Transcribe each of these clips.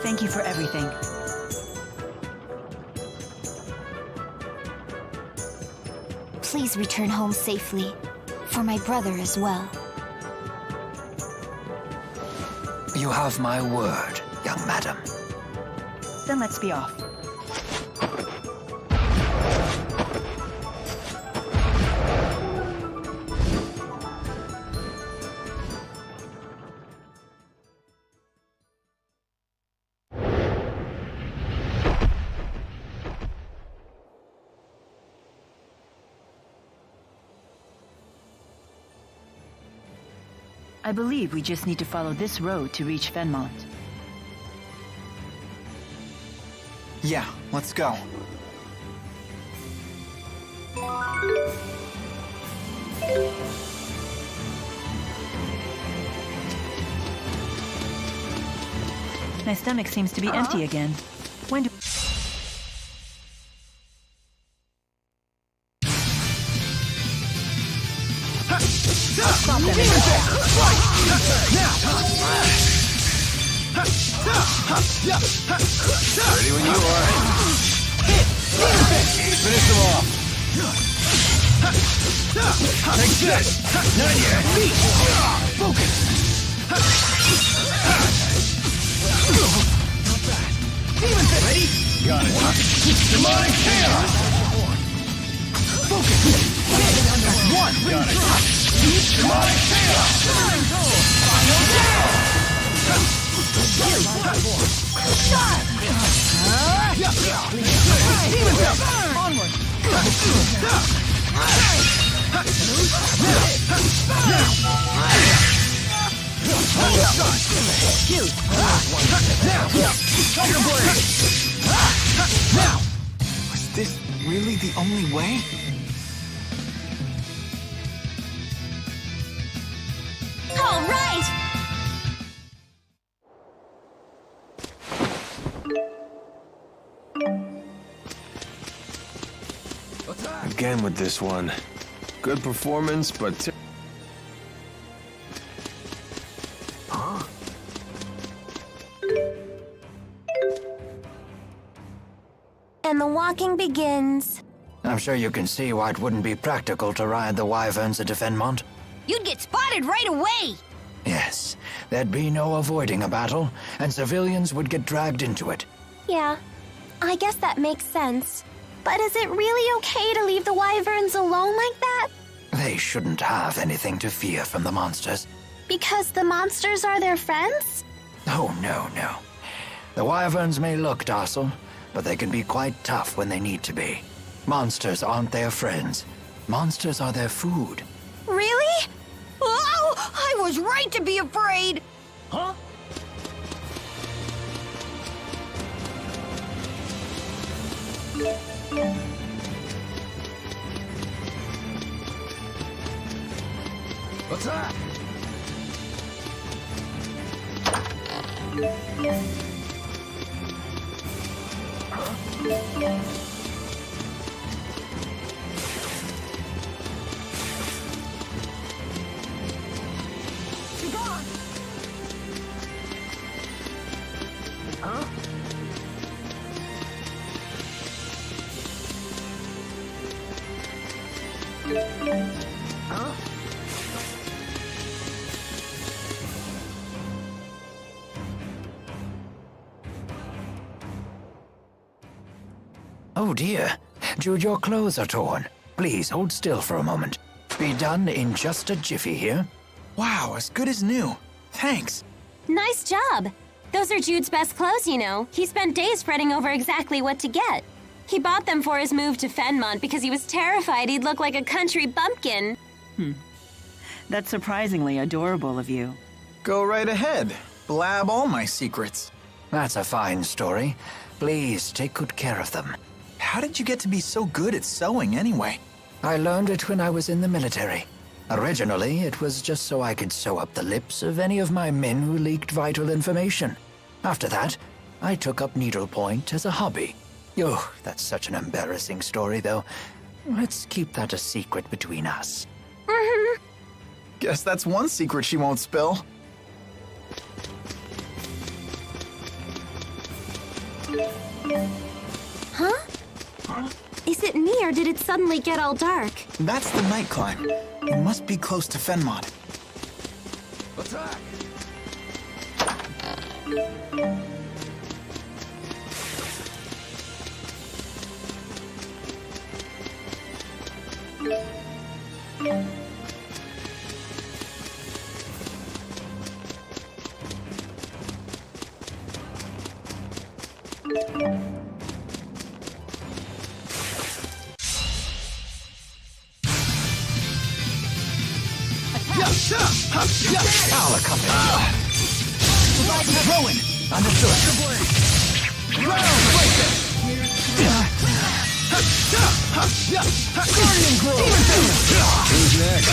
Thank you for everything. Please return home safely. For my brother as well. You have my word, young madam. Then let's be off. I believe we just need to follow this road to reach Fenmont. Yeah, let's go. My stomach seems to be empty again. When do... Stop them in their Ready when you are. Finish them off. Take this. Not yet. Focus. Demon Fist. Ready? Got it. Demonic chaos. Focus. One. Got it. Demonic chaos. Final down. Onward! Was this really the only way? All right! Again with this one. Good performance, but... Huh? And the walking begins. I'm sure you can see why it wouldn't be practical to ride the wyverns into Fenmont. You'd get spotted right away! Yes, there'd be no avoiding a battle, and civilians would get dragged into it. Yeah, I guess that makes sense. But is it really okay to leave the wyverns alone like that? They shouldn't have anything to fear from the monsters. Because the monsters are their friends? Oh, no. The wyverns may look docile, but they can be quite tough when they need to be. Monsters aren't their friends. Monsters are their food. Really? Oh, I was right to be afraid! Huh? What's that? You're gone! Huh? Huh? Oh dear, Jude, your clothes are torn. Please hold still for a moment. Be done in just a jiffy here. Wow, as good as new. Thanks. Nice job! Those are Jude's best clothes, you know. He spent days fretting over exactly what to get. He bought them for his move to Fenmont because he was terrified he'd look like a country bumpkin. That's surprisingly adorable of you. Go right ahead. Blab all my secrets. That's a fine story. Please take good care of them. How did you get to be so good at sewing anyway? I learned it when I was in the military. Originally, it was just so I could sew up the lips of any of my men who leaked vital information. After that, I took up needlepoint as a hobby. Oh, that's such an embarrassing story, though. Let's keep that a secret between us. Guess that's one secret she won't spill. Huh? Is it me or did it suddenly get all dark? That's the night climb. It must be close to Fenmont. Attack! I'll accompany you. Rowan! Understood. Guardian Grove! Who's next?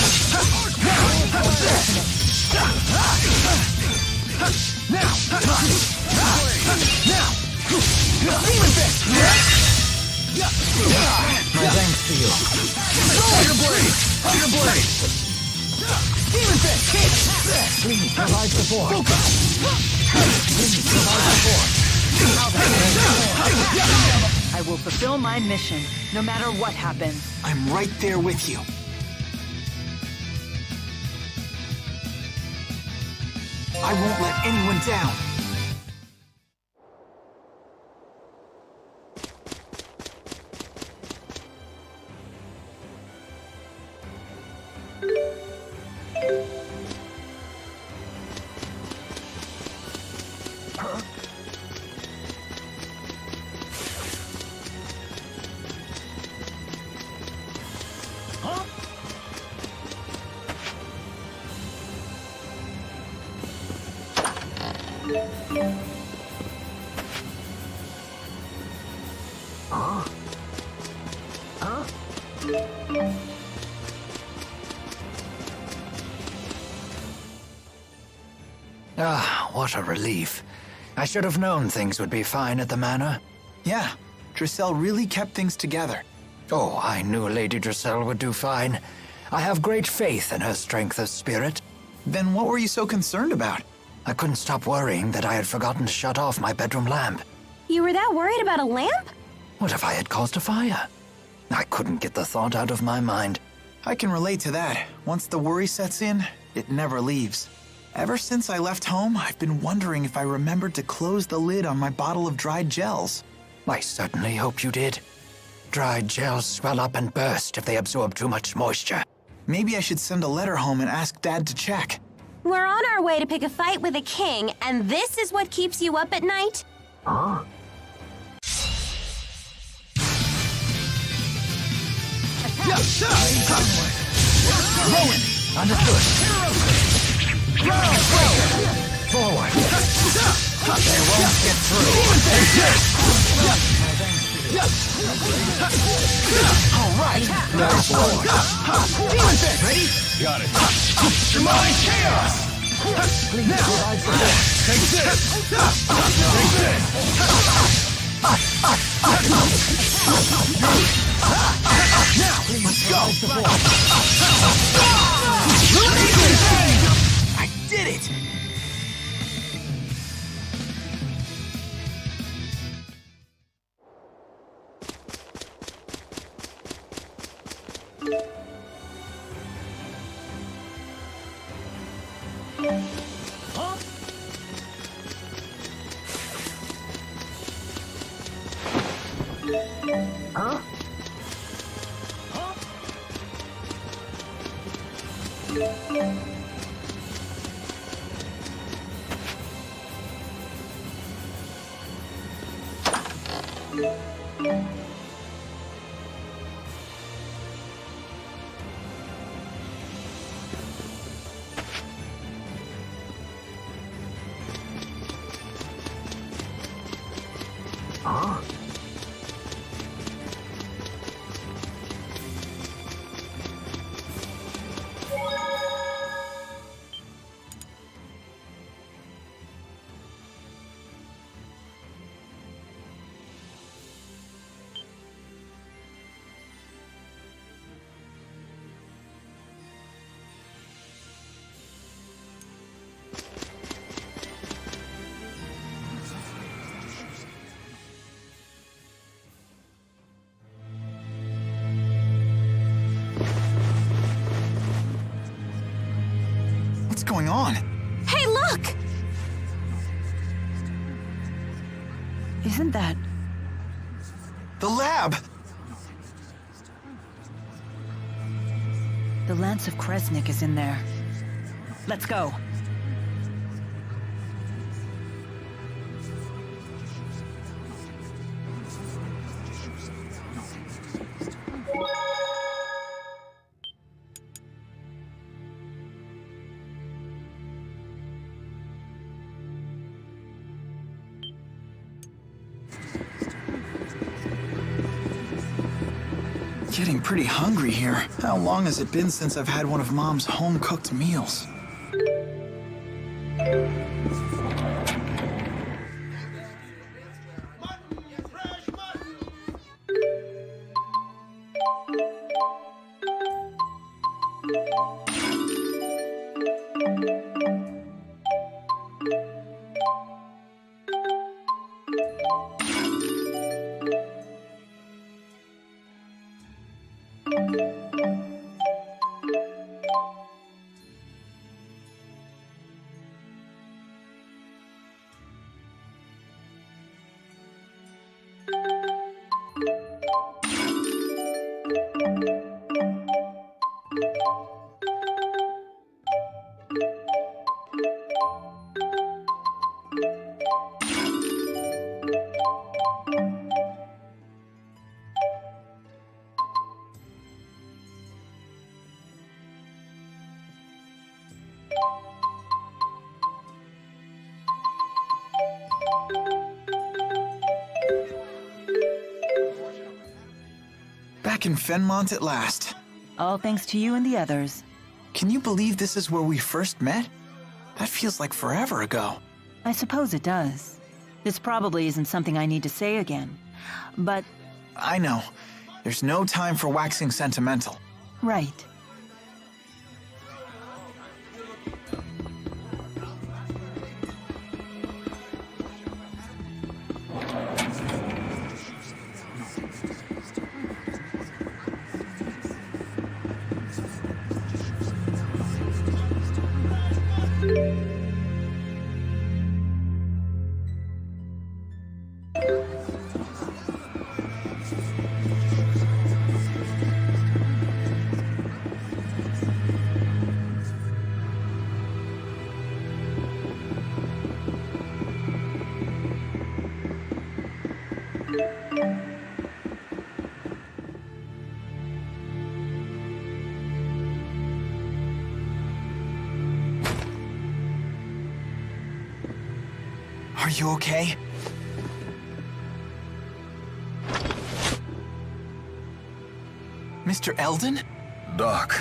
Now! Demon Fist! My thanks to you. Fire Blade! Fire Blade! Demon Fist! Please provide support. I will fulfill my mission, no matter what happens. I'm right there with you. I won't let anyone down. Ah, what a relief. I should have known things would be fine at the manor. Yeah, Drissel really kept things together. Oh, I knew Lady Drissel would do fine. I have great faith in her strength of spirit. Then what were you so concerned about? I couldn't stop worrying that I had forgotten to shut off my bedroom lamp. You were that worried about a lamp? What if I had caused a fire? I couldn't get the thought out of my mind. I can relate to that. Once the worry sets in, it never leaves. Ever since I left home, I've been wondering if I remembered to close the lid on my bottle of dried gels. I certainly hope you did. Dried gels swell up and burst if they absorb too much moisture. Maybe I should send a letter home and ask Dad to check. We're on our way to pick a fight with a king, and this is what keeps you up at night? Huh? Rowan! Understood. Forward. They won't get through. All right. Nice work. Demon Fist! Ready? Got it. Demonic Chaos! Now! Take this! Take this! Now! Let's go! I did it! Huh? What's going on? Hey, look! Isn't that... The lab! The Lance of Kresnik is in there. Let's go. Getting pretty hungry here. How long has it been since I've had one of Mom's home-cooked meals? Back in Fenmont at last. All thanks to you and the others. Can you believe this is where we first met? That feels like forever ago. I suppose it does. This probably isn't something I need to say again. But... I know. There's no time for waxing sentimental. right. Are you okay? Mr. Eldon? Doc.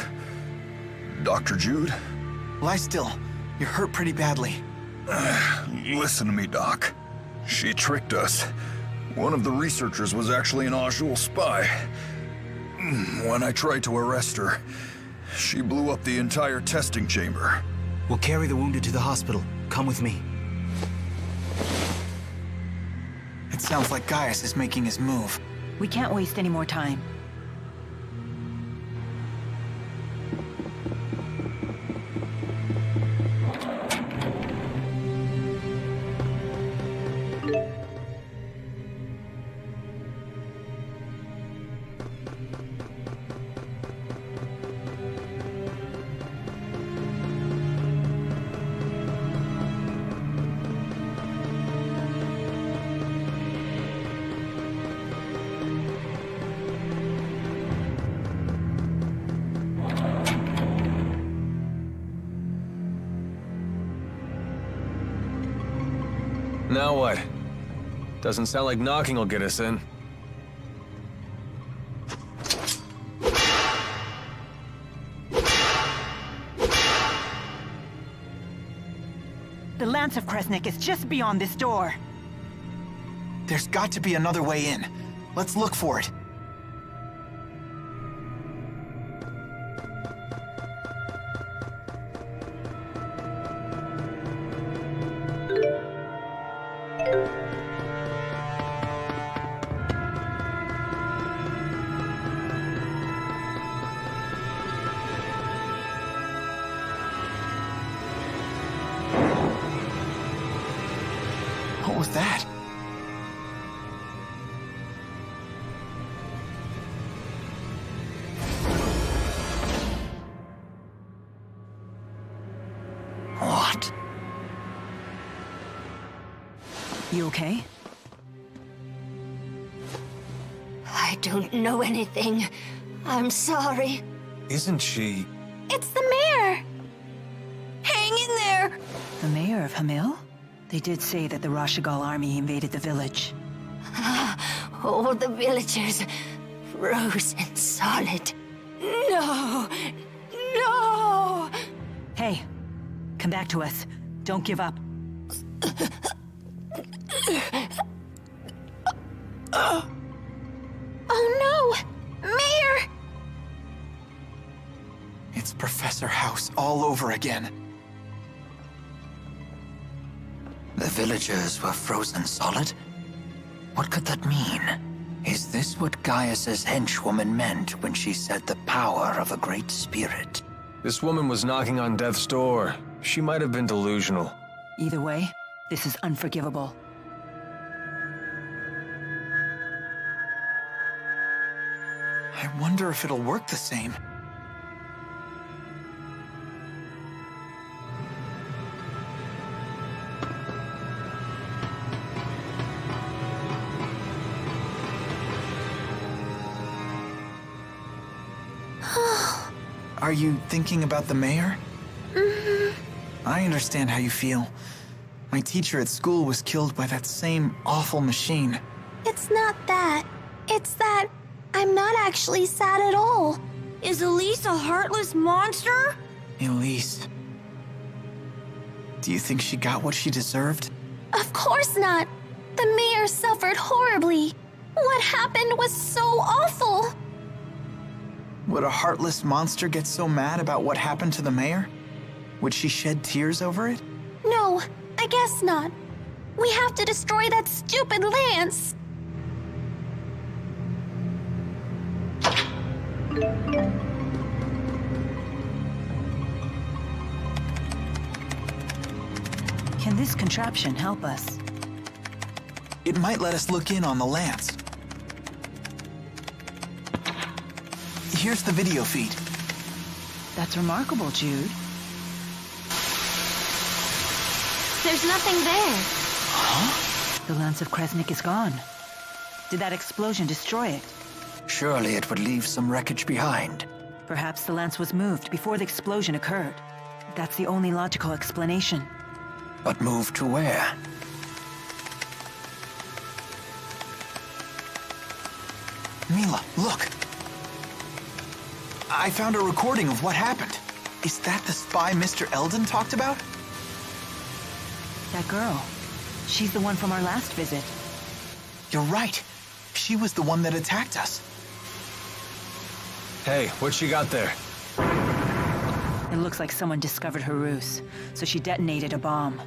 Dr. Jude? Lie still. You're hurt pretty badly. Listen to me, Doc. She tricked us. One of the researchers was actually an Ajul spy. When I tried to arrest her, she blew up the entire testing chamber. We'll carry the wounded to the hospital. Come with me. It sounds like Gaius is making his move. We can't waste any more time. Now what? Doesn't sound like knocking will get us in. The Lance of Kresnik is just beyond this door. There's got to be another way in. Let's look for it. What was that? What? You okay? I don't know anything. I'm sorry. Isn't she... It's the mayor! Hang in there! The mayor of Hamil? They did say that the Rashigal army invaded the village. All the villagers frozen solid. No! No! Hey, come back to us. Don't give up. Oh no! Mayor! It's Professor House all over again. The villagers were frozen solid? What could that mean? Is this what Gaius's henchwoman meant when she said the power of a great spirit? This woman was knocking on death's door. She might have been delusional. Either way, this is unforgivable. I wonder if it'll work the same. Are you thinking about the mayor? Mm-hmm. I understand how you feel. My teacher at school was killed by that same awful machine. It's not that. It's that I'm not actually sad at all. Is Elise a heartless monster? Elise. Do you think she got what she deserved? Of course not. The mayor suffered horribly. What happened was so awful. Would a heartless monster get so mad about what happened to the mayor? Would she shed tears over it? No, I guess not. We have to destroy that stupid lance. Can this contraption help us? It might let us look in on the lance. Here's the video feed. That's remarkable, Jude. There's nothing there. Huh? The Lance of Kresnik is gone. Did that explosion destroy it? Surely it would leave some wreckage behind. Perhaps the lance was moved before the explosion occurred. That's the only logical explanation. But moved to where? Mila, look. I found a recording of what happened. Is that the spy Mr. Eldon talked about? That girl. She's the one from our last visit. You're right. She was the one that attacked us. Hey, what you got there? It looks like someone discovered her ruse, so she detonated a bomb.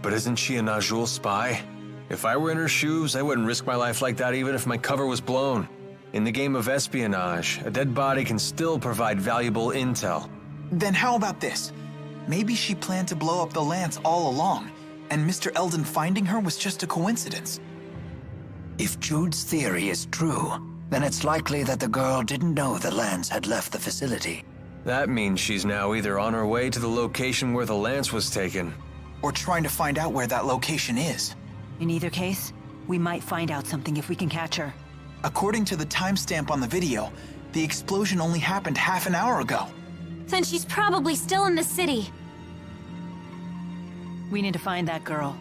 But isn't she a Najul spy? If I were in her shoes, I wouldn't risk my life like that even if my cover was blown. In the game of espionage, a dead body can still provide valuable intel. Then how about this? Maybe she planned to blow up the lance all along, and Mr. Eldon finding her was just a coincidence. If Jude's theory is true, then it's likely that the girl didn't know the lance had left the facility. That means she's now either on her way to the location where the lance was taken, Or trying to find out where that location is. In either case, we might find out something if we can catch her. According to the timestamp on the video, the explosion only happened half an hour ago. Then she's probably still in the city. We need to find that girl.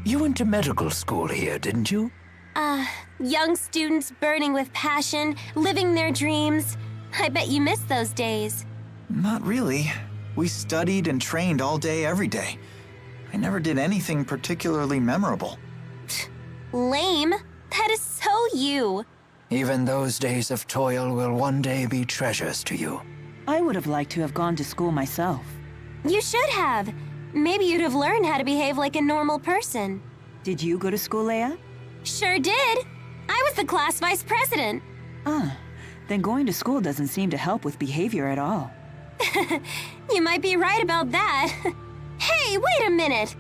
You went to medical school here, didn't you? Young students burning with passion, living their dreams. I bet you miss those days. Not really. We studied and trained all day, every day. I never did anything particularly memorable. Lame. That is so you. Even those days of toil will one day be treasures to you. I would have liked to have gone to school myself. You should have. Maybe you'd have learned how to behave like a normal person. Did you go to school, Leia? Sure did. I was the class vice president. Then going to school doesn't seem to help with behavior at all. You might be right about that. Hey, wait a minute.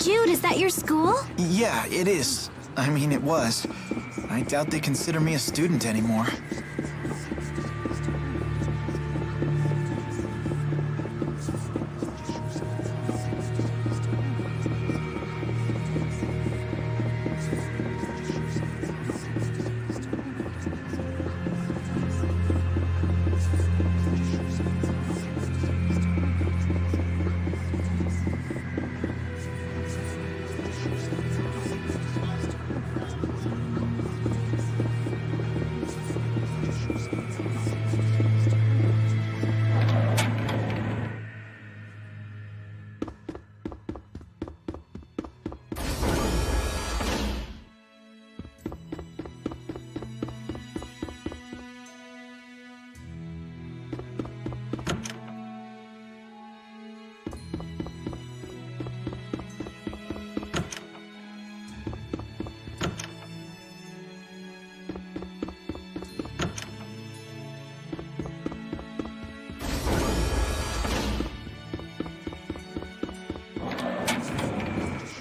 Jude, is that your school? Yeah, it is. I mean, it was. I doubt they consider me a student anymore.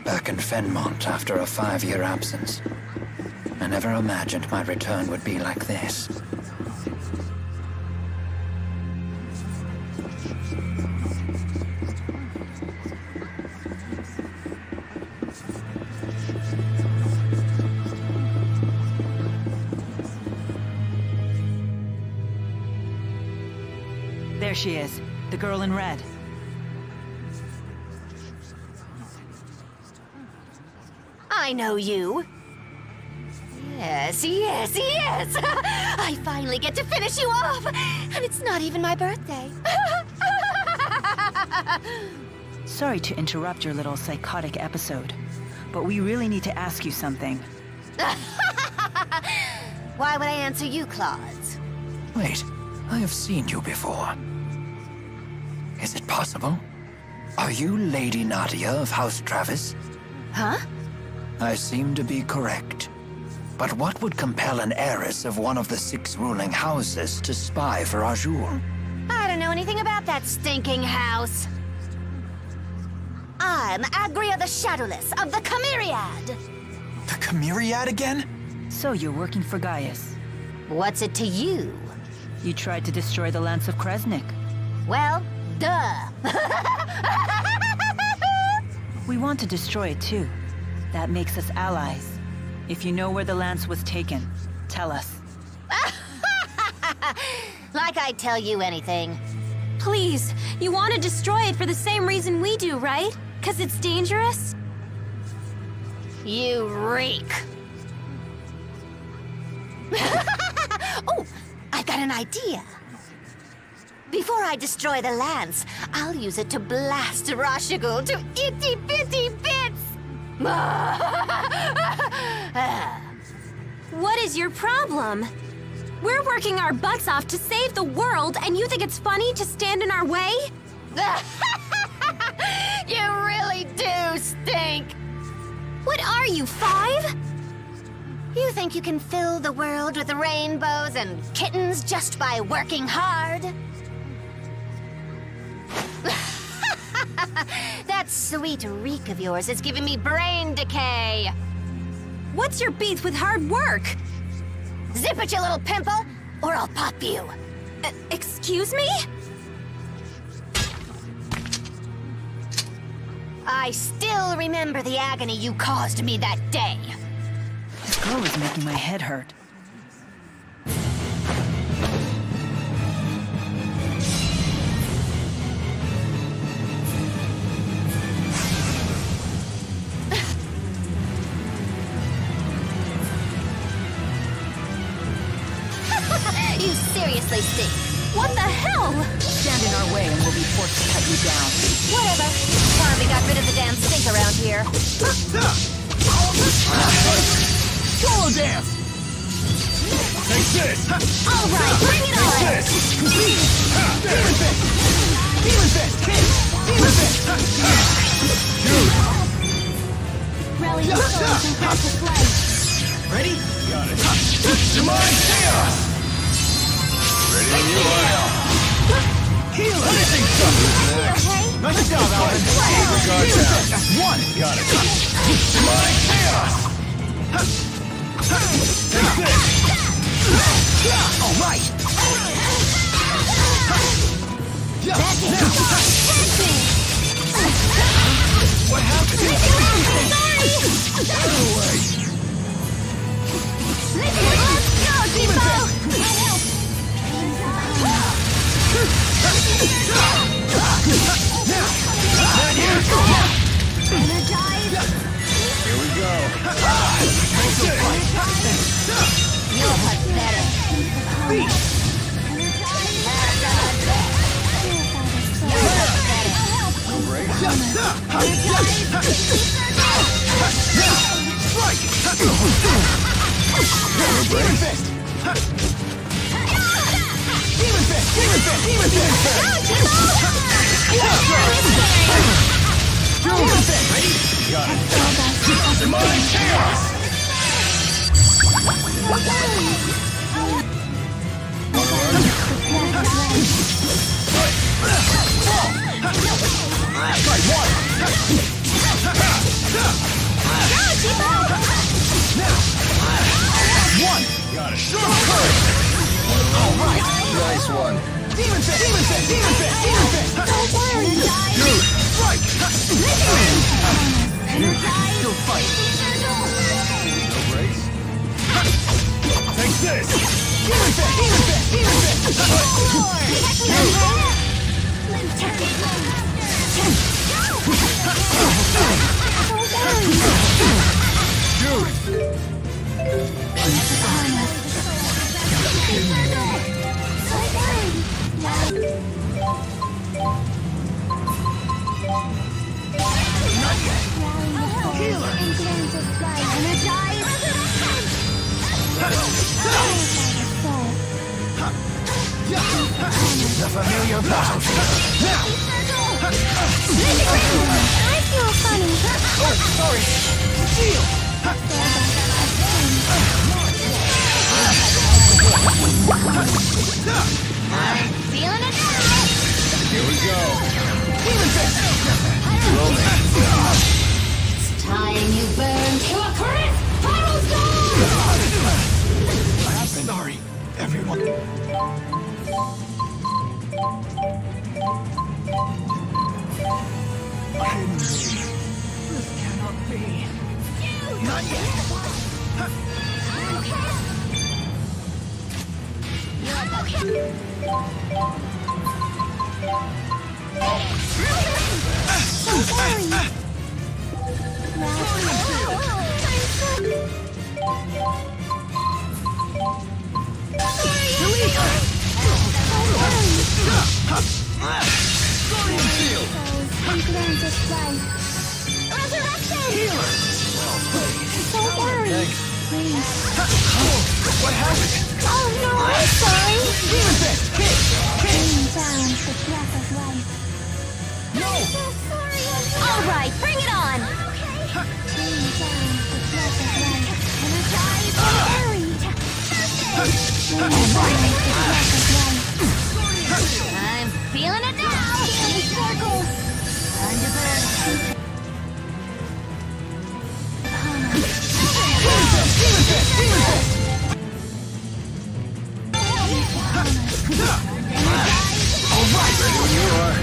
Back in Fenmont after a 5-year absence. I never imagined my return would be like this. There she is, the girl in red. I know you. Yes, yes, yes! I finally get to finish you off! And it's not even my birthday. Sorry to interrupt your little psychotic episode, but we really need to ask you something. Why would I answer you, Claude? Wait, I have seen you before. Is it possible? Are you Lady Nadia of House Travis? Huh? I seem to be correct. But what would compel an heiress of one of the 6 ruling houses to spy for Azul? I don't know anything about that stinking house. I'm Agria the Shadowless of the Chimeriad. The Chimeriad again? So you're working for Gaius. What's it to you? You tried to destroy the Lance of Kresnik. Well, duh. We want to destroy it too. That makes us allies. If you know where the lance was taken, tell us. Like I'd tell you anything. Please, you want to destroy it for the same reason we do, right? 'Cause it's dangerous? You reek. Oh, I've got an idea. Before I destroy the lance, I'll use it to blast Rashigul to itty-bitty bits! What is your problem? We're working our butts off to save the world, and you think it's funny to stand in our way? You really do stink! What are you, 5? You think you can fill the world with rainbows and kittens just by working hard? That sweet reek of yours is giving me brain decay. What's your beef with hard work? Zip it, you little pimple, or I'll pop you. Excuse me? I still remember the agony you caused me that day. This girl is making my head hurt. You seriously stink. What the hell? Stand in our way and we'll be forced to cut you down. Whatever. Finally got rid of the damn stink around here. Solo dance! Take this! All right, bring it on! This! Demon Fist! Demon Fist! Demon Fist! Rally your souls and catch a flight. Ready? Got it. Demonic Chaos! Ready when you are. Heal! Finishing stuff! Okay? Nice job, Alvin. Guards out. That's one. Got it. Demonic chaos. Take this. All right. What happened? Here we go. You're pathetic. Demon fist! Demon fist! Demon fist! Demon fist! Demon fist! Ready? Got it. Demonic chaos! Strike one! One! Got it. Strong curve! All right! Nice one. Demon fist! Demon fist! Demon fist! Demon fist! Dude! Strike! Still fight! No breaks? Take this! Demon fist! Demon fist! Demon fist! Dude! The familiar battlefield. I feel funny. Oh, sorry. Deal. I'm feeling it now. Here we go. Demon fist. It's time you burn to a crisp. Final zone. I'm sorry, everyone. This cannot be. Not yet. So sorry. What happened? Oh no, I'm sorry. Demon fist! Hit! Bring down the breath of life. No! So sorry, All right, bring it on. bring down the breath of life. Energize and hurry. Bring down the breath of life. I'm feeling it now. Circle. Thunderbird. Demon fist! Demon fist! All right! Ready when you are.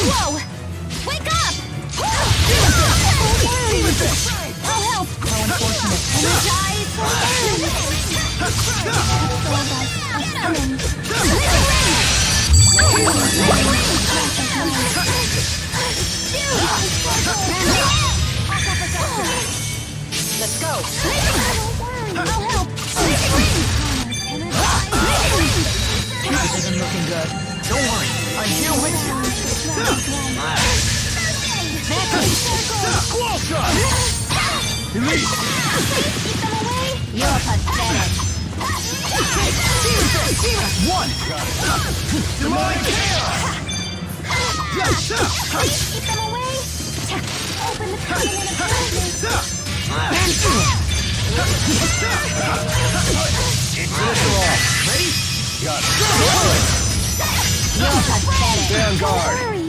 Whoa! Wake up! I'll help! How unfortunate. Energize for burn! I'll help. This isn't looking good. Don't worry, I'm here with you. Squall shot! Elite! Keep them away. You're pathetic. One! Demonic chaos! Please keep them away. Open the covenant of darkness. Ready? Got it. You're pathetic. Stay on guard. Hurry.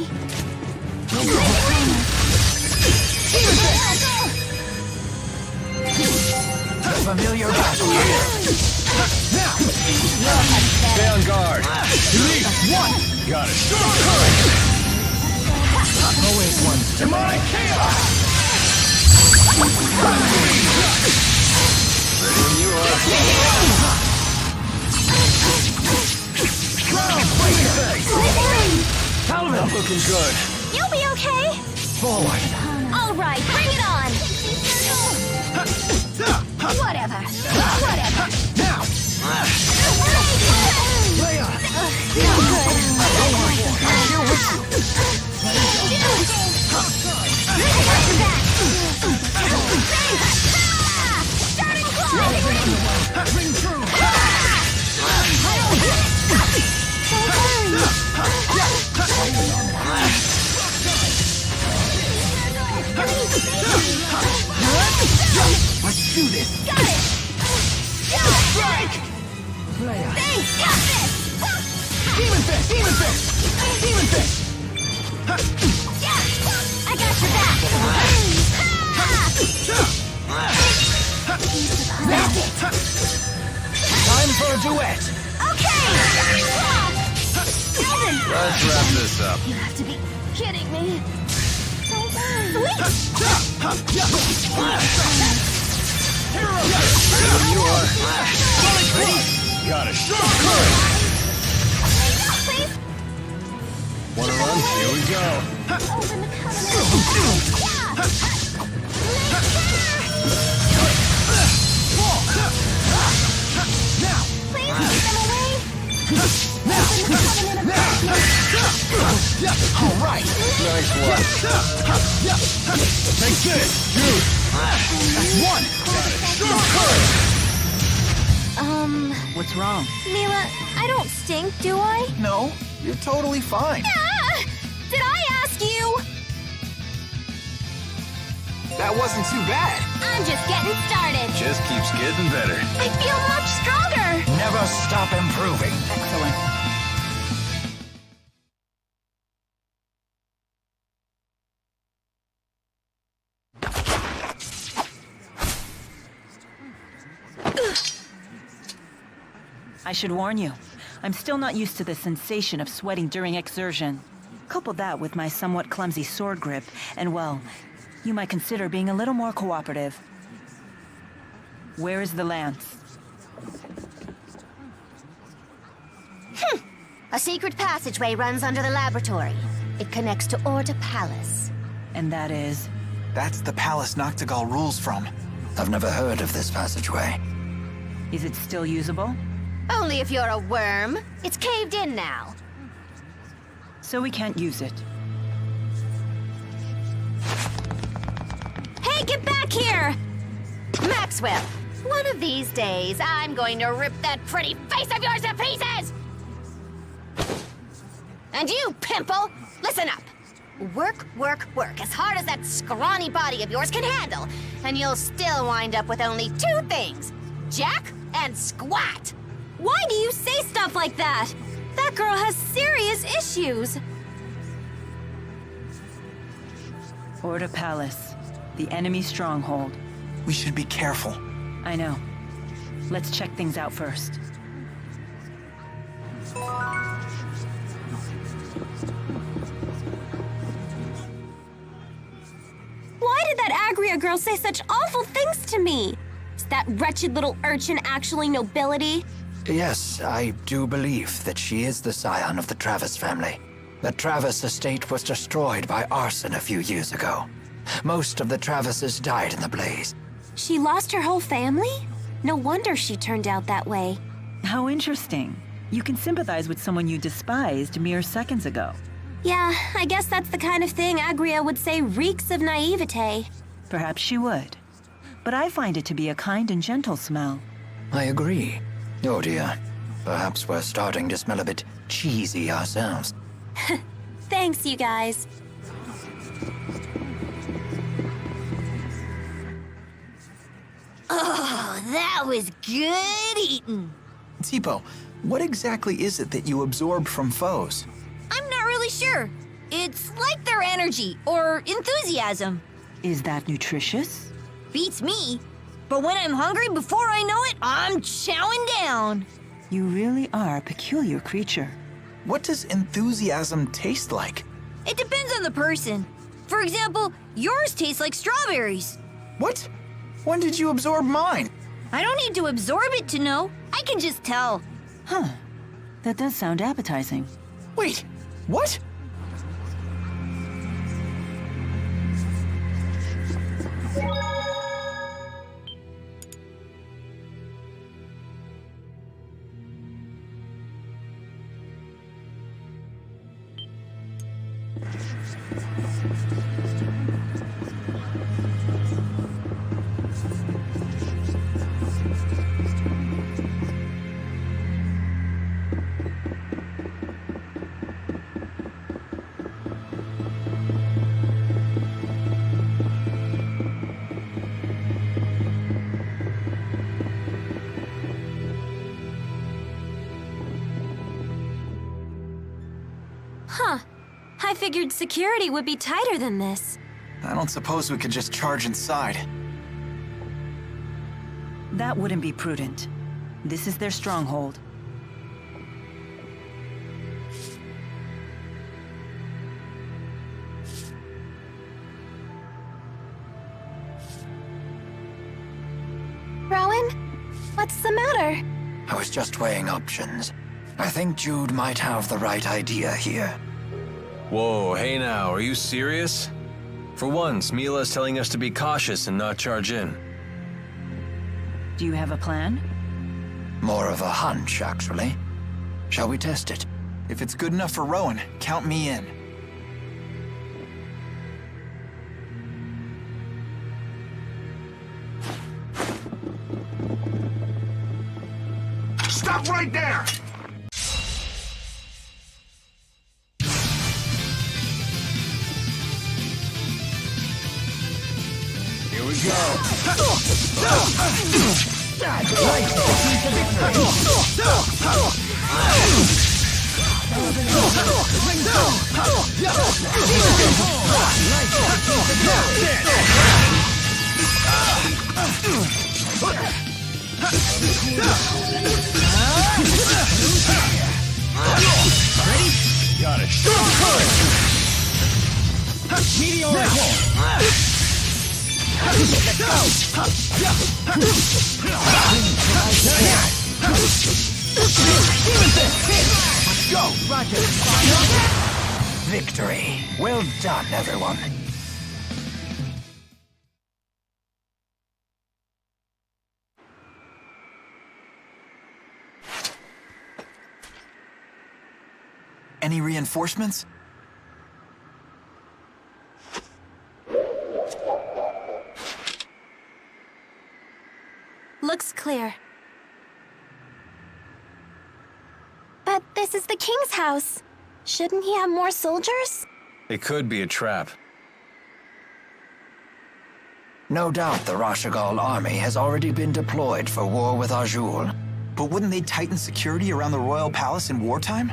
The familiar battle here. Stay on guard. Elite! One! Got it. Storm current! Always one. Demonic chaos! Ready when you are. Not looking good. You'll be okay. Forward. All right, bring it on. Whatever. Now! Leia! Ring true! Let's do this. Got it. Strike! Leia. Thanks, got this. Demon fist! Demon fist! Demon fist! I got your back. Time for a duet. Okay. Sheldon. Let's wrap this up. You have to be kidding me. Ready when you are. Got it. Storm current! Please. Wanna run? Here we go. Open the Now! Please keep them away. All right! Nice one. Take this! Dude! One! Got it. Storm current! What's wrong? Mila, I don't stink, do I? No, you're totally fine. Ah! Did I ask you? That wasn't too bad. I'm just getting started. Just keeps getting better. I feel much stronger. Never stop improving. Excellent. I should warn you, I'm still not used to the sensation of sweating during exertion. Couple that with my somewhat clumsy sword grip, and well, you might consider being a little more cooperative. Where is the lance? A secret passageway runs under the laboratory. It connects to Orta Palace. And that is... That's the palace Noctigal rules from. I've never heard of this passageway. Is it still usable? Only if you're a worm. It's caved in now. So we can't use it. Hey, get back here! Maxwell, one of these days, I'm going to rip that pretty face of yours to pieces! And you, Pimple, listen up. Work, work, work as hard as that scrawny body of yours can handle, and you'll still wind up with only two things, Jack and Squat. Why do you say stuff like that? That girl has serious issues. Orta Palace, the enemy stronghold. We should be careful. I know. Let's check things out first. Why did that Agria girl say such awful things to me? Is that wretched little urchin actually nobility? Yes, I do believe that she is the scion of the Travis family. The Travis estate was destroyed by arson a few years ago. Most of the Travises died in the blaze. She lost her whole family? No wonder she turned out that way. How interesting. You can sympathize with someone you despised mere seconds ago. Yeah, I guess that's the kind of thing Agria would say reeks of naivete. Perhaps she would. But I find it to be a kind and gentle smell. I agree. Oh dear. Perhaps we're starting to smell a bit cheesy ourselves. Thanks, you guys. Oh, that was good eating. Tipo, what exactly is it that you absorb from foes? I'm not really sure. It's like their energy or enthusiasm. Is that nutritious? Beats me. But when I'm hungry, before I know it, I'm chowing down. You really are a peculiar creature. What does enthusiasm taste like? It depends on the person. For example, yours tastes like strawberries. What? When did you absorb mine? I don't need to absorb it to know. I can just tell. Huh. That does sound appetizing. Wait, what? Huh. I figured security would be tighter than this. I don't suppose we could just charge inside. That wouldn't be prudent. This is their stronghold. Rowan? What's the matter? I was just weighing options. I think Jude might have the right idea here. Whoa, hey now, are you serious? For once, Mila's telling us to be cautious and not charge in. Do you have a plan? More of a hunch, actually. Shall we test it? If it's good enough for Rowan, count me in. Stop right there! Here we go. Got it. Meteoric. Let's go! Roger. Victory. Well done, everyone. Any reinforcements? Looks clear. But this is the king's house. Shouldn't he have more soldiers? It could be a trap. No doubt the Rashagal army has already been deployed for war with Azul. But wouldn't they tighten security around the royal palace in wartime?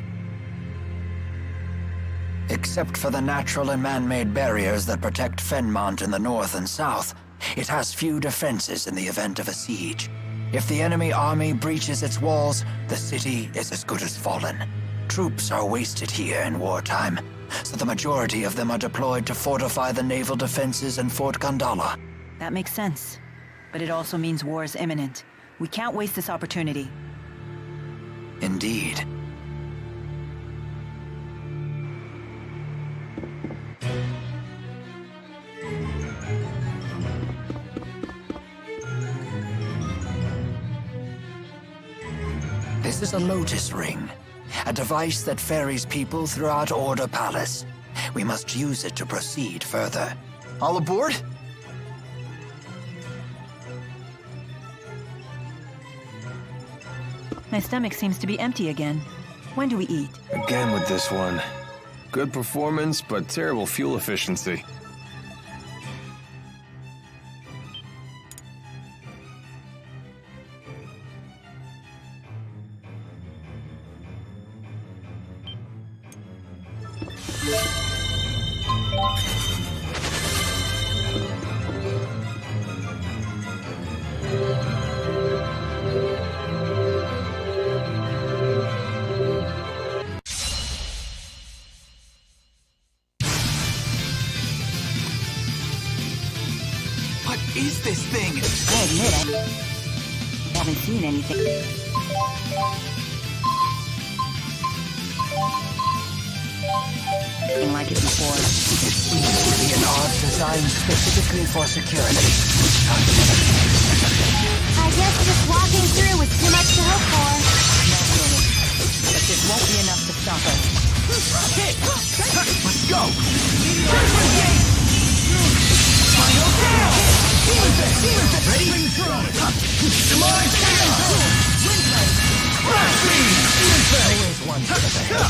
Except for the natural and man-made barriers that protect Fenmont in the north and south, it has few defenses in the event of a siege. If the enemy army breaches its walls, the city is as good as fallen. Troops are wasted here in wartime, so the majority of them are deployed to fortify the naval defenses in Fort Gandala. That makes sense. But it also means war is imminent. We can't waste this opportunity. Indeed. is a Lotus Ring, a device that ferries people throughout Order Palace. We must use it to proceed further. All aboard? My stomach seems to be empty again. When do we eat? Again with this one. Good performance, but terrible fuel efficiency. What is this thing? I admit I haven't seen anything. Like it before. It seems to be an odd design specifically for security. I guess just walking through was too much to hope for. Naturally. But this won't be enough to stop us. Let's go! Ready? Demonic Always one step ahead.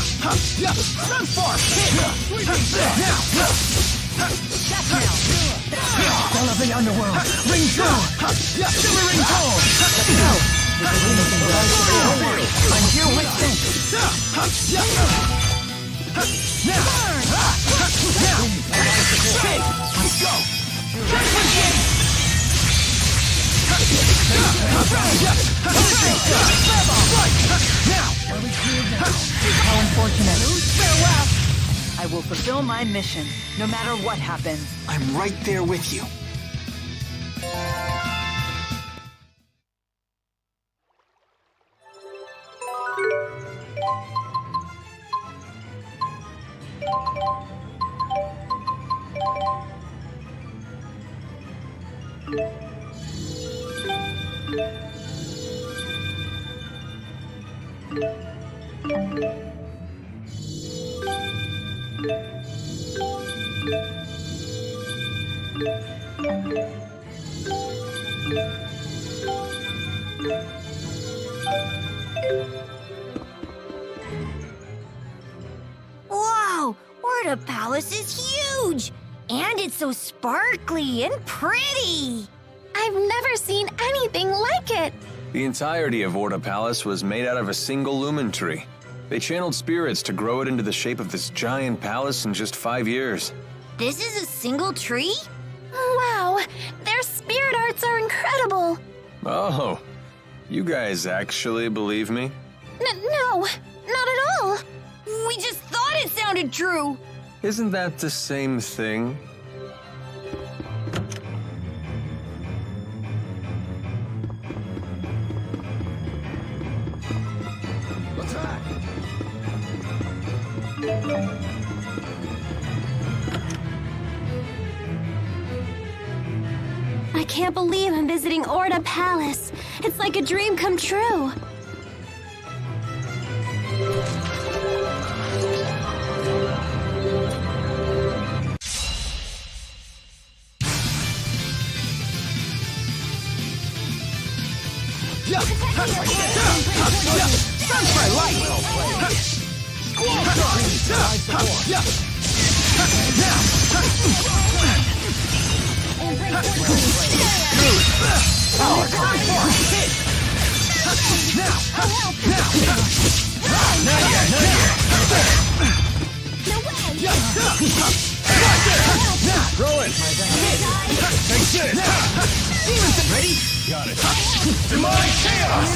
All of the underworld, ring true! Shimmering tone! Let's go! Don't worry, I'm here with Let's go! How unfortunate. Farewell! I will fulfill my mission, no matter what happens. I'm right there with you. Whoa! Order Palace is huge! And it's so sparkly and pretty! I've never seen anything like it. The entirety of Orda Palace was made out of a single lumen tree. They channeled spirits to grow it into the shape of this giant palace in just 5 years. This is a single tree? Wow, their spirit arts are incredible. Oh, you guys actually believe me? No, not at all. We just thought it sounded true! Isn't that the same thing? I can't believe I'm visiting Orda Palace. It's like a dream come true. Throw it! Take this! Ready? Got it. Demonic chaos!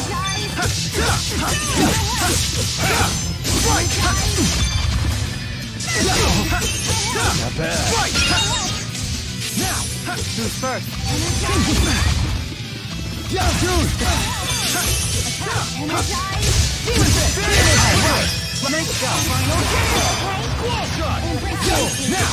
Not bad. Who's first? Yeah, dude! Let's go. Wall shot! Go! Now!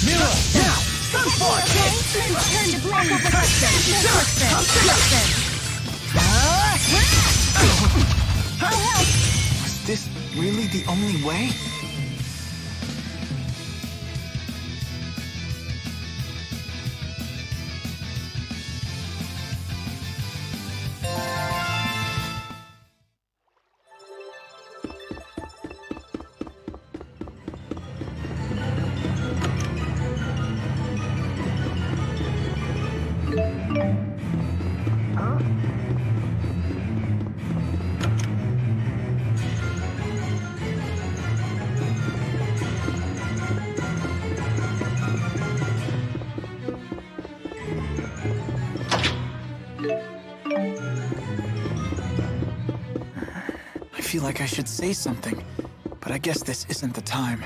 Mila, now! Go for it! Turn to blade. Was this really the only way? I feel like I should say something, but I guess this isn't the time.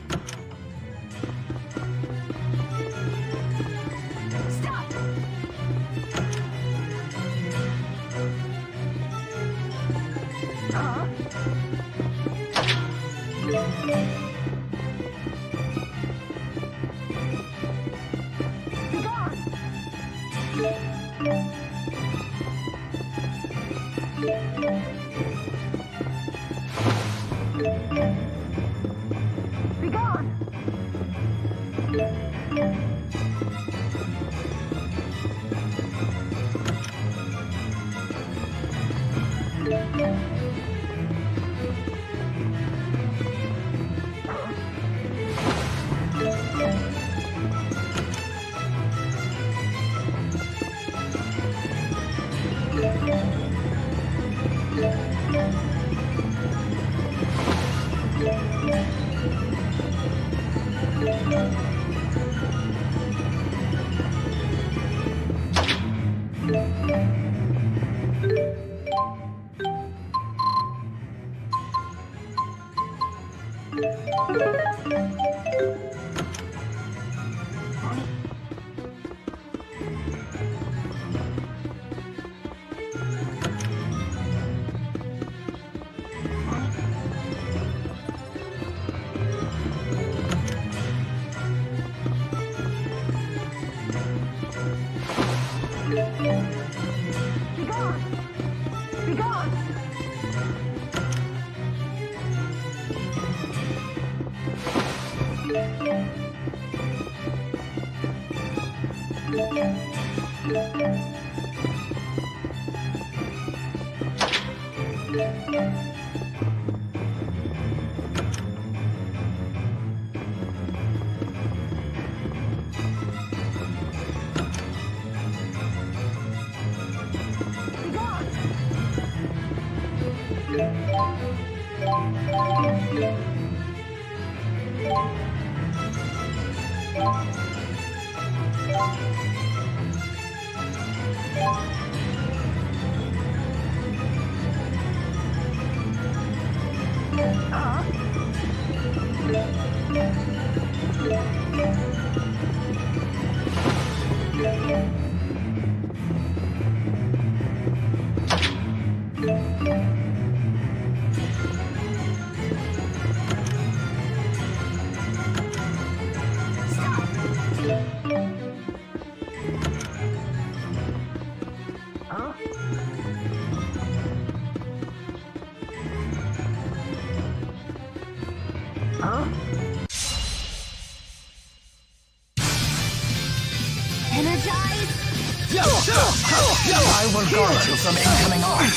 I will guard you from incoming arms.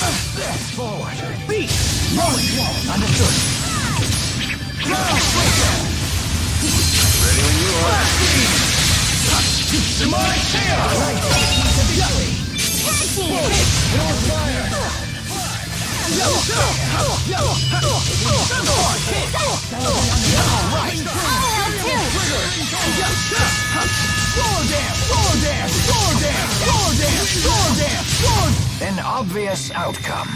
Forward. Beat. Rolling wall. Understood. Ready when you are. Demonic chaos! An obvious outcome.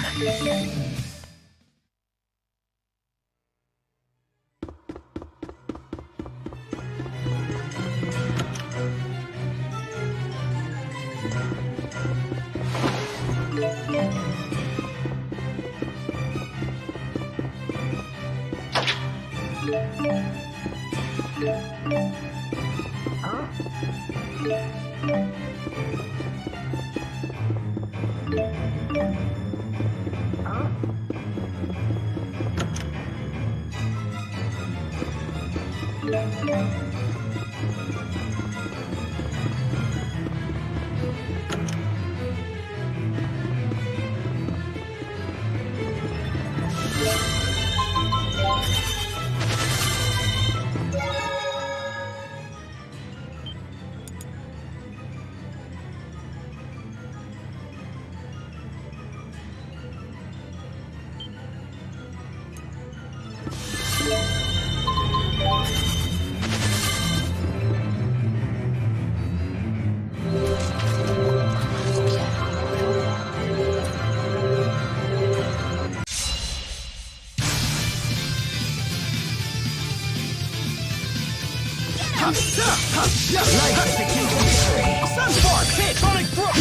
Sunspark! Hit! Sonic Brook!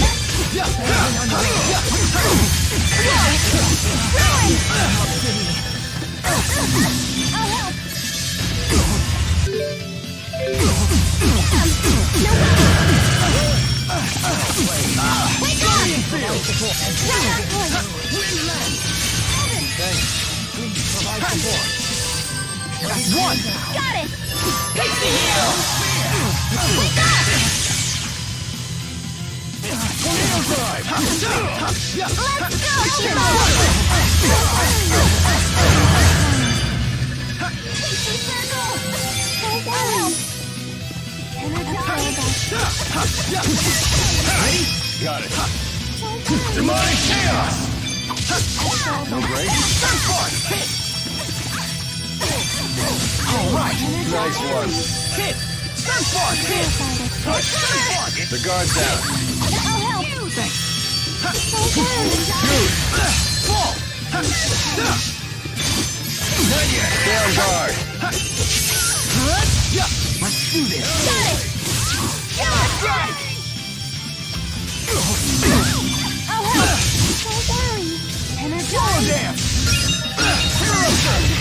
One! Got it! Take the heel! Wake up! Tornado drive! Let's go, Chibo! Casey Circle! Ready? Got it. Demonic chaos! No break. Sunspark! Hit! Alright! Nice one. Hit! Sunspark! Hit! Sunspark! The guard's down. I'll help! Thanks. Shoot! Fall! Not yet. Stay on guard. Let's do this. Got it! Strike! I'll help! Don't worry. Solo dance! Hero surge!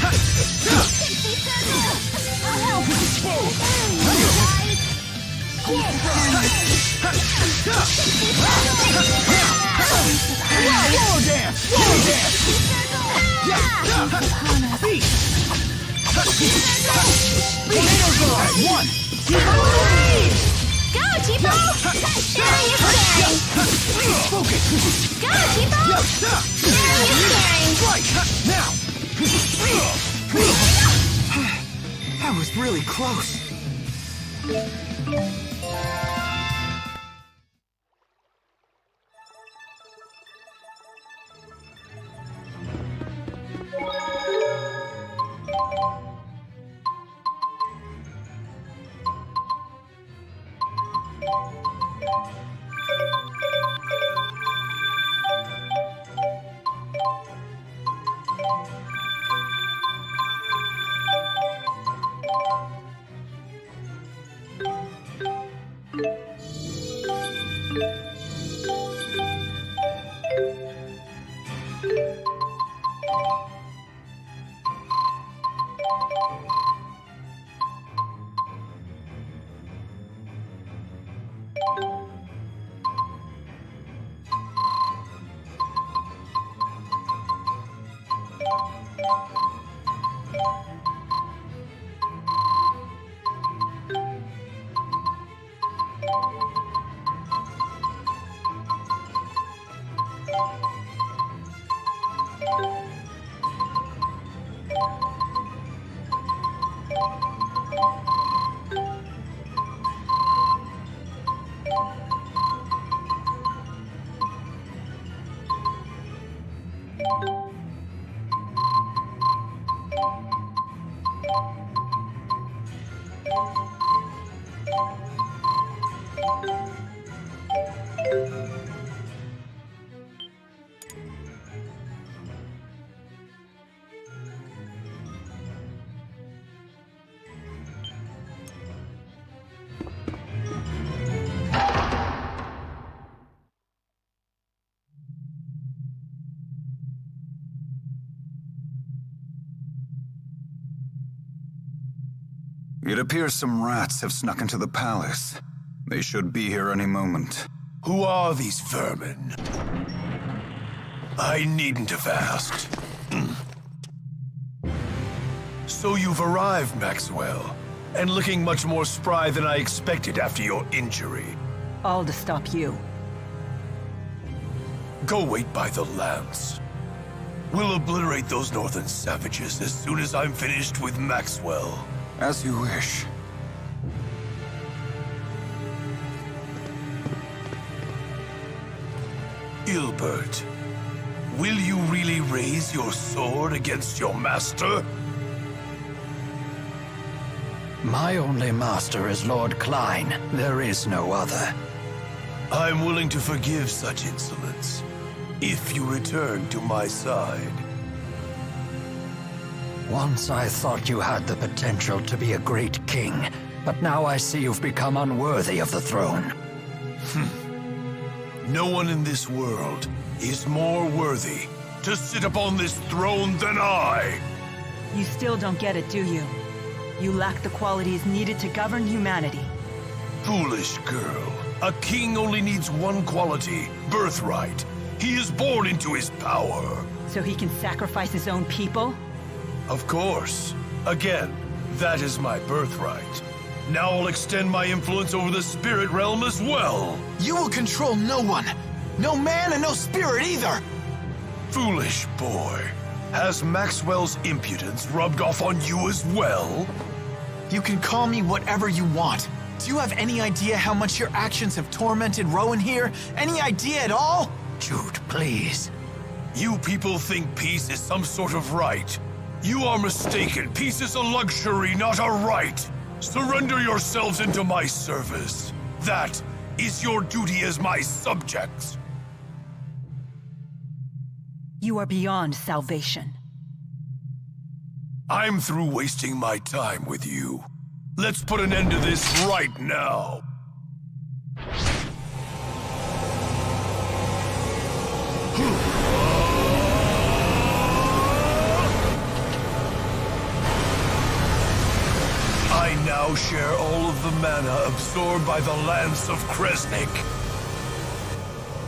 Casey Circle! I'll help! Don't worry. Solo dance! Solo dance! Beat! Tornado drive! One! Go, Chibo! Sharing is caring! Focus! Go, Chibo! Sharing is caring! Right! Now! That was really close. It appears some rats have snuck into the palace. They should be here any moment. Who are these vermin? I needn't have asked. So you've arrived, Maxwell, and looking much more spry than I expected after your injury. All to stop you. Go wait by the lance. We'll obliterate those northern savages as soon as I'm finished with Maxwell. As you wish. Gilbert, will you really raise your sword against your master? My only master is Lord Klein. There is no other. I'm willing to forgive such insolence, if you return to my side. Once I thought you had the potential to be a great king, but now I see you've become unworthy of the throne. No one in this world is more worthy to sit upon this throne than I. You still don't get it, do you? You lack the qualities needed to govern humanity. Foolish girl. A king only needs one quality, birthright. He is born into his power. So he can sacrifice his own people? Of course. Again, that is my birthright. Now I'll extend my influence over the spirit realm as well. You will control no one. No man and no spirit either. Foolish boy. Has Maxwell's impudence rubbed off on you as well? You can call me whatever you want. Do you have any idea how much your actions have tormented Rowan here? Any idea at all? Jude, please. You people think peace is some sort of right. You are mistaken. Peace is a luxury, not a right. Surrender yourselves into my service. That is your duty as my subjects. You are beyond salvation. I'm through wasting my time with you. Let's put an end to this right now. I now share all of the mana absorbed by the Lance of Kresnik.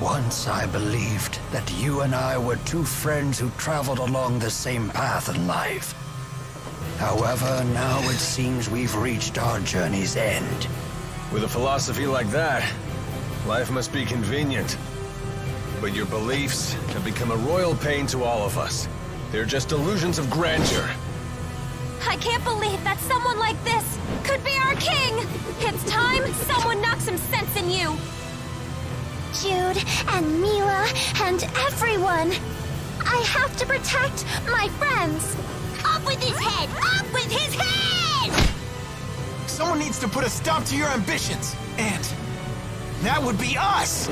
Once I believed that you and I were two friends who traveled along the same path in life. However, now it seems we've reached our journey's end. With a philosophy like that, life must be convenient. But your beliefs have become a royal pain to all of us. They're just illusions of grandeur. I can't believe that someone like this could be our king! It's time someone knocks some sense in you! Jude and Mila and everyone. I have to protect my friends. Up with his head! Up with his head! Someone needs to put a stop to your ambitions. And that would be us!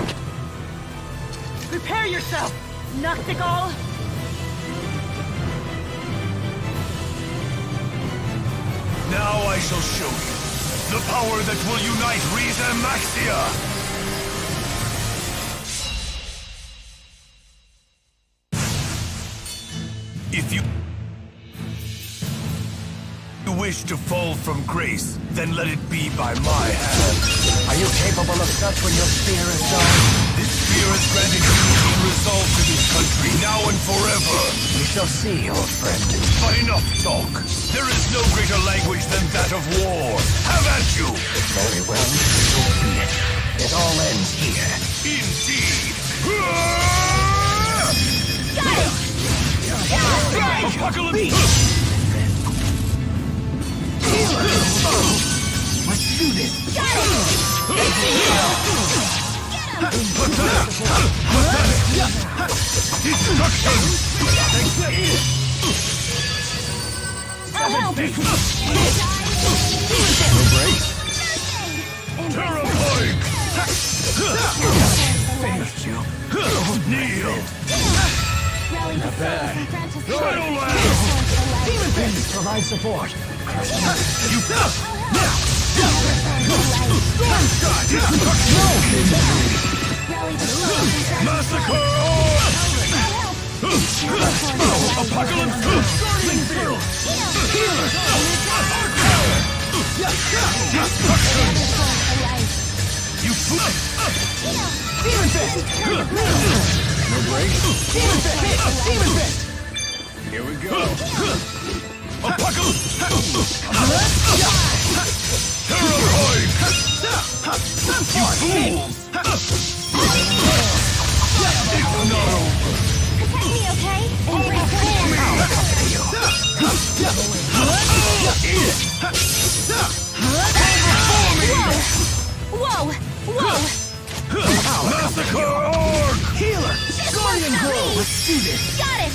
Prepare yourself, Noctigal! Now I shall show you the power that will unite Riza and Maxia! If you wish to fall from grace, then let it be by my hand. Are you capable of such when your spear is gone? This spear has granted unity and resolve to this country, now and forever. We shall see, old friend. Enough talk. There is no greater language than that of war. Have at you! Very well. It all ends here. Indeed! Got it! Apocalypse! Let's do this. Got it! I'll help! No break? Terrifying! Finished you. Kneel! Not bad. Shadowland! Demon Pins provide support. Massacre! Apocalypse! You flip! Demon Fist! No break? Demon Fist! Demon Fist! Here we go. Apocalypse! Terrorhoid! You fools! It's not over! Protect me, okay? And break Whoa! Whoa! Massacre Orc! Healer! Guardian Grove! Let's do this! Got it!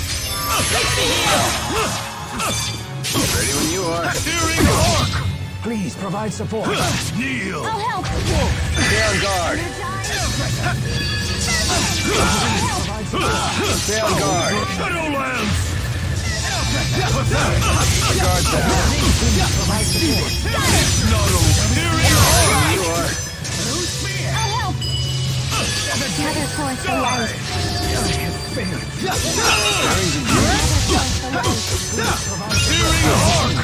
Ready when you are. Searing Orc! Please provide support. Kneel! I'll help! Stay on guard. Stay on guard. Shadowlands! Guard down. Not over! Searing Orc! You are. I'll help! Gather forth the light. Searing Orc!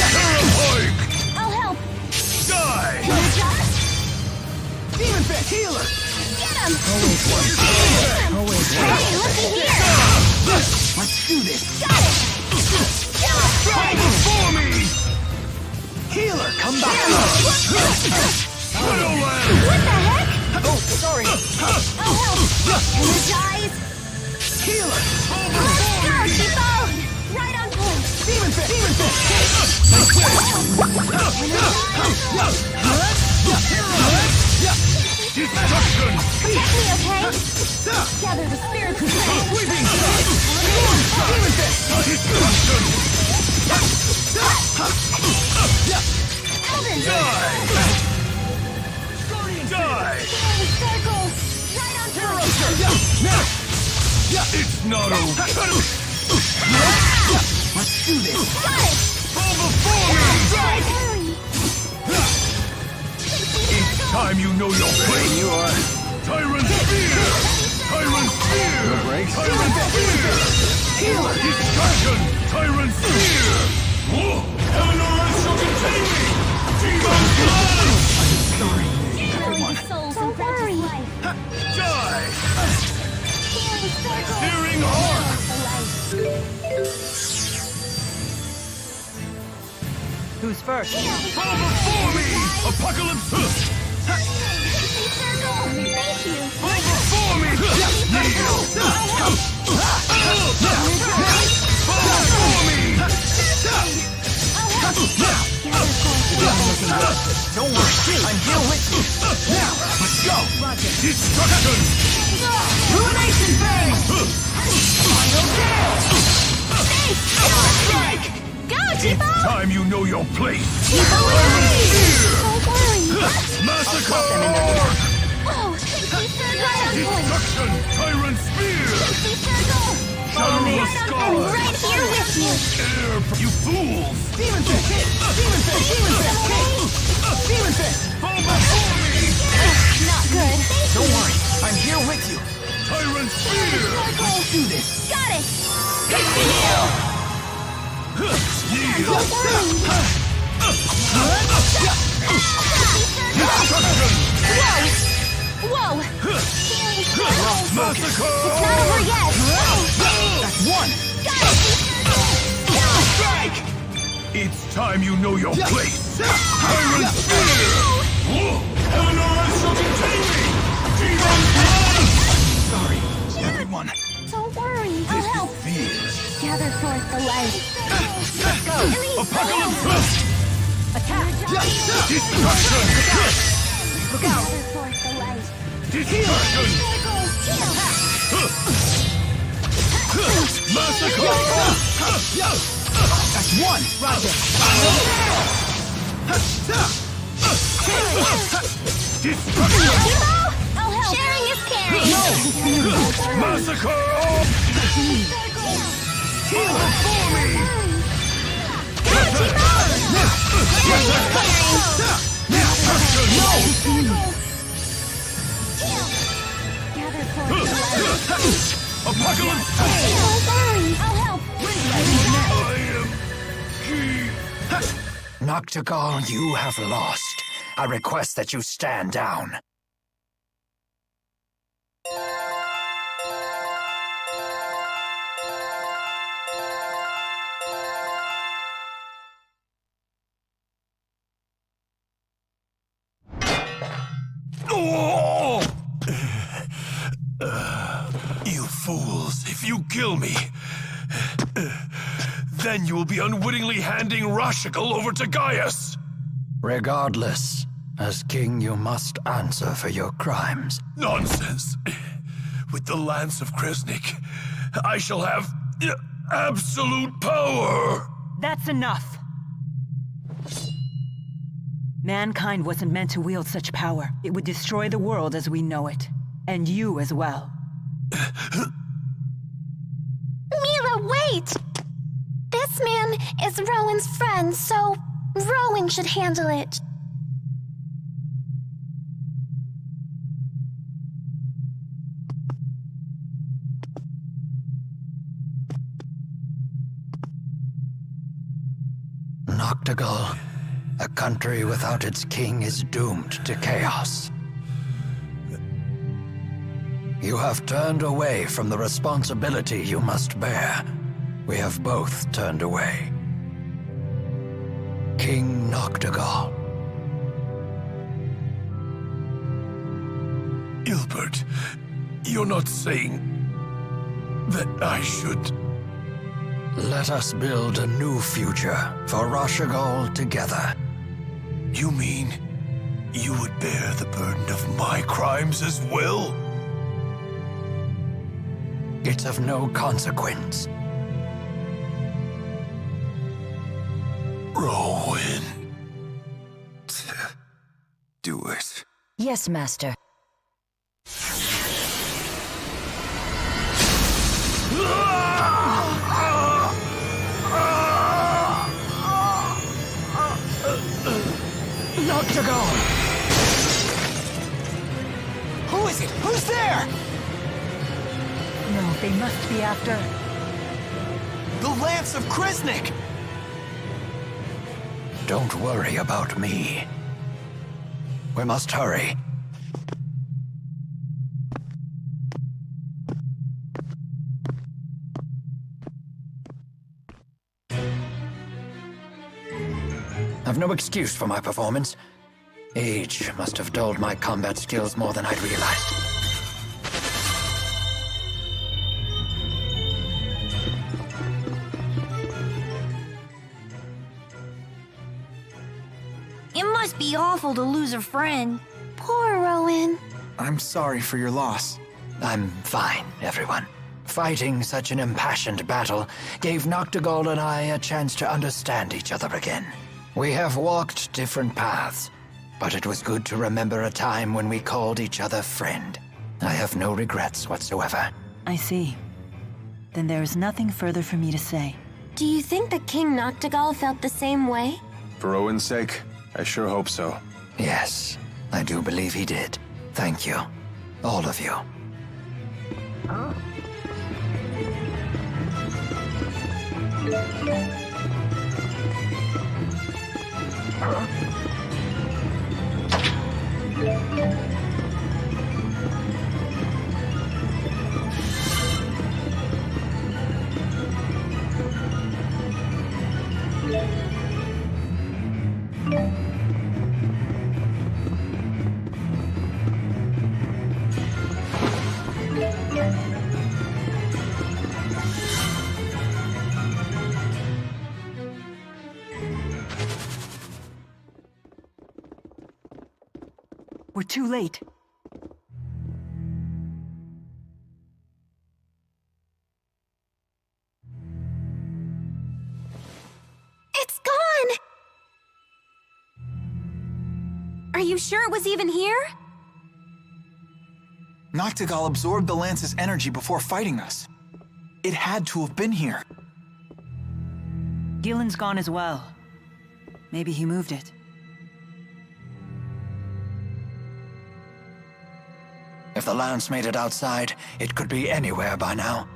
Terrorhoid! I'll help! Die! Demon Fist! Healer! Get him! Hey, looky here! let's do this! Got it! Fall before me! Healer, come back! Shadowlands! What the heck? Oh, sorry! I'll help! Energize! Healer! Go, Chico! Right on point! Demon Fist! Demon Fist! Destruction! Protect me, okay? Gather the spirit's strength! Demon Fist! Destruction! Elden! Die! Die! Circle! Right on point! It's not over! Let's do this! Got it! Fall before me! Hurry! It's time you know your place! You are. Tyrant Spear! Tyrant Spear! No breaks? Tyrant Spear! Healer! Destruction! Tyrant Spear! Eleanor shall contain me! Demon Blood! Healing souls and precious life! Die! Healing circle! Searing Arc! Who's first? Fall before me! Apocalypse! Thank you! Fall before me! Kneel! Fall before me! Don't worry, I'm here with you! Now, let's go! Destruction! Ruination Bang! Final Strike! Go, It's Chico! time you know your place! Don't worry! Massacre! Whoa! Right on point! Destruction! Tyrant Spear! Circle! Shadow the I'm Sky! right here with you! Air, you fools! Demon Fist! Demon Fist! Demon Fist! Demon Fist! Fall before me! Not good. Don't worry, I'm here with you! Tyrant Spear! Let's do this! Got it! Kneel! Whoa! Massacre! Not over yet! That's one! Strike! It's time you know your place! Tyrant Spear! Eleanor shall contain me! Demon Blood! Sorry, everyone. Don't worry, I'll help. Gather forth the light. Let's go! Apocalypse! Attack! Destruction! Look out! Gather forth the light. Destruction! Massacre! That's one! Roger! Destruction! I'll help. Sharing is caring. Massacre! Healer! For me! Destruction! Destruction! Apocalypse! Don't worry, I'll help. I am Noctigal, you have lost. I request that you stand down. Oh! You fools, if you kill me, then you will be unwittingly handing Rashigal over to Gaius. Regardless, as king you must answer for your crimes. Nonsense. With the Lance of Kresnik, I shall have absolute power. That's enough. Mankind wasn't meant to wield such power. It would destroy the world as we know it. And you as well. Mila, wait! This man is Rowan's friend, so Rowan should handle it. Noctigal, a country without its king is doomed to chaos. You have turned away from the responsibility you must bear. We have both turned away. King Noctigal. Gilbert, you're not saying that I should... Let us build a new future for Rashigal together. You mean you would bear the burden of my crimes as well? It's of no consequence. Rowan. Do it. Yes, Master. Noctigal! Who is it? Who's there? No, they must be after... The Lance of Kresnik! Don't worry about me. We must hurry. I've no excuse for my performance. Age must have dulled my combat skills more than I'd realized. It must be awful to lose a friend. Poor Rowan. I'm sorry for your loss. I'm fine, everyone. Fighting such an impassioned battle gave Noctigal and I a chance to understand each other again. We have walked different paths, but it was good to remember a time when we called each other friend. I have no regrets whatsoever. I see. Then there is nothing further for me to say. Do you think that King Noctigal felt the same way? For Owen's sake, I sure hope so. Yes, I do believe he did. Thank you. All of you. We're too late. It's gone! Are you sure it was even here? Noctigal absorbed the Lance's energy before fighting us. It had to have been here. Gillen's gone as well. Maybe he moved it. If the lance made it outside, it could be anywhere by now.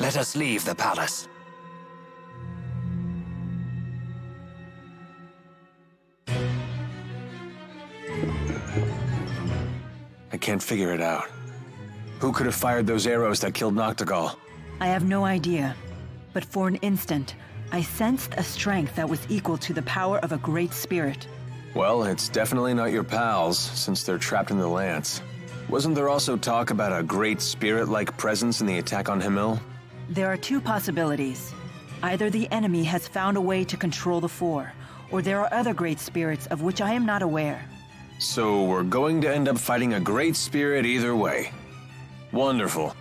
Let us leave the palace. I can't figure it out. Who could have fired those arrows that killed Noctigal? I have no idea. But for an instant, I sensed a strength that was equal to the power of a great spirit. Well, it's definitely not your pals, since they're trapped in the lance. Wasn't there also talk about a great spirit-like presence in the attack on Himil? There are two possibilities. Either the enemy has found a way to control the Four, or there are other great spirits of which I am not aware. So we're going to end up fighting a great spirit either way. Wonderful.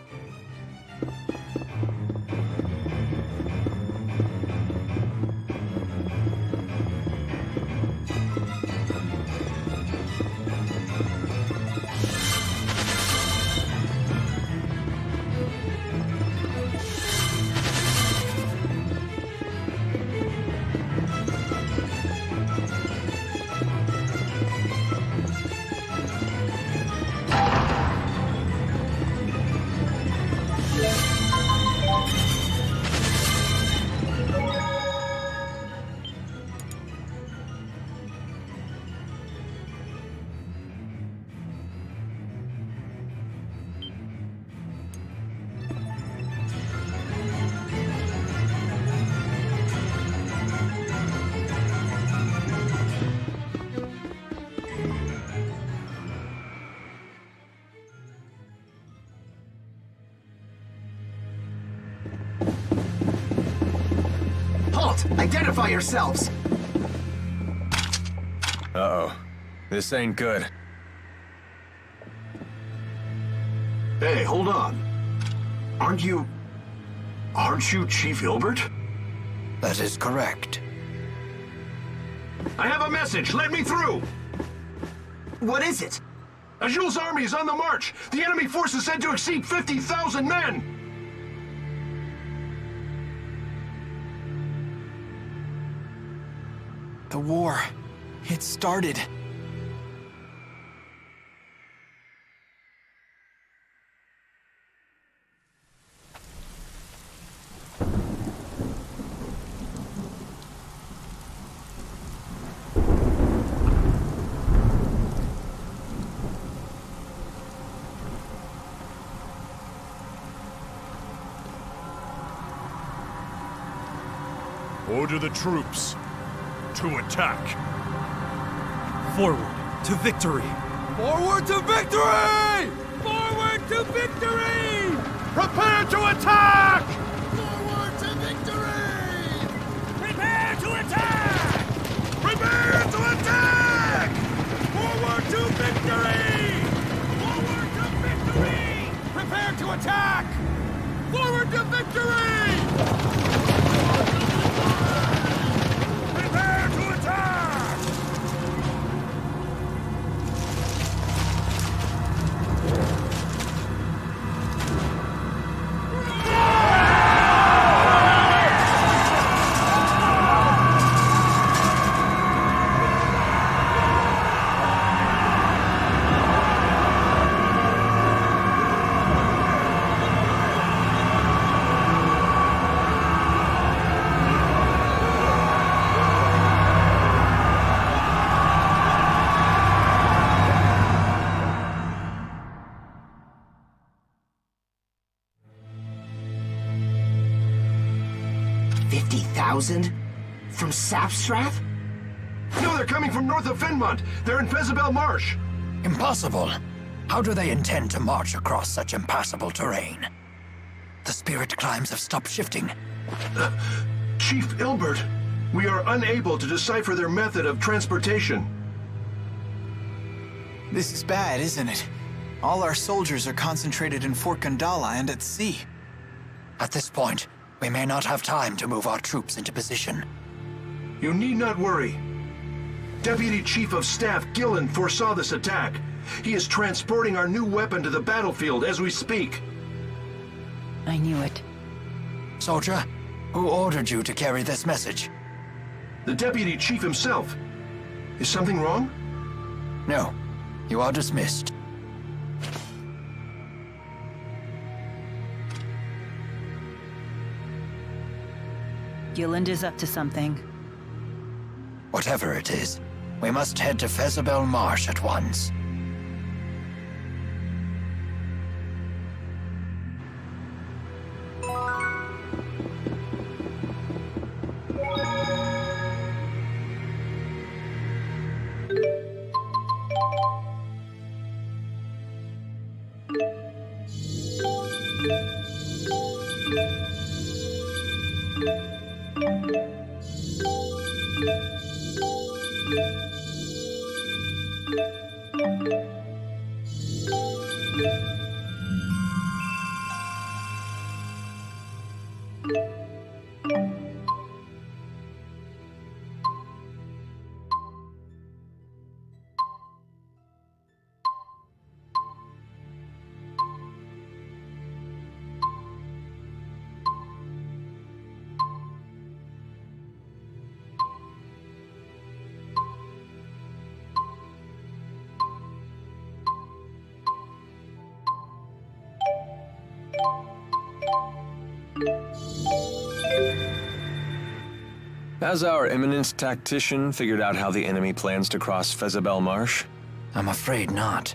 Halt! Identify yourselves! Uh-oh. This ain't good. Hey, hold on. Aren't you Chief Hilbert? That is correct. I have a message. Let me through. What is it? Azul's army is on the march. The enemy force is said to exceed 50,000 men. The war. It started. Order the troops to attack. Forward to victory! Forward to victory! Forward to victory! Prepare to attack! Forward to victory! Prepare to attack! Prepare to attack! Forward to victory! Forward to victory! Prepare to attack! Forward to victory! Prepare to attack! From Sapstrath? No, they're coming from north of Finmont. They're in Fezabel Marsh. Impossible. How do they intend to march across such impassable terrain? The spirit climbs have stopped shifting. Chief Ilbert, we are unable to decipher their method of transportation. This is bad, isn't it? All our soldiers are concentrated in Fort Gandala and at sea. At this point, we may not have time to move our troops into position. You need not worry. Deputy Chief of Staff Gillen foresaw this attack. He is transporting our new weapon to the battlefield as we speak. I knew it. Soldier, who ordered you to carry this message? The Deputy Chief himself. Is something wrong? No. You are dismissed. Gilland is up to something. Whatever it is, we must head to Fezabel Marsh at once. Has our eminent tactician figured out how the enemy plans to cross Fezabel Marsh? I'm afraid not.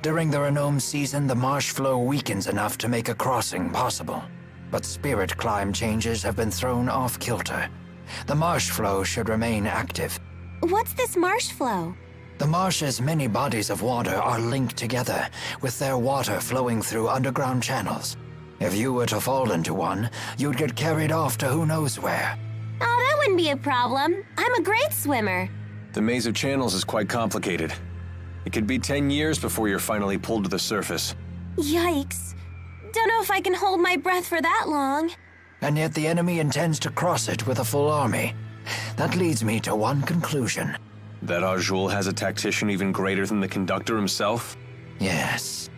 During the Renome season, the marsh flow weakens enough to make a crossing possible. But spirit climb changes have been thrown off kilter. The marsh flow should remain active. What's this marsh flow? The marsh's many bodies of water are linked together, with their water flowing through underground channels. If you were to fall into one, you'd get carried off to who knows where. Oh, that wouldn't be a problem. I'm a great swimmer. The maze of channels is quite complicated. It could be 10 years before you're finally pulled to the surface. Yikes. Don't know if I can hold my breath for that long. And yet the enemy intends to cross it with a full army. That leads me to one conclusion. That Arjul has a tactician even greater than the conductor himself? Yes.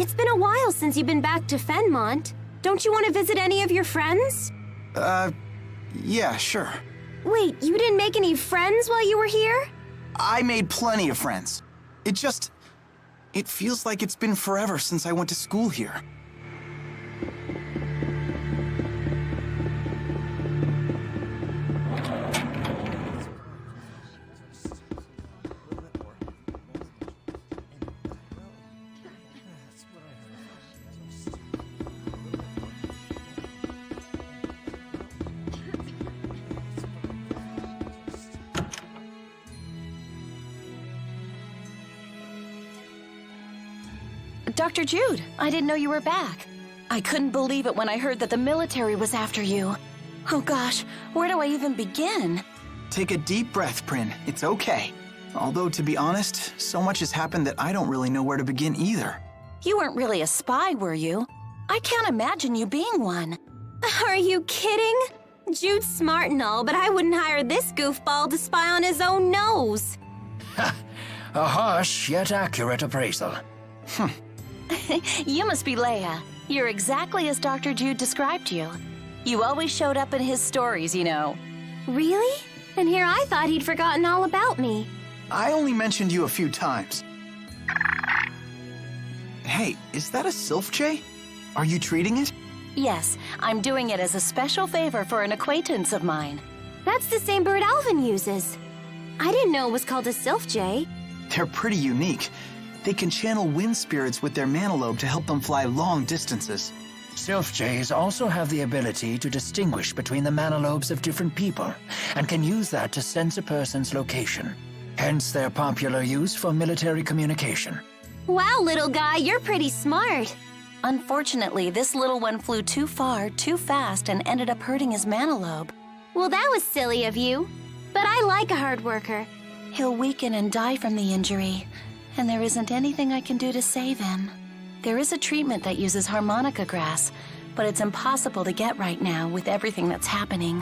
It's been a while since you've been back to Fenmont. Don't you want to visit any of your friends? Yeah, sure. Wait, you didn't make any friends while you were here? I made plenty of friends. It feels like it's been forever since I went to school here. Dr. Jude, I didn't know you were back. I couldn't believe it when I heard that the military was after you. Oh gosh, where do I even begin? Take a deep breath, Prin. It's okay. Although, to be honest, so much has happened that I don't really know where to begin either. You weren't really a spy, were you? I can't imagine you being one. Are you kidding? Jude's smart and all, but I wouldn't hire this goofball to spy on his own nose. A harsh yet accurate appraisal. You must be Leia. You're exactly as Dr. Jude described you. You always showed up in his stories, you know. Really? And here I thought he'd forgotten all about me. I only mentioned you a few times. Hey, is that a Sylph Jay? Are you treating it? Yes, I'm doing it as a special favor for an acquaintance of mine. That's the same bird Alvin uses. I didn't know it was called a Sylph Jay. They're pretty unique. They can channel wind spirits with their manalobe to help them fly long distances. Sylph Jays also have the ability to distinguish between the manalobes of different people, and can use that to sense a person's location. Hence their popular use for military communication. Wow, little guy, you're pretty smart. Unfortunately, this little one flew too far, too fast, and ended up hurting his manalobe. Well, that was silly of you. But I like a hard worker. He'll weaken and die from the injury, and there isn't anything I can do to save him. There is a treatment that uses harmonica grass, but it's impossible to get right now with everything that's happening.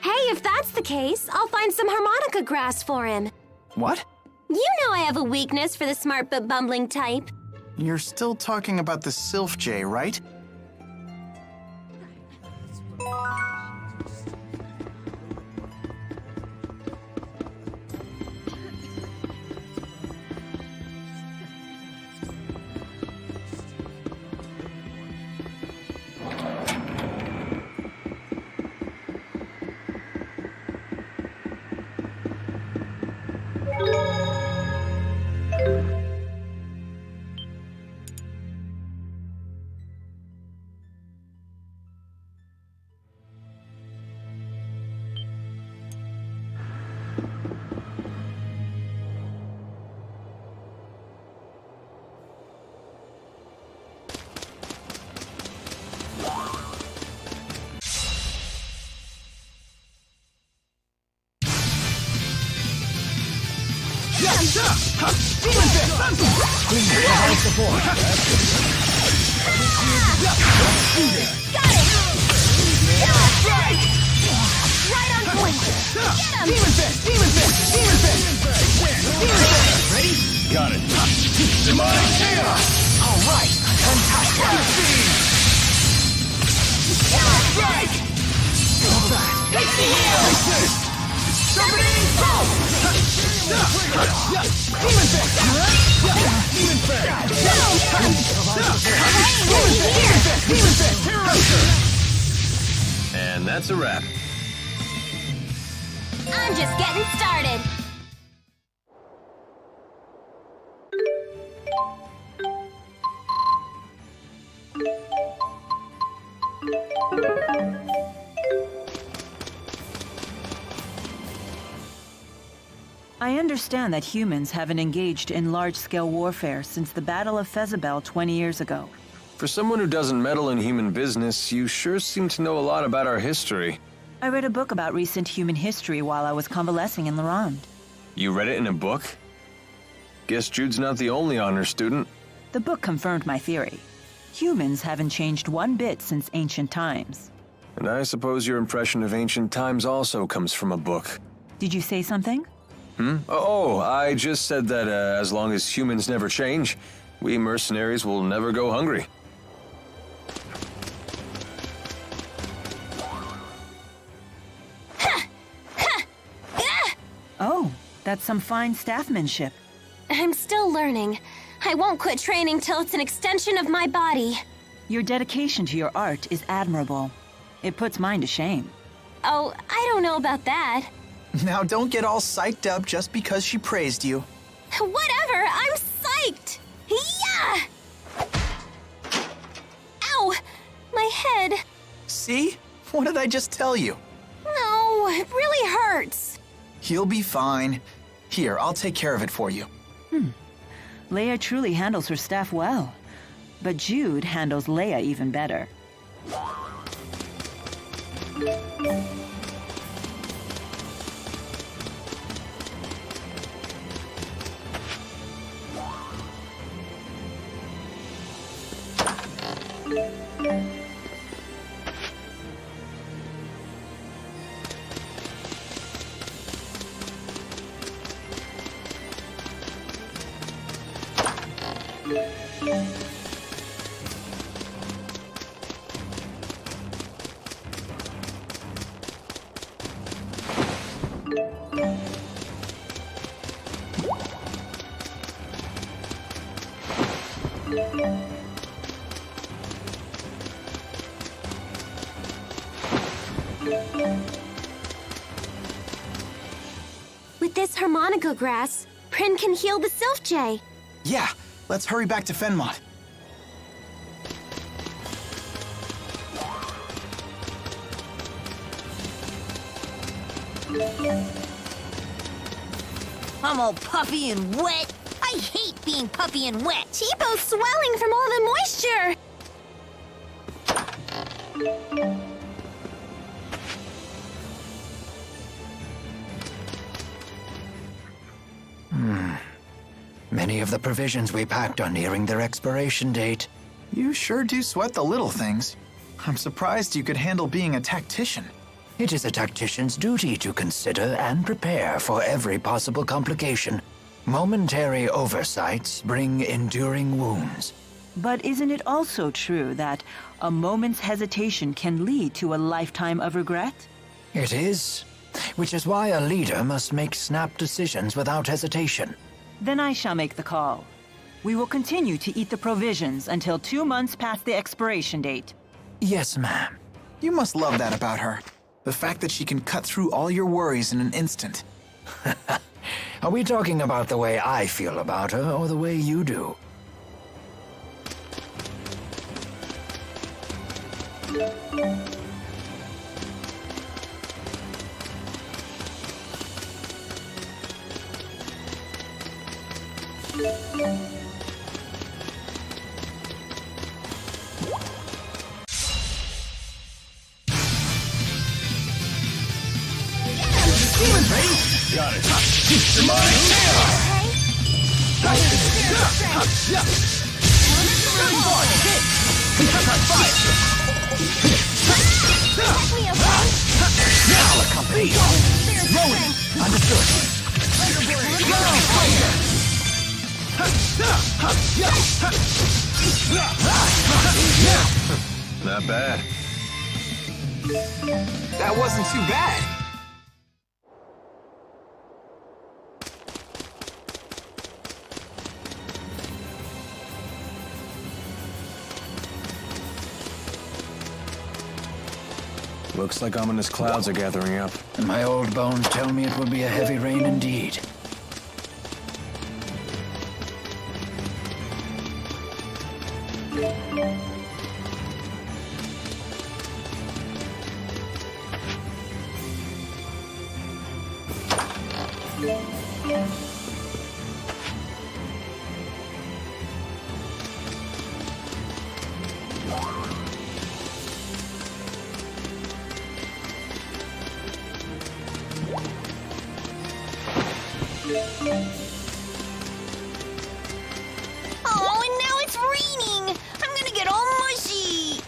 Hey, if that's the case, I'll find some harmonica grass for him. What? You know I have a weakness for the smart but bumbling type. You're still talking about the Sylph Jay, right? And that's a wrap. I'm just getting started. I understand that humans haven't engaged in large-scale warfare since the Battle of Fezabel 20 years ago. For someone who doesn't meddle in human business, you sure seem to know a lot about our history. I read a book about recent human history while I was convalescing in Laurent. You read it in a book? Guess Jude's not the only honor student. The book confirmed my theory. Humans haven't changed one bit since ancient times. And I suppose your impression of ancient times also comes from a book. Did you say something? Oh, I just said that as long as humans never change, we mercenaries will never go hungry. Oh, that's some fine staffmanship. I'm still learning. I won't quit training till it's an extension of my body. Your dedication to your art is admirable. It puts mine to shame. Oh, I don't know about that. Now don't get all psyched up just because she praised you. Whatever, I'm psyched! Yeah! Ow! My head. See? What did I just tell you? No, it really hurts. You'll be fine. Here, I'll take care of it for you. Leia truly handles her staff well. But Jude handles Leia even better. With this harmonica grass, Prin can heal the Sylph Jay. Yeah, let's hurry back to Fenmont. I'm all puffy and wet. I hate being puffy and wet. T-Bow's swelling from all the moisture. Many of the provisions we packed are nearing their expiration date. You sure do sweat the little things. I'm surprised you could handle being a tactician. It is a tactician's duty to consider and prepare for every possible complication. Momentary oversights bring enduring wounds. But isn't it also true that a moment's hesitation can lead to a lifetime of regret? It is, which is why a leader must make snap decisions without hesitation. Then I shall make the call. We will continue to eat the provisions until 2 months past the expiration date. Yes, ma'am. You must love that about her. The fact that she can cut through all your worries in an instant. Are we talking about the way I feel about her or the way you do? Got it. Demonic Not bad. That wasn't too bad. Looks like ominous clouds are gathering up. And my old bones tell me it will be a heavy rain indeed. Oh, and now it's raining. I'm gonna get all mushy.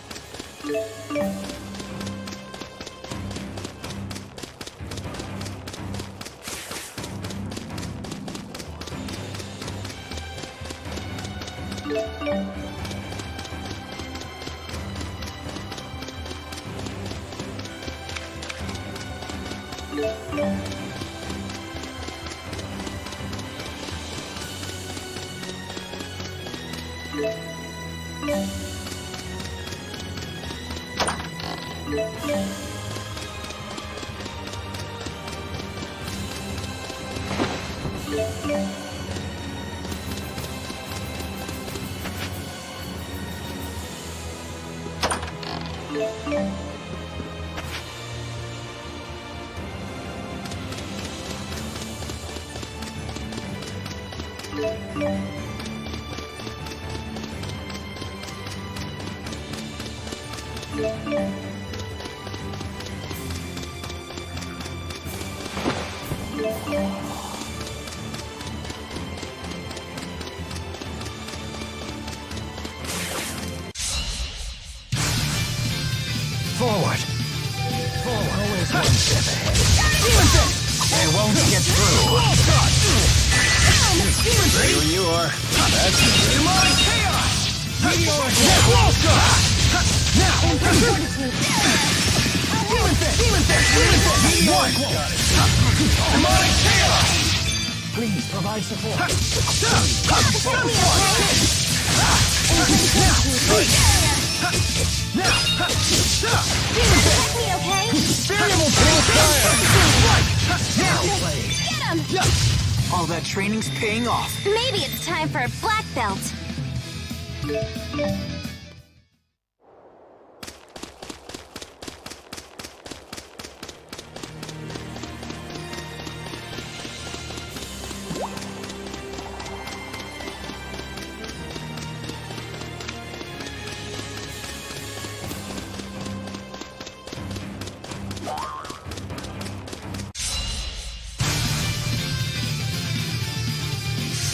Forward. Forward. Always one step ahead. They won't get through. Ready when you are. That's it. Demonic chaos! Meteor now! Demon fist! Demon fist! Meteor! Got it. Demonic chaos! Please provide support. All that training's paying off. Maybe it's time for a black belt.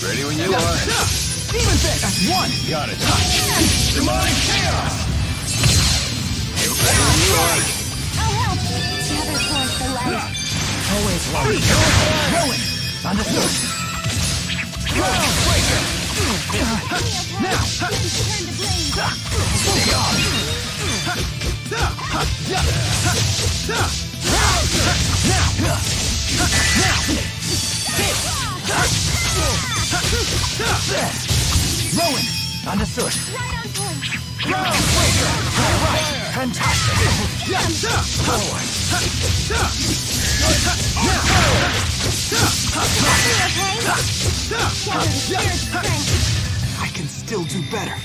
Ready when you are. Demon fist! That's one. Got it. Demonic chaos! Ready when you are. I'll help. The other force the light. Always one. Rolling! Understood. Groundbreaker! Now, turn to blaze. Stay on! Rowan. Understood. Right on point. Groundbreaker! All right. Fantastic. Forward. I can still do better.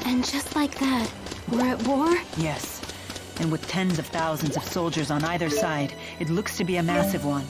And just like that, we're at war? Yes. And with tens of thousands of soldiers on either side, it looks to be a massive one.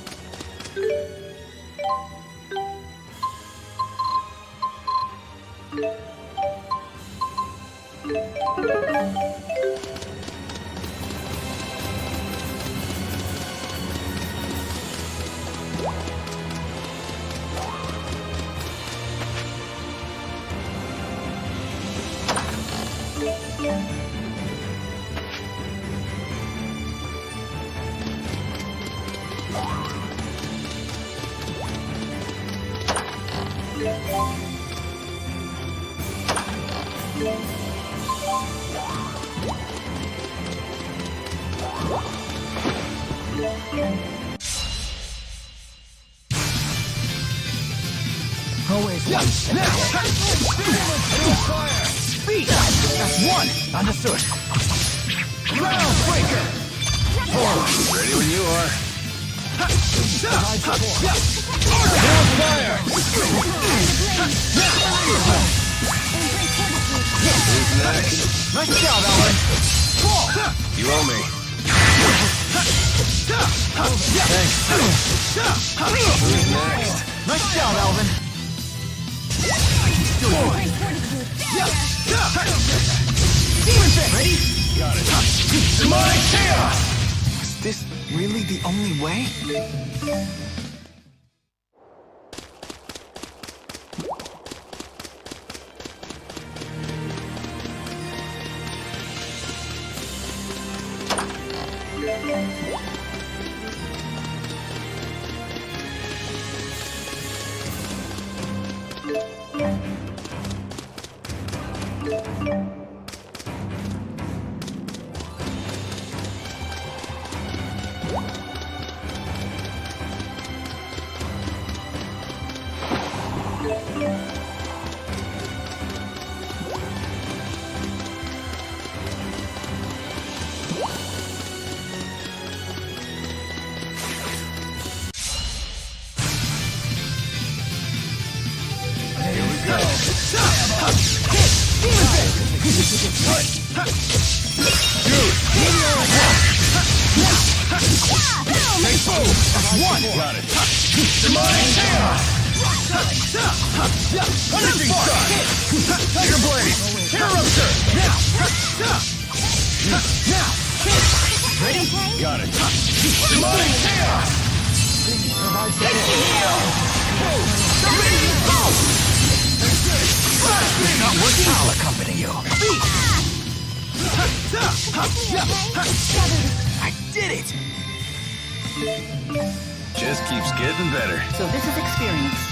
Always one step ahead. Speed! That's one! Understood. Groundbreaker! Forward. Ready when you are. Provide support. Fire! Who's next? Nice job, Alan! You owe me. Thanks. Who's next? Nice job, Alvin! Demon fist! Ready? Got it. Demonic chaos! Was this really the only way? one! Got it. Demonic chaos! Punishing shot! Air blade! Interrupter! Now! Ready? Got it. Demonic chaos! I'll accompany you. I did it! Just keeps getting better. So this is experience.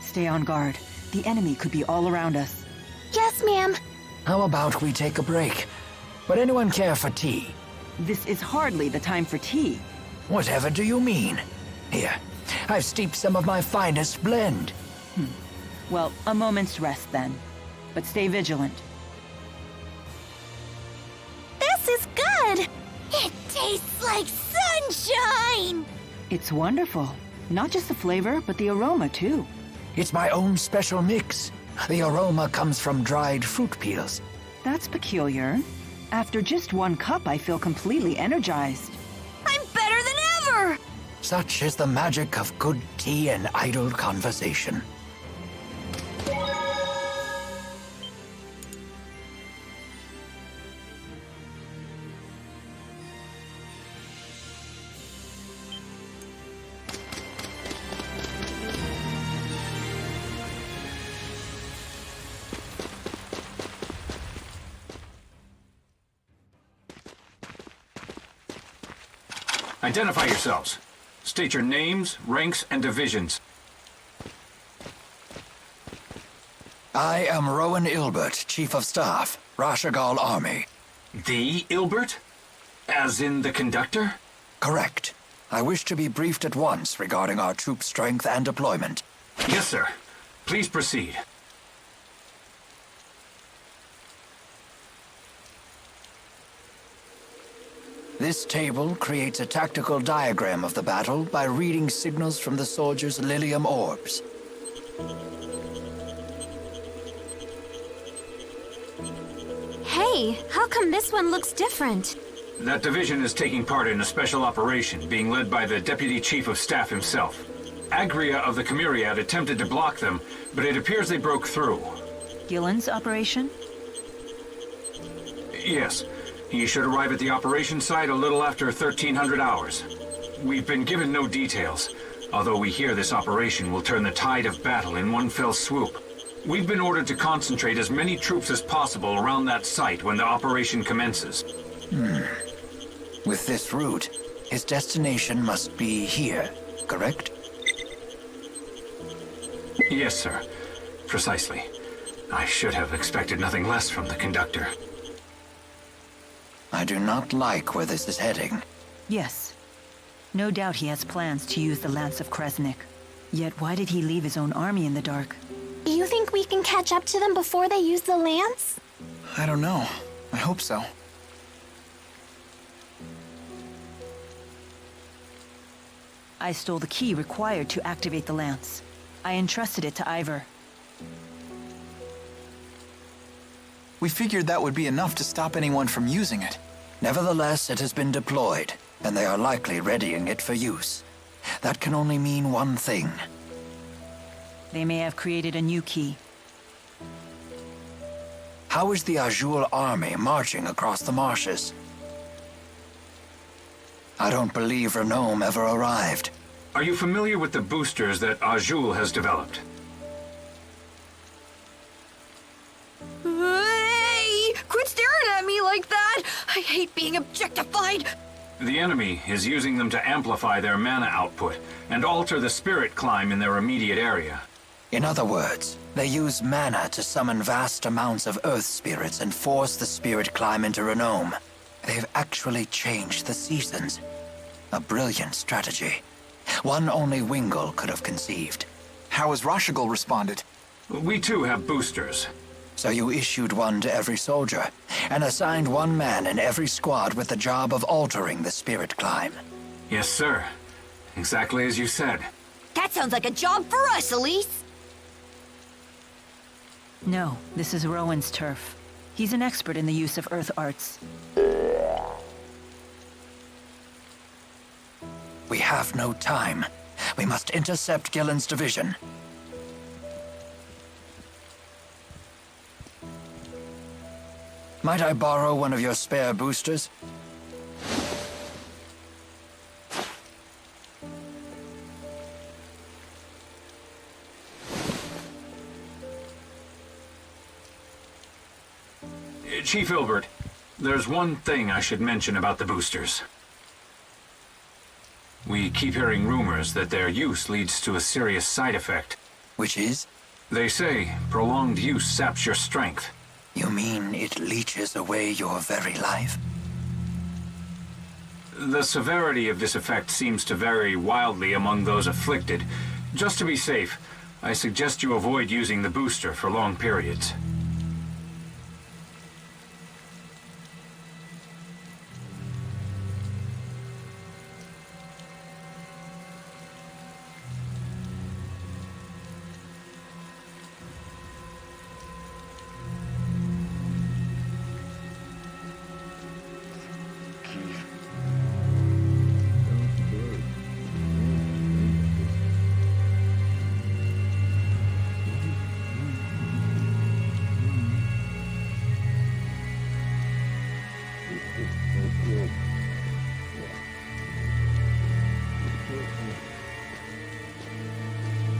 Stay on guard. The enemy could be all around us. Yes, ma'am. How about we take a break? Would anyone care for tea? This is hardly the time for tea. Whatever do you mean? Here, I've steeped some of my finest blend. Well, a moment's rest then. But stay vigilant. This is good. It tastes like sunshine. It's wonderful. Not just the flavor, but the aroma too. It's my own special mix. The aroma comes from dried fruit peels. That's peculiar. After just one cup, I feel completely energized. I'm better than ever. Such is the magic of good tea and idle conversation. Identify yourselves. State your names, ranks, and divisions. I am Rowan Ilbert, Chief of Staff, Rashagal Army. The Ilbert? As in the conductor? Correct. I wish to be briefed at once regarding our troop strength and deployment. Yes, sir. Please proceed. This table creates a tactical diagram of the battle by reading signals from the soldiers' Lilium orbs. Hey, how come this one looks different? That division is taking part in a special operation being led by the Deputy Chief of Staff himself. Agria of the Chimeriad attempted to block them, but it appears they broke through. Gillen's operation? Yes. He should arrive at the operation site a little after 1300 hours. We've been given no details, although we hear this operation will turn the tide of battle in one fell swoop. We've been ordered to concentrate as many troops as possible around that site when the operation commences. With this route, his destination must be here, correct? Yes, sir. Precisely. I should have expected nothing less from the conductor. I do not like where this is heading. Yes. No doubt he has plans to use the Lance of Kresnik. Yet why did he leave his own army in the dark? Do you think we can catch up to them before they use the lance? I don't know. I hope so. I stole the key required to activate the lance. I entrusted it to Ivor. We figured that would be enough to stop anyone from using it. Nevertheless, it has been deployed, and they are likely readying it for use. That can only mean one thing. They may have created a new key. How is the Azul army marching across the marshes? I don't believe Renome ever arrived. Are you familiar with the boosters that Azul has developed? Hey! Quit staring at me like that! I hate being objectified! The enemy is using them to amplify their mana output and alter the spirit climb in their immediate area. In other words, they use mana to summon vast amounts of earth spirits and force the spirit climb into Renome. They've actually changed the seasons. A brilliant strategy. One only Wingle could have conceived. How has Rashigal responded? We too have boosters. So you issued one to every soldier, and assigned one man in every squad with the job of altering the spirit climb. Yes, sir. Exactly as you said. That sounds like a job for us, Elise! No, this is Rowan's turf. He's an expert in the use of earth arts. We have no time. We must intercept Gillen's division. Might I borrow one of your spare boosters? Chief Ilbert, there's one thing I should mention about the boosters. We keep hearing rumors that their use leads to a serious side effect. Which is? They say prolonged use saps your strength. You mean it leeches away your very life? The severity of this effect seems to vary wildly among those afflicted. Just to be safe, I suggest you avoid using the booster for long periods.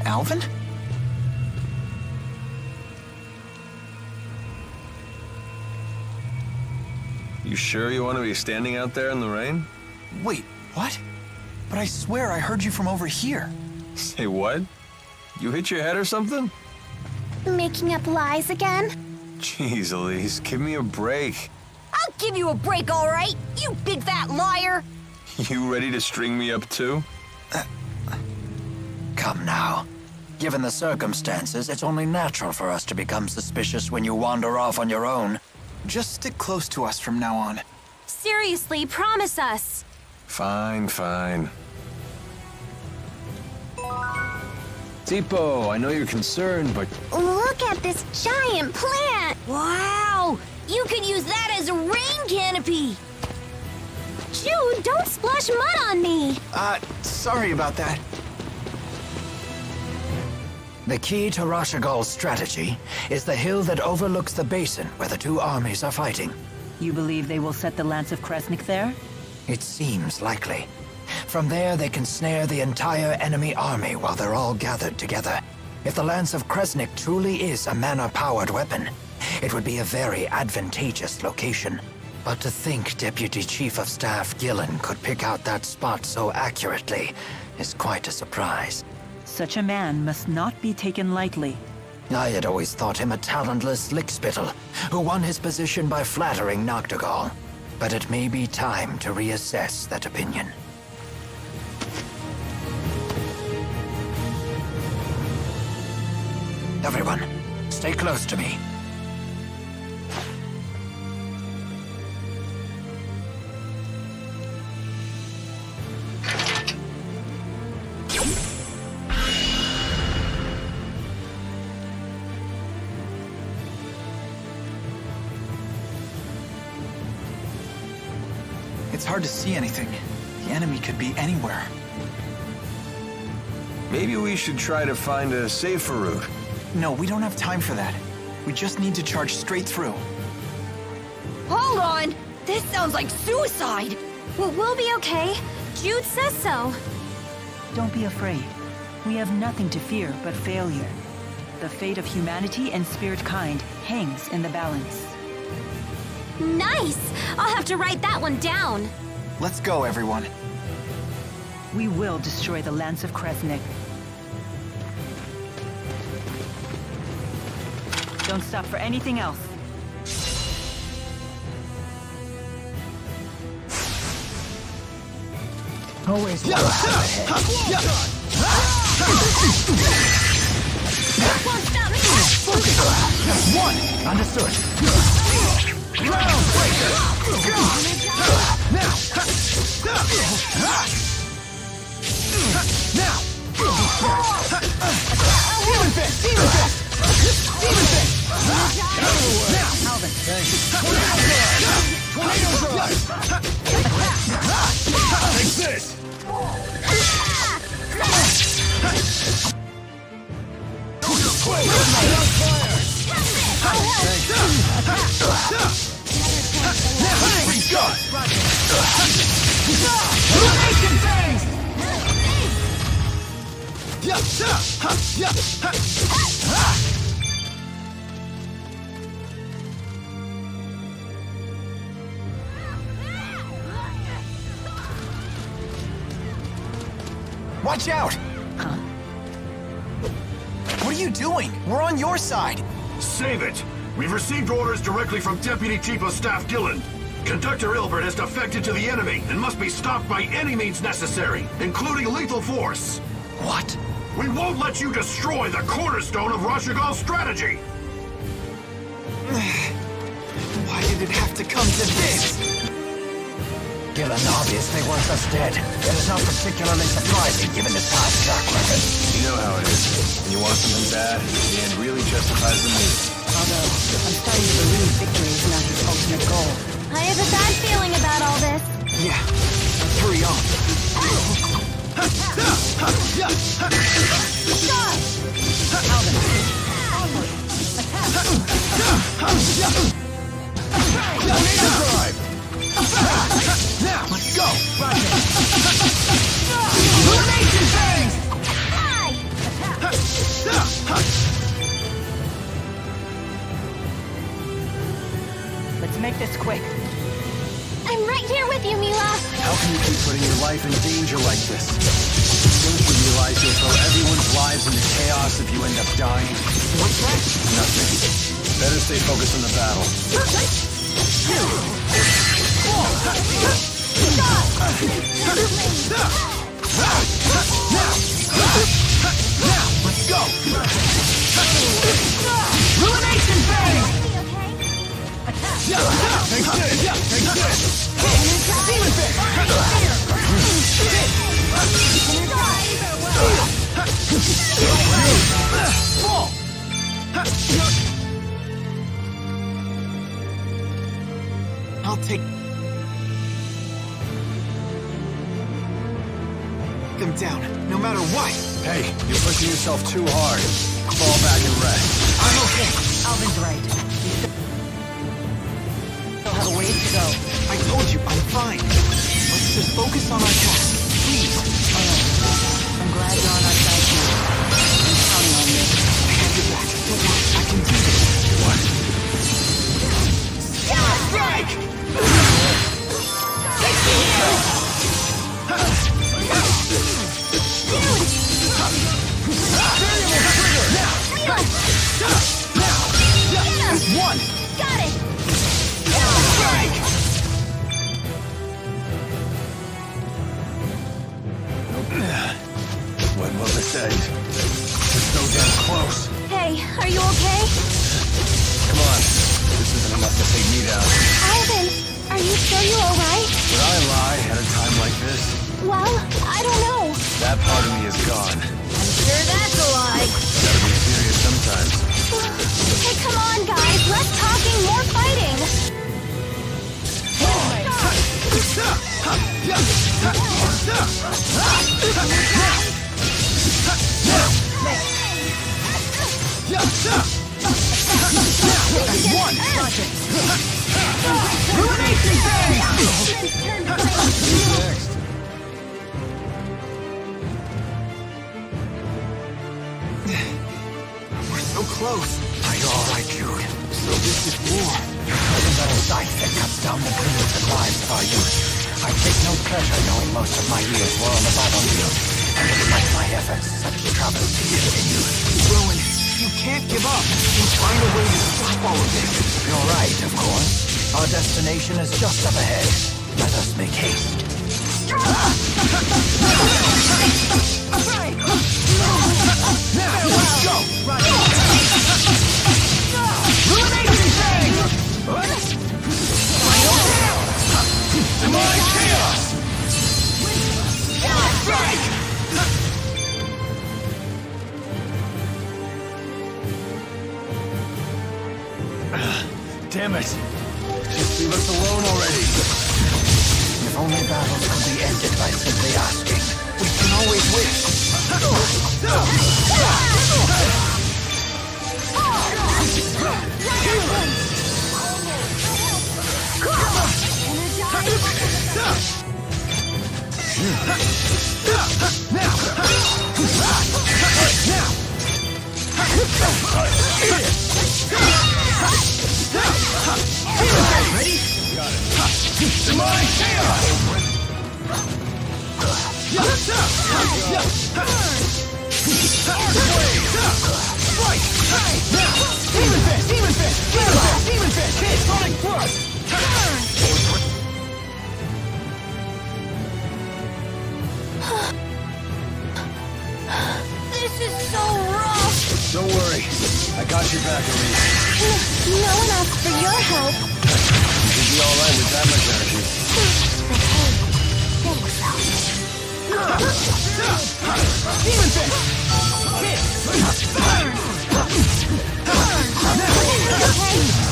Alvin? You sure you want to be standing out there in the rain? Wait, what? But I swear I heard you from over here. Say what? You hit your head or something? Making up lies again? Jeez, Elise, give me a break. I'll give you a break, all right, you big fat liar! You ready to string me up too? Come now. Given the circumstances, it's only natural for us to become suspicious when you wander off on your own. Just stick close to us from now on. Seriously, promise us. Fine, fine. Tipo, I know you're concerned, but Look at this giant plant! Wow! You could use that as a rain canopy! Jude, don't splash mud on me! Sorry about that. The key to Rashagal's strategy is the hill that overlooks the basin where the two armies are fighting. You believe they will set the Lance of Kresnik there? It seems likely. From there, they can snare the entire enemy army while they're all gathered together. If the Lance of Kresnik truly is a mana-powered weapon, it would be a very advantageous location. But to think Deputy Chief of Staff Gillen could pick out that spot so accurately is quite a surprise. Such a man must not be taken lightly. I had always thought him a talentless lickspittle, who won his position by flattering Noctigal. But it may be time to reassess that opinion. Everyone, stay close to me. It's hard to see anything. The enemy could be anywhere. maybe we should try to find a safer route. No, we don't have time for that. We just need to charge straight through. Hold on! This sounds like suicide! We'll be okay. Jude says so. Don't be afraid. We have nothing to fear but failure. The fate of humanity and spirit kind hangs in the balance. Nice! I'll have to write that one down. Let's go, everyone. We will destroy the Lance of Kresnik. Don't stop for anything else. Always Won't stop me! One! Understood. Now! Demon Fist! Demon Fist! Demon Fist! Now! Alvin! Tornado Drive! Take this! Watch out! Huh? What are you doing? We're on your side! Save it! We've received orders directly from Deputy Chief of Staff Gillen. Conductor Ilbert has defected to the enemy and must be stopped by any means necessary, including lethal force. What? We won't let you destroy the cornerstone of Rashagal's strategy! Why did it have to come to this? Gillen obviously wants us dead. It is not particularly surprising given his past track record. You know how it is. When you want something bad, the end really justifies the means. Although, I'm starting to believe victory is not his ultimate goal. I have a bad feeling about all this. Yeah, hurry on. Now, let's go! Illumination phase! Let's make this quick. I'm right here with you, Mila. How can you keep putting your life in danger like this? Don't you realize you'll throw everyone's lives into chaos if you end up dying? What's that? Nothing. Better stay focused on the battle. Now, let's Let's go! Ruination phase! Take this! Demon fist! Fall! I'll take him down, no matter what. Hey, you're pushing yourself too hard. Fall back and rest. I'm okay. Alvin's right. We still have a ways to go. I told you, I'm fine. Let's just focus on our task, please. I'm glad you're on our side too. I'm counting on you. I have your back. Don't worry, I can do this. What? Strike! Take me here! One! Got it! Strike! When will this end? We're so damn close. Hey, are you okay? Come on. This isn't enough to take me down. Alvin, are you sure you're alright? Would I lie at a time like this? Well, I don't know. That part of me is gone. Sure that's a lie. Gotta be serious sometimes. Hey, come on, guys. Less talking, more fighting. One! Ruination phase! Next. We're so close. Are you all right, Jude? So this is war. Your fundamental side effect cuts down the dreams and lives of our youth. I take no pleasure knowing most of my years were on the battlefield, and despite my efforts, such travel continues. Rowan, you can't give up. You'll find a way to stop all of this. You're right, of course. Our destination is just up ahead. Let us make haste. Now, let's go! Ruination phase! Demonic chaos! Strike! Damn it. Just leave us alone already. If only battles could be ended by simply asking. We can always wish. Ready? Got it. Demonic chaos! Demon fist! Demon fist! Demon fist! Hit! Sonic thrust! This is so rough. Don't worry. I got your back, Elise. No one asked for your help. You'll be all right with that much energy. Demon fist! Hit! Burn!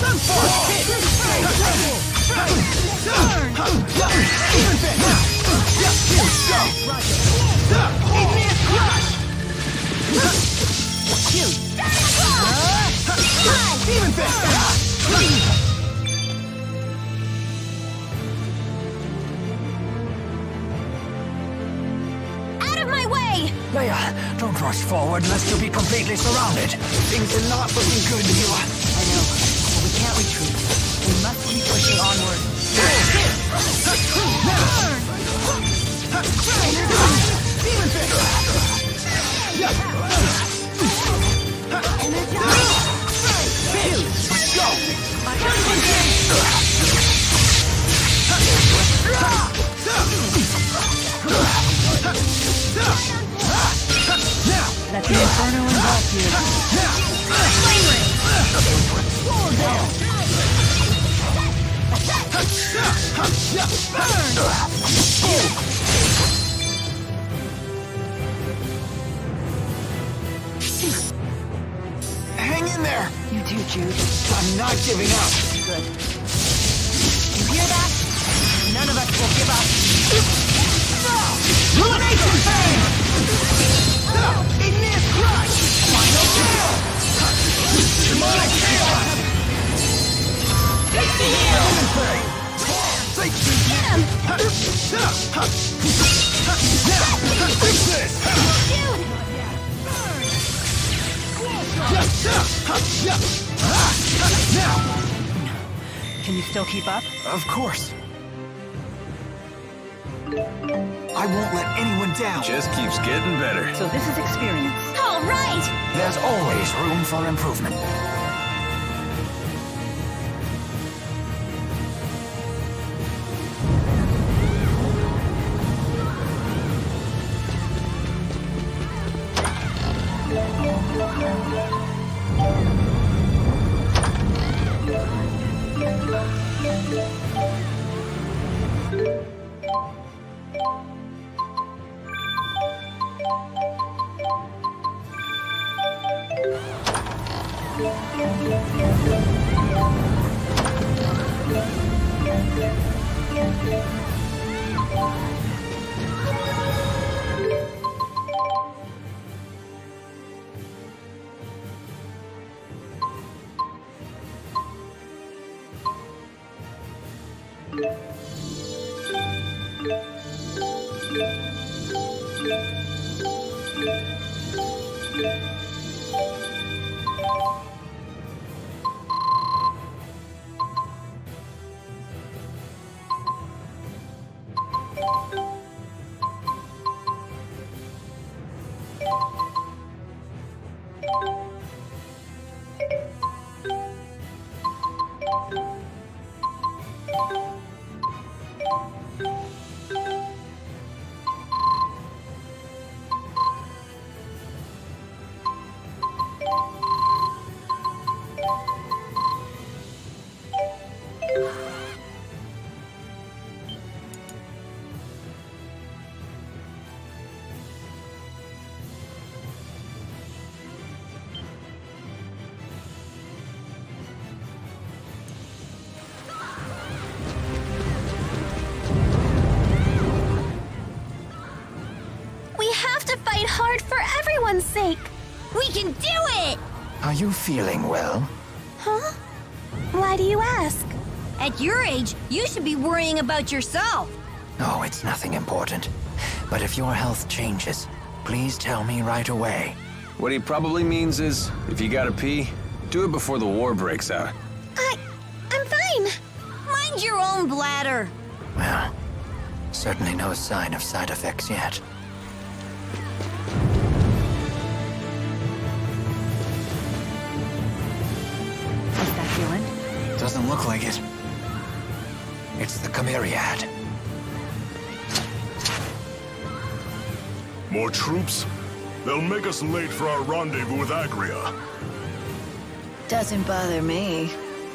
Sunforce! Hit! Demon fist! Go! Igneous crush! Demon fist! Out of my way! Leia, don't rush forward lest you be completely surrounded. Things are not looking good, Xillia. I know, but we can't retreat. We must keep pushing onward. Demon fist! Let's go! Let the inferno involve You too, Jude. I'm not giving up. Good. You hear that? None of us will give up. Ruination phase! Ignis crush! Final kill! Demonic chaos! Take the heal! Get him! Fix this! Dude! Can you still keep up? Of course. I won't let anyone down. Just keeps getting better. So this is experience. All right! There's always room for improvement. Hard for everyone's sake. We can do it! Are you feeling well? Huh? Why do you ask? At your age, you should be worrying about yourself. Oh, it's nothing important. But if your health changes, please tell me right away. What he probably means is, if you gotta pee, do it before the war breaks out. I'm fine. Mind your own bladder. Well, certainly no sign of side effects yet. Doesn't look like it. It's the Chimeriad. More troops? They'll make us late for our rendezvous with Agria. Doesn't bother me.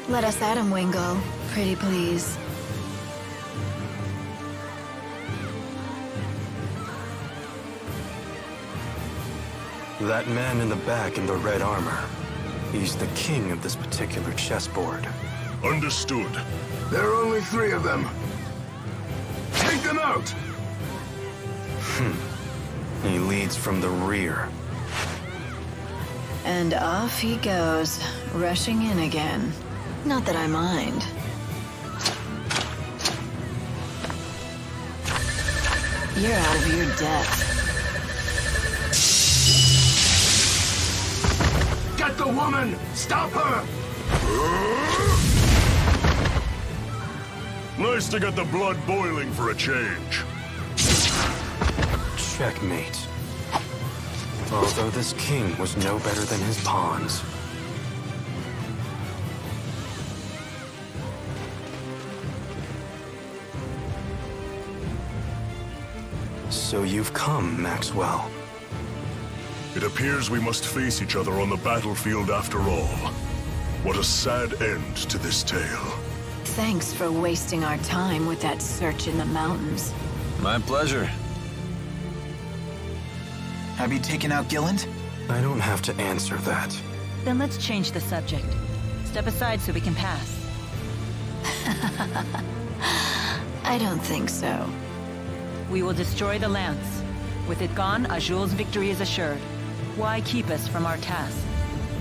Let us at him, Wingo. Pretty please. That man in the back in the red armor. He's the king of this particular chessboard. Understood. There are only 3 of them. Take them out! He leads from the rear. And off he goes, rushing in again. Not that I mind. You're out of your depth. Get the woman! Stop her! Nice to get the blood boiling for a change. Checkmate. Although this king was no better than his pawns. So you've come, Maxwell. It appears we must face each other on the battlefield after all. What a sad end to this tale. Thanks for wasting our time with that search in the mountains. My pleasure. Have you taken out Gilland? I don't have to answer that. Then let's change the subject. Step aside so we can pass. I don't think so. We will destroy the lance. With it gone, Azul's victory is assured. Why keep us from our task?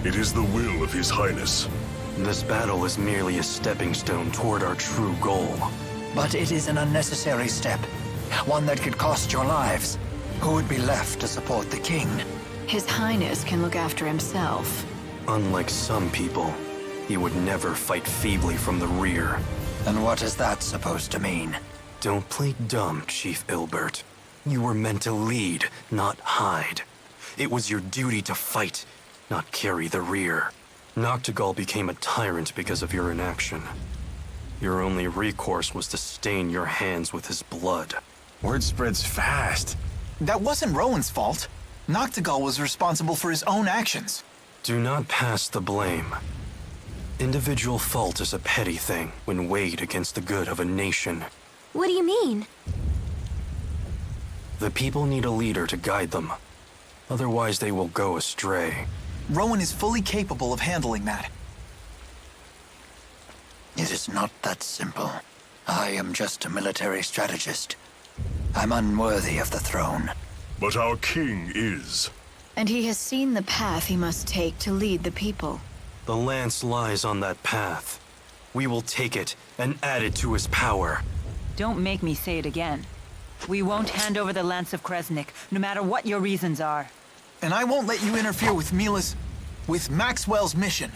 It is the will of His Highness. This battle is merely a stepping stone toward our true goal. But it is an unnecessary step. One that could cost your lives. Who would be left to support the king? His Highness can look after himself. Unlike some people, he would never fight feebly from the rear. And what is that supposed to mean? Don't play dumb, Chief Ilbert. You were meant to lead, not hide. It was your duty to fight, not carry the rear. Noctigal became a tyrant because of your inaction. Your only recourse was to stain your hands with his blood. Word spreads fast. That wasn't Rowan's fault. Noctigal was responsible for his own actions. Do not pass the blame. Individual fault is a petty thing when weighed against the good of a nation. What do you mean? The people need a leader to guide them. Otherwise, they will go astray. Rowan is fully capable of handling that. It is not that simple. I am just a military strategist. I'm unworthy of the throne. But our king is. And he has seen the path he must take to lead the people. The lance lies on that path. We will take it and add it to his power. Don't make me say it again. We won't hand over the Lance of Kresnik, no matter what your reasons are. And I won't let you interfere with with Maxwell's mission.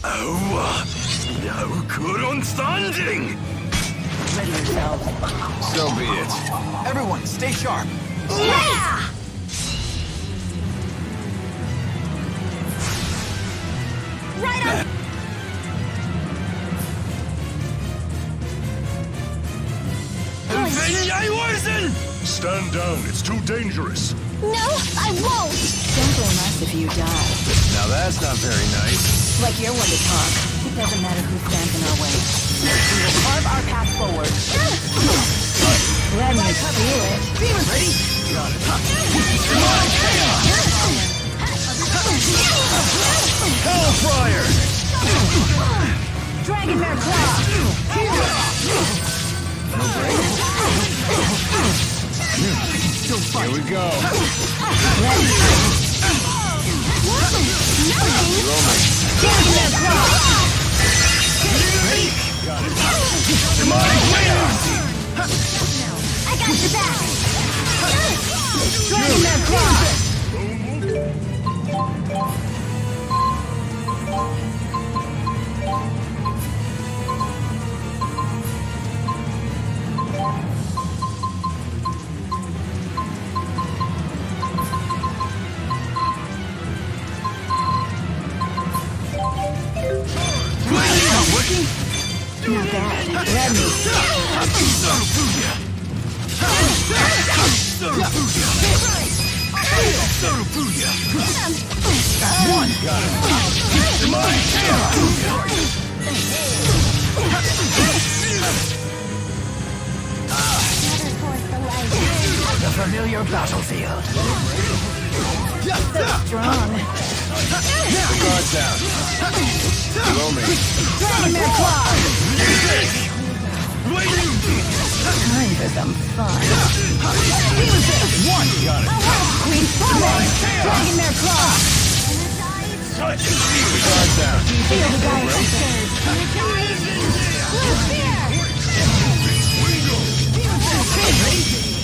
No good on standing! Ready yourselves. So be it. Everyone, stay sharp. Yeah! Right on! Stand down, it's too dangerous. No, I won't! Don't blame us if you die. Now that's not very nice. Like you're one to talk. It doesn't matter who stands in our way. We will carve our path forward. Let me feel it. Ready? Got it. Hellfire! Dragon Mare Claw! No break. Here we go. Dragon Mare Claw! Ready? Got it. Demonic Chaos! I got your back! Dragon Mare Claw! Not bad. Let me. One! Got it. Demonic Chaos! The familiar battlefield. So strong. The guard's down. Below me. Dragon Mare Claw! Time for some fun. One! Got it. Queen Falling! Dragon Mare Claw! Touch! The guard's down. Feel the guy upstairs.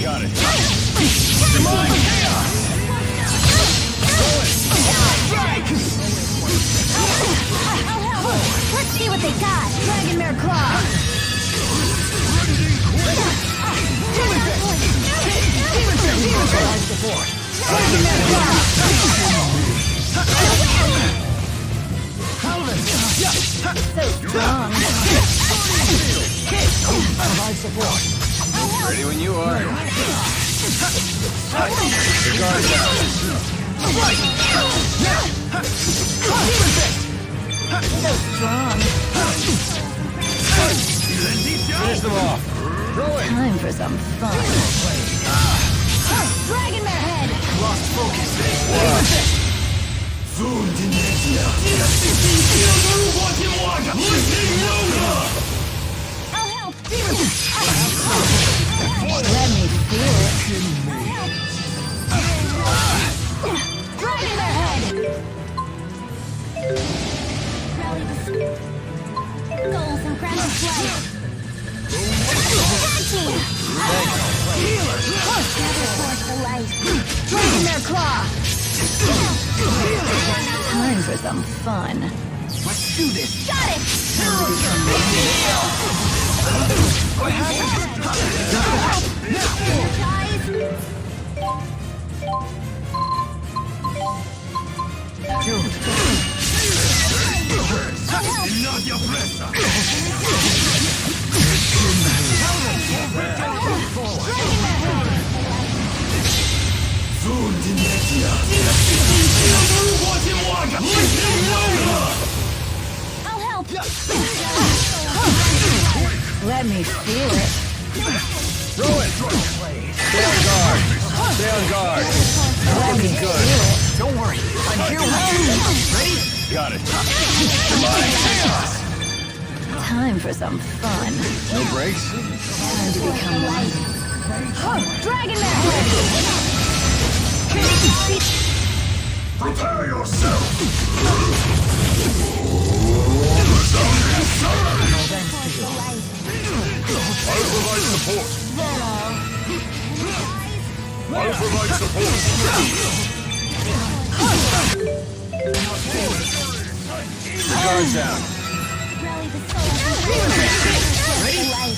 Got it. Demonic Chaos! Let's see what they got! Dragon Mare Claw! Dragon Mare Claw! So strong. Provide support. Ready when you are. The guard's down. So strong. Finish them off. Throw it. Time for some fun. I'll help. Let me feel it. Dragging their head. Rally the goals and grab a flight. Tag team. Gather forth the light. Dragging their claw. Time for some fun. Let's do this. Got it. What happened? I'll help. Let me feel it. Throw it! Stay on guard! Stay on guard! Looking good! Don't worry. I'm here with you. Ready? Got it! Time for some fun. No breaks? Time to become light. Dragging their head. Prepare yourself! I'll provide support. I'll provide support. Guards down. Rally the soul.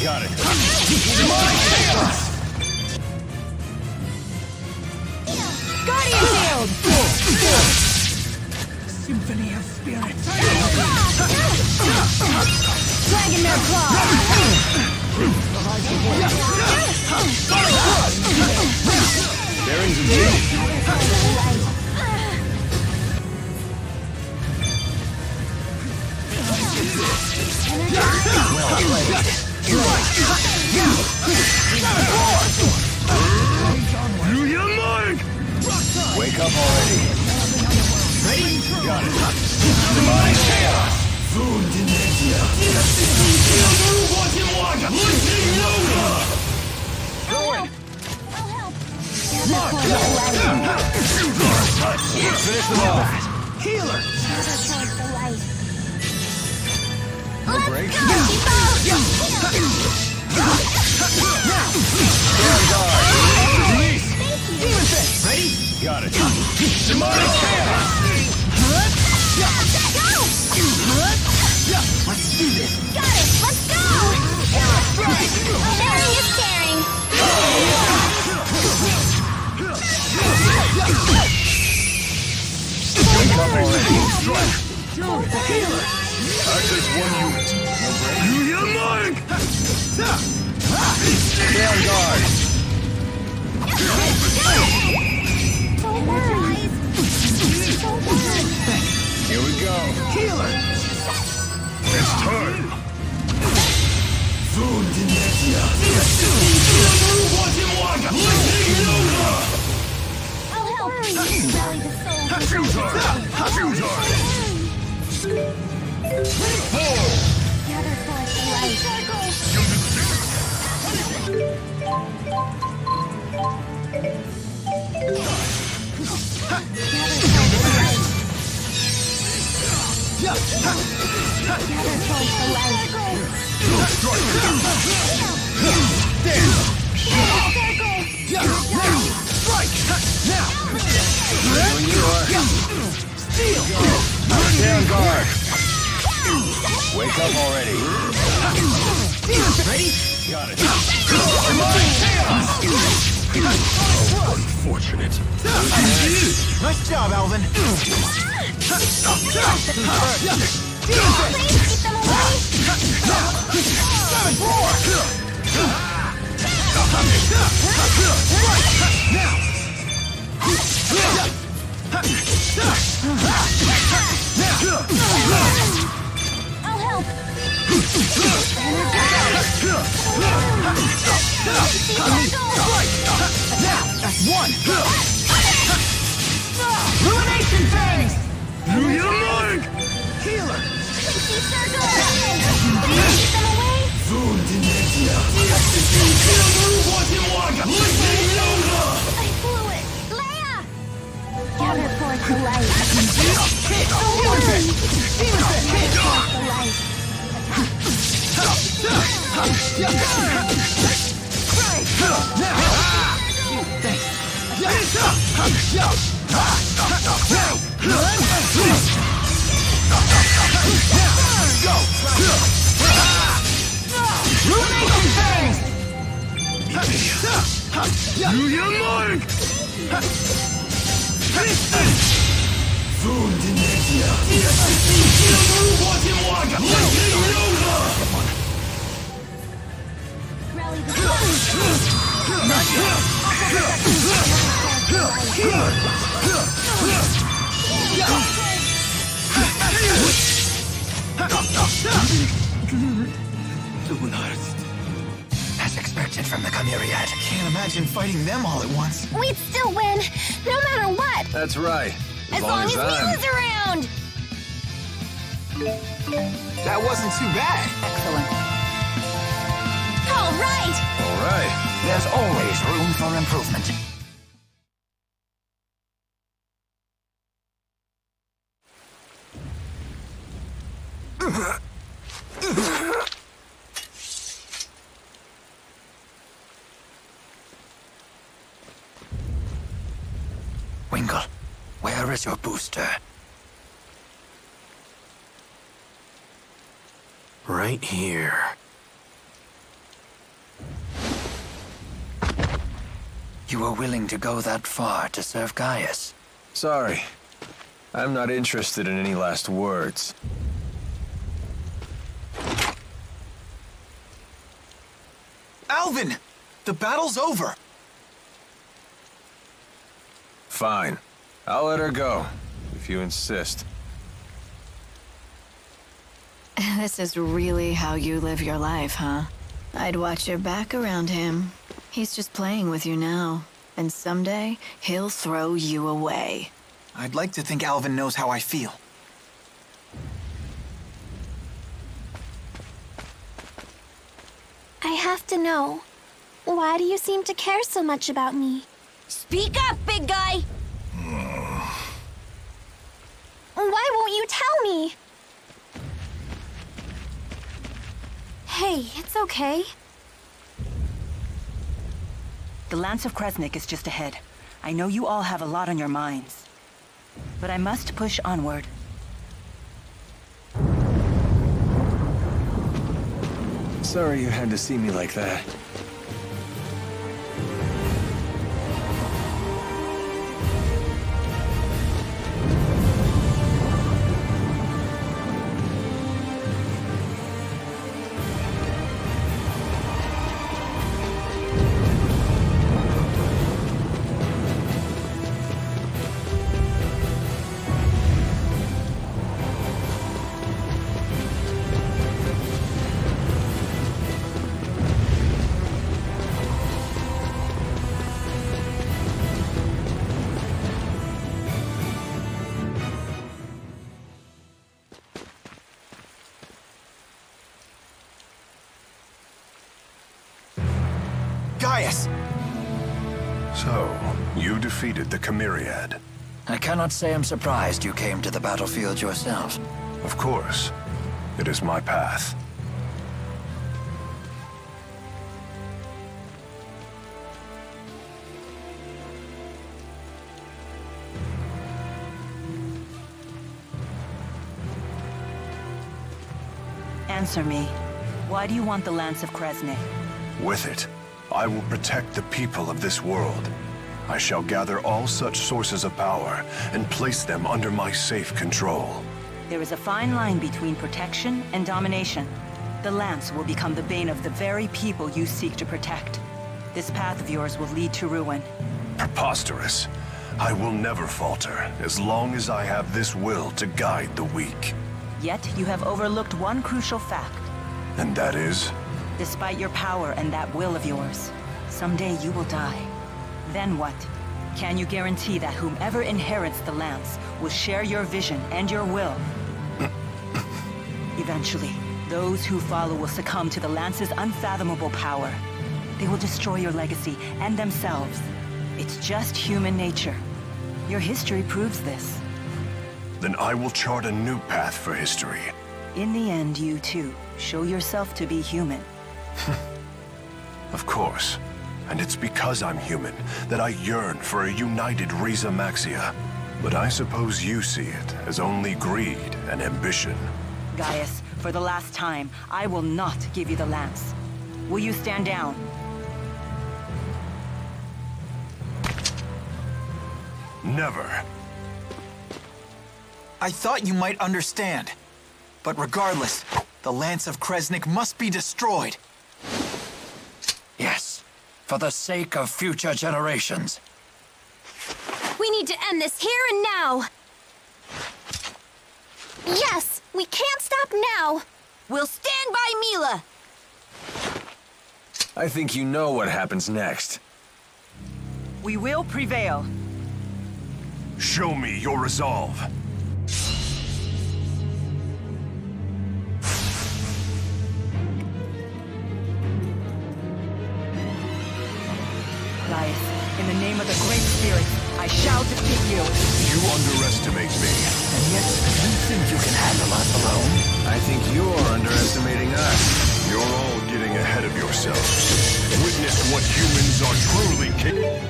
Got it. Guardian shield! Symphony of Spirit. Dragging their claw! Bearings engaged. Wake up already. Ready? Got it. Demonic chaos. Finish them off. Healer. No breaks. Release. Ready? Got it. Demonic chaos. Let's do this. Got it! Let's go! Sharing is caring. Wake up already. Healer. Act as one unit. Stay on guard. Here we go. Healer. It's time. I'll help. Rally the soul. Gather forth the light. When you are. Stay on guard. Wake up already. Ready? Got it. Unfortunate. Nice job, Alvin. Please keep them away. I'll help. That's one. Ruination phase. Do you mind? blew it! Leia! Gather forth the light. Gather forth the light. Rally the As expected from the Chimeriad. Can't imagine fighting them all at once. We'd still win, no matter what! That's right. As long as Mila's around! That wasn't too bad. Excellent. All right! All right. There's always room for improvement. Winkle, where is your booster? Right here. You were willing to go that far to serve Gaius? Sorry. I'm not interested in any last words. Alvin! The battle's over. Fine. I'll let her go, if you insist. This is really how you live your life, huh? I'd watch your back around him. He's just playing with you now. And someday, he'll throw you away. I'd like to think Alvin knows how I feel. I have to know. Why do you seem to care so much about me? Speak up, big guy! Why won't you tell me? Hey, it's okay. The Lance of Kresnik is just ahead. I know you all have a lot on your minds. But I must push onward. Sorry you had to see me like that. Gaius! So, you defeated the Chimeriad. I cannot say I'm surprised you came to the battlefield yourself. Of course. It is my path. Answer me. Why do you want the Lance of Kresnik? With it, I will protect the people of this world. I shall gather all such sources of power and place them under my safe control. There is a fine line between protection and domination. The Lance will become the bane of the very people you seek to protect. This path of yours will lead to ruin. Preposterous. I will never falter as long as I have this will to guide the weak. Yet you have overlooked one crucial fact. And that is? Despite your power and that will of yours, someday you will die. Then what? Can you guarantee that whomever inherits the Lance will share your vision and your will? Eventually, those who follow will succumb to the Lance's unfathomable power. they will destroy your legacy and themselves. It's just human nature. Your history proves this. Then I will chart a new path for history. In the end, you too, show yourself to be human. Of course. And it's because I'm human that I yearn for a united Riza Maxia. But I suppose you see it as only greed and ambition. Gaius, for the last time, I will not give you the lance. Will you stand down? Never. I thought you might understand. But regardless, the Lance of Kresnik must be destroyed. Yes, for the sake of future generations. We need to end this here and now. Yes, we can't stop now. We'll stand by Mila. I think you know what happens next. We will prevail. Show me your resolve. Gaius, in the name of the Great Spirit, I shall defeat you. You underestimate me. And yet, you think you can handle us alone? I think you're underestimating us. You're all getting ahead of yourselves. Witness what humans are truly capable.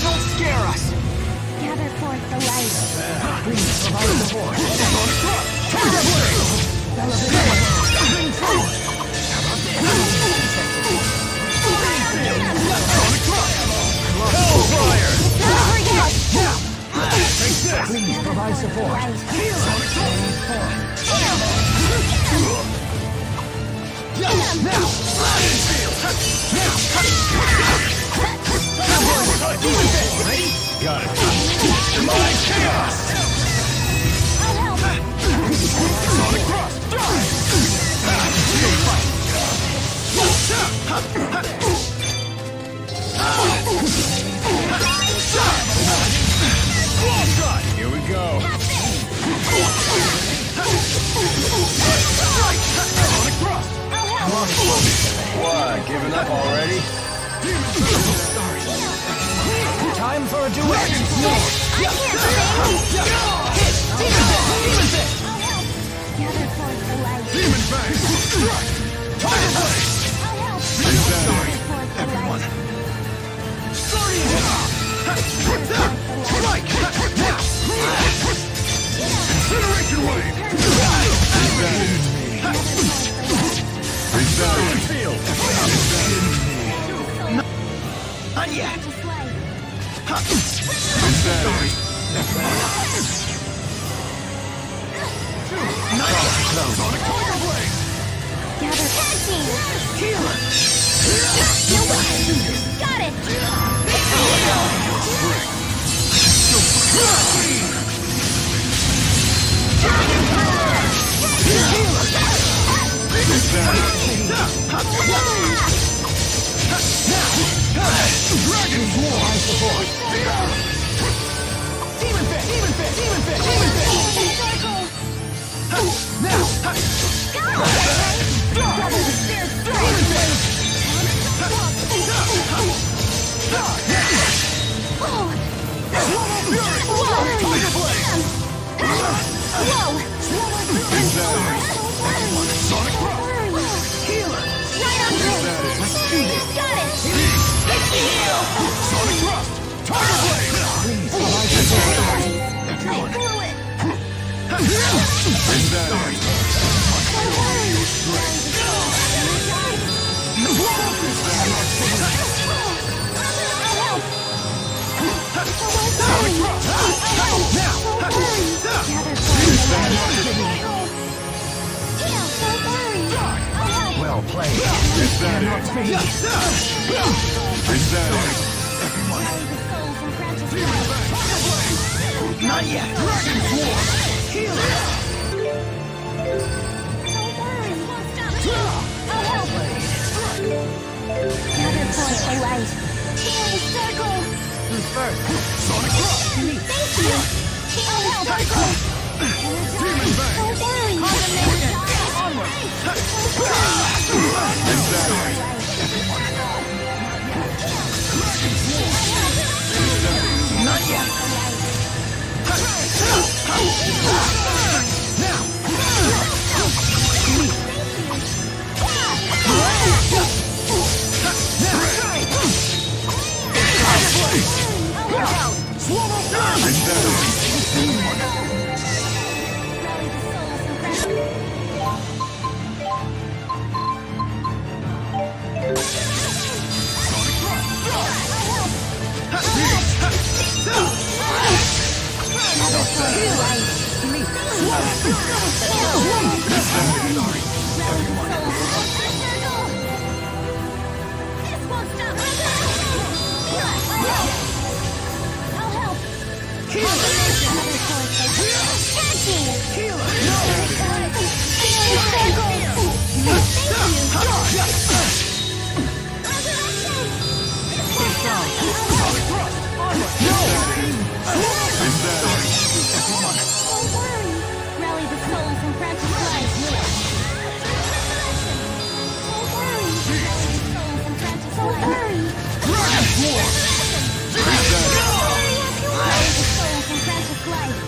Don't scare us! Gather forth the light. Please provide support. Please provide support. Got it. My chaos! Sonic Cross! Here we go. Sonic Cross! What, giving up already? Time for a duet. I can't Gather forth the light. Demon Fang! Strike! Tiger Blade! Gather forth the light. Strike! Incineration Wave! Is that it? Field! Not yet! Is that it? Sonic Tiger Blade! Gather tag team. got it. Dragon Swarm! I support! Demon Fit! Demon Fit! Demon Fit! Demon Fit! Now! Tiger Blade! Sonic Cross! Healer! Let's do this! Got it. Sonic Thrust! Tiger Blade! Please provide support. Is that it? Sonic Thrust! Well played. Is that it? Is that it? Not yet! Dragon Swarm! Don't worry. the light. Healing circle. Who's first? Sonic Rock! Thank you. Healing circle. Demon Bang! Don't worry. Condemnation! Onward! Not yet. Rally the souls and grant us life. Don't worry. Rally the souls and grant us life.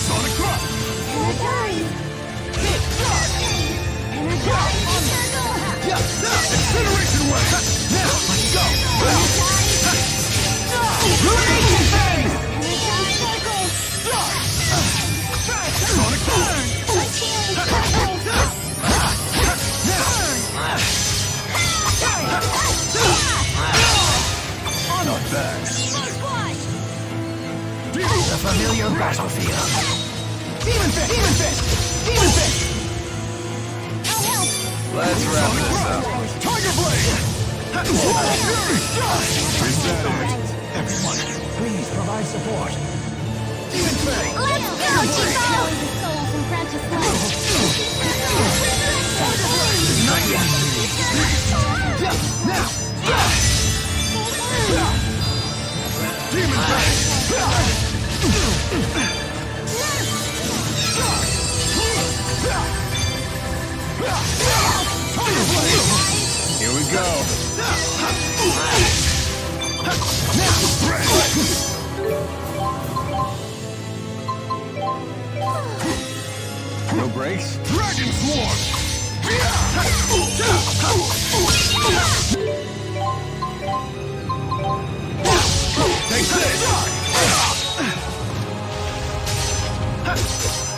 Sonic Rock! Energize. Incineration Wave! Now, let's go! Raging Bang! Sonic Burn! Not bad. The familiar battlefield. Demon Fist! Demon Fist! Demon Fist! Let's wrap this up. Tiger Blade! Everyone, please provide support. Demon Fang! Let's go, Chico! Rally the souls and grant us life. Not yet. Now! Demon Fang! Here we go. No breaks? Dragon Swarm! Take this!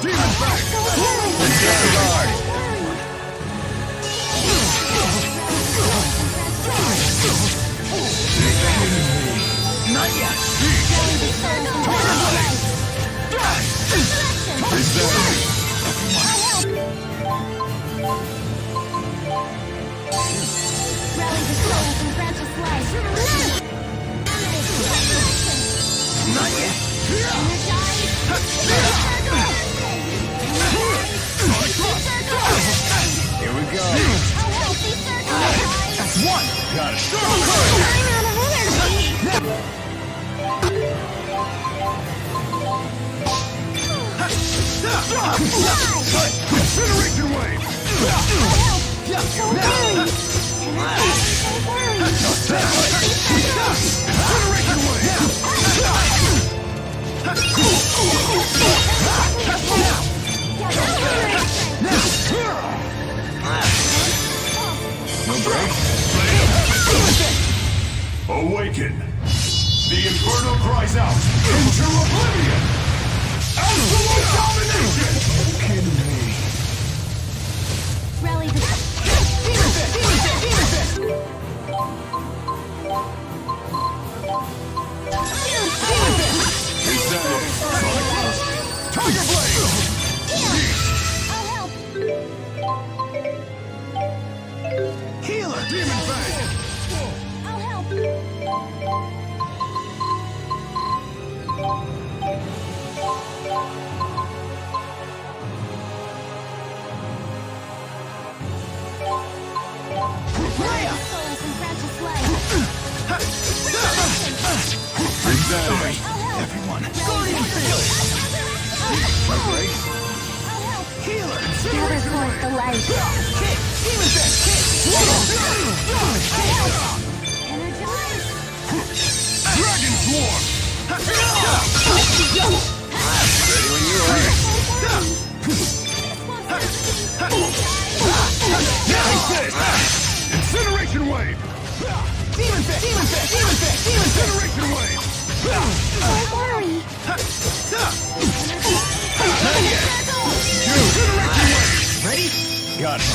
Demon Fang! Stand guard. Not yet. Rally the souls and grant us life. Not yet. Here we go. That's one! Got it. I'm out of Incineration Wave! Incineration Wave! No breaks? Awaken! The Inferno cries out into oblivion! Absolute domination! Kidding me. Rally the Tiger Blade! I'll help. Healer! Demon Fang! I'll help. Prepare! Healer! Gather forth the light. Kick! Demon fist! Kick! Energize! Dragon Swarm! Ready when you are. Incineration Wave! Demon fist! Demon fist! Demon fist! Demon fist! Incineration Wave! Don't worry. Incineration Wave! Ready? Got it.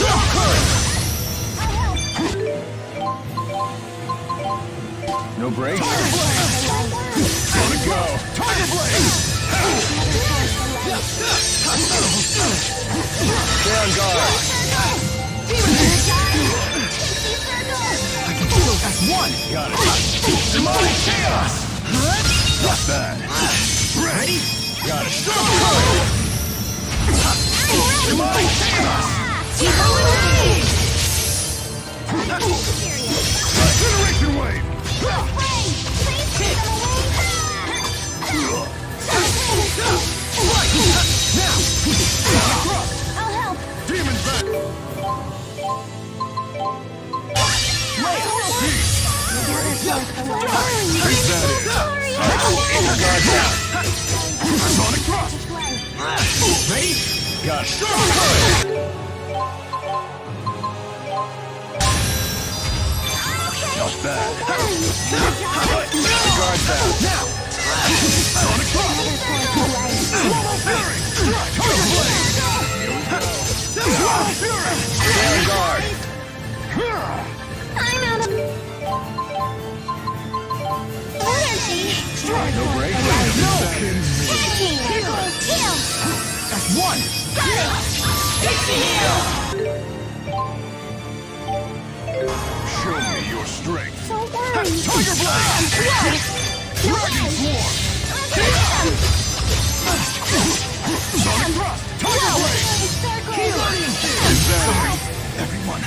No break? Gotta go! Tiger Blade! Stay on guard. I can feel that's one! Got it. Demonic Chaos! Not bad. Ready? Got it. Demonic Chaos! Incineration Wave! I'll help. Demon back! Sonic Thrust! Ready? Got it. Not bad. Guard down. Now! Sonic Thrust! Fury! Tiger Blade! Fury! Stay on guard. I'm out of energy. No break? Heal. That's one! Got it. Show me your strength. Don't worry. Tiger Blade! Dragon Swarm! Sonic Thrust! Tiger Blade! Everyone.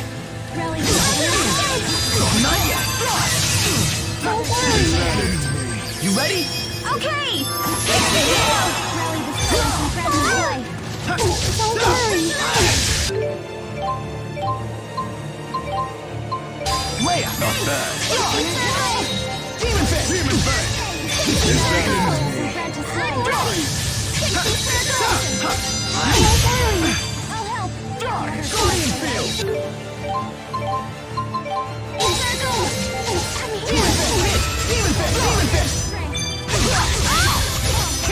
Not yet! Don't worry. You ready? Okay. Rally the strength and grab your life. Don't worry. Leia! Not bad. Demon fist! Demon Bang! I'm ready. Don't worry. I'll help. Guardian field! Encircle. I'm here. Demon fist! Demon fist! Demon fist!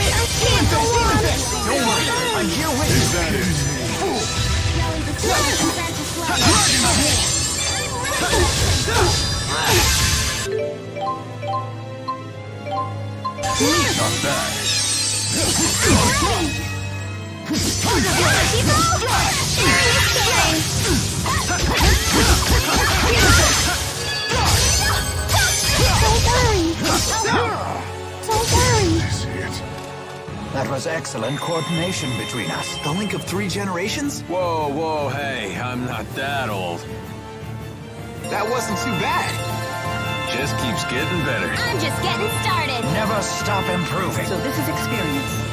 Demon fist! Demon fist! Don't worry, I'm here with you. Is that it? Rally the strength and grab your life. Not bad. Don't worry. Don't worry. That was excellent coordination between us. The link of 3 generations? Whoa, whoa, hey, I'm not that old. That wasn't too bad. Just keeps getting better. I'm just getting started. Never stop improving. So this is experience.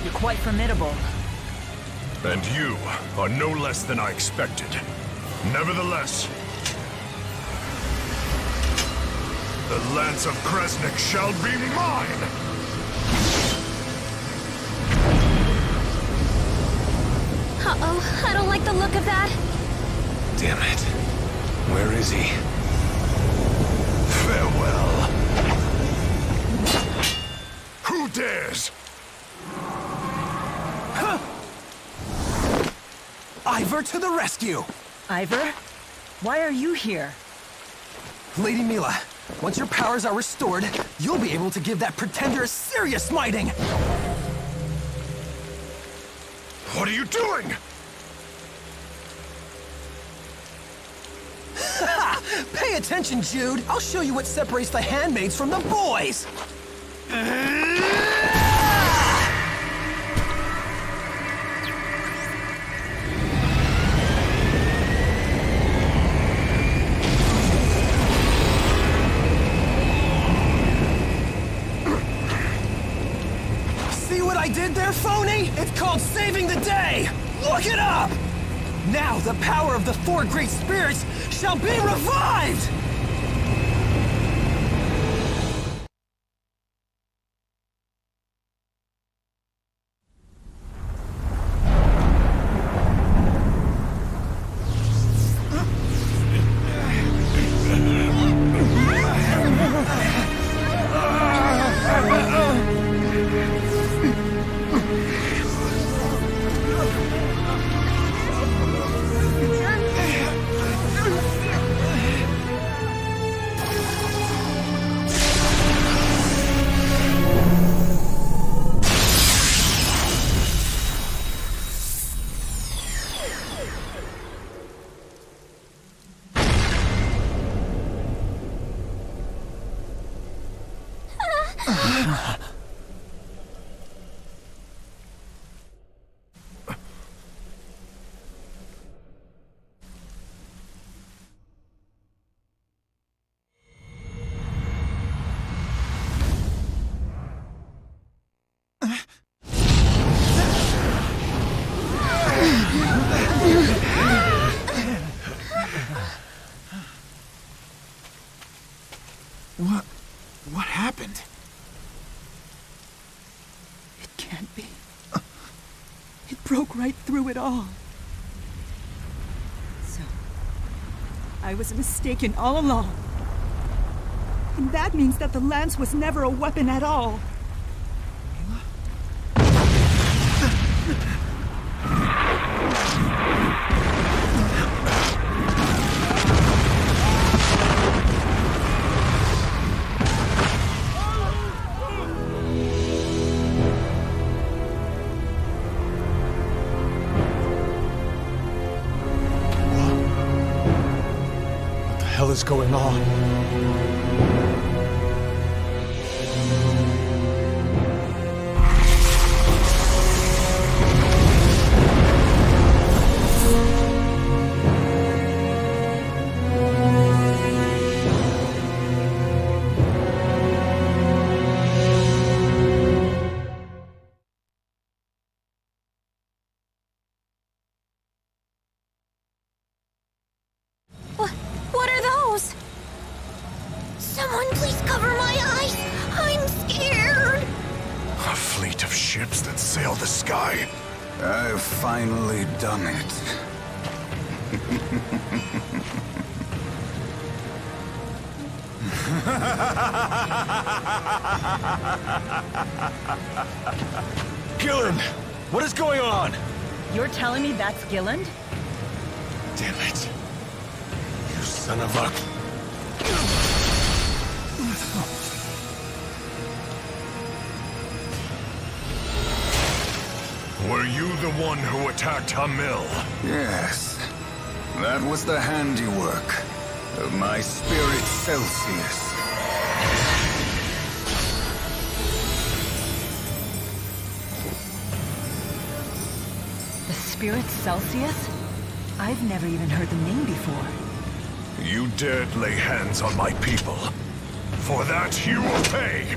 You're quite formidable. And you are no less than I expected. Nevertheless, the Lance of Kresnik shall be mine! Uh-oh, I don't like the look of that. Damn it. Where is he? Farewell. Who dares? Ivor to the rescue! Ivor? Why are you here? Lady Mila, once your powers are restored, you'll be able to give that pretender a serious smiting! What are you doing? Pay attention, Jude! I'll show you what separates the handmaids from the boys! I did there, phony? It's called saving the day! Look it up! Now the power of the four great spirits shall be revived! What happened? It can't be. It broke right through it all. So, I was mistaken all along. And that means that the lance was never a weapon at all. What the hell is going on? What are those? Someone please cover my eyes. I'm scared. A fleet of ships that sail the sky. I've finally done it. Gilland! What is going on? You're telling me that's Gilland? Damn it. You son of a... Were you the one who attacked Hamil? Yes. That was the handiwork of my spirit Celsius. The spirit Celsius? I've never even heard the name before. You dared lay hands on my people. For that, you will pay!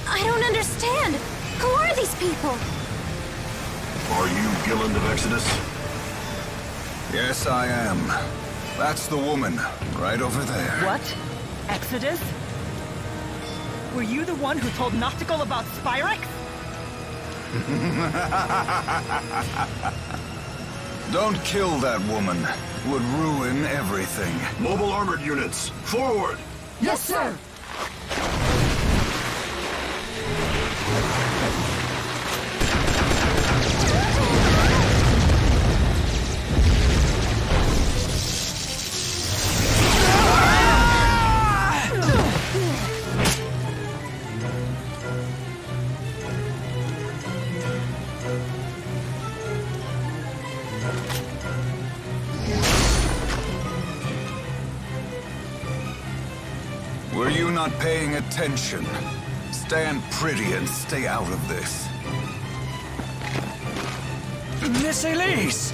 I don't understand. Who are these people? Are you Gilland of Exodus? Yes, I am. That's the woman, right over there. What? Exodus? Were you the one who told Nautical about Spyrex? Don't kill that woman. Would ruin everything. Mobile armored units, forward! Yes, sir! Were you not paying attention? Stand pretty and stay out of this. Miss Elise!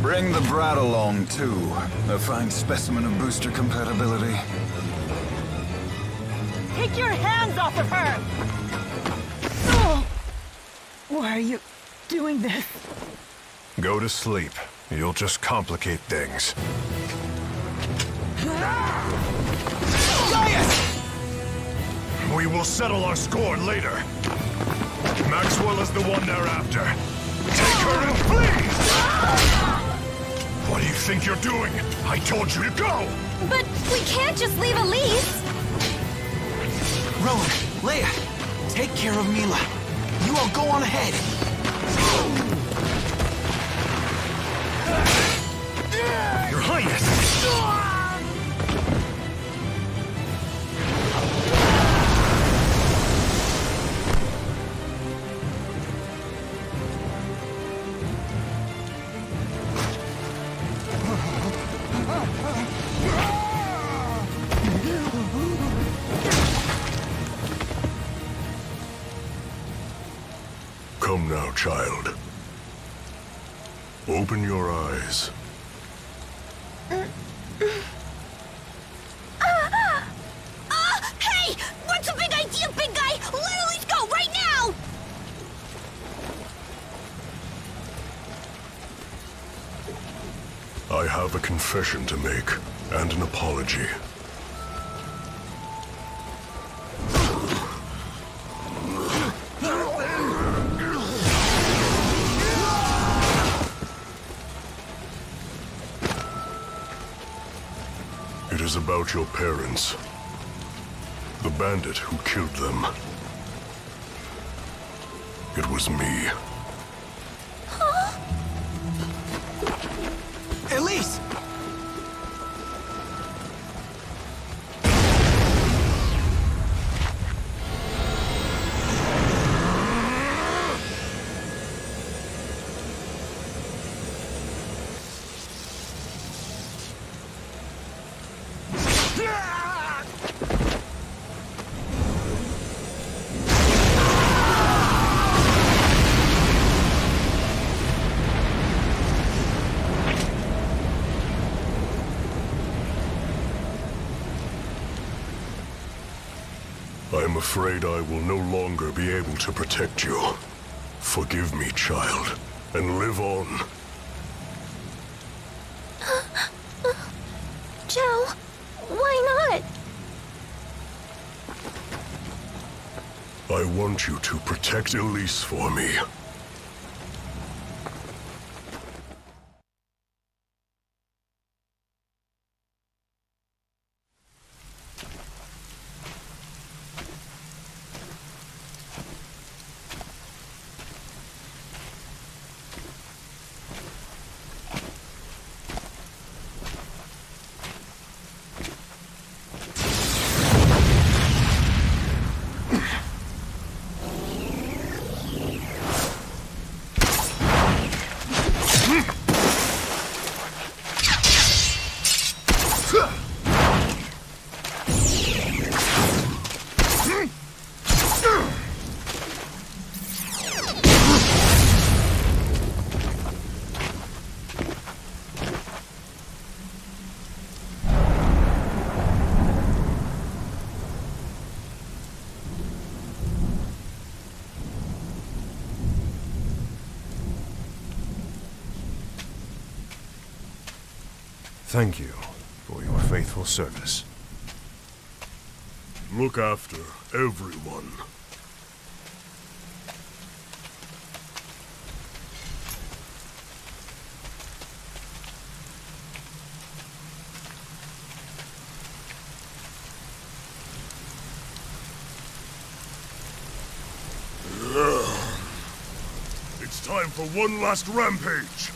Bring the brat along, too. A fine specimen of booster compatibility. Take your hands off of her! Oh! Why are you doing this? Go to sleep. You'll just complicate things. We will settle our score later. Maxwell is the one they're after. Take her and flee! What do you think you're doing? I told you to go! But we can't just leave Elise! Rowan, Leia, take care of Mila. You all go on ahead. Your Highness! Come now, child. Open your eyes. Hey! What's the big idea, big guy? Let Elise go right now! I have a confession to make, and an apology. It is about your parents. The bandit who killed them. It was me. Elise! I'm afraid I will no longer be able to protect you. Forgive me, child, and live on. Joe, why not? I want you to protect Elise for me. Thank you for your faithful service. Look after everyone. It's time for one last rampage.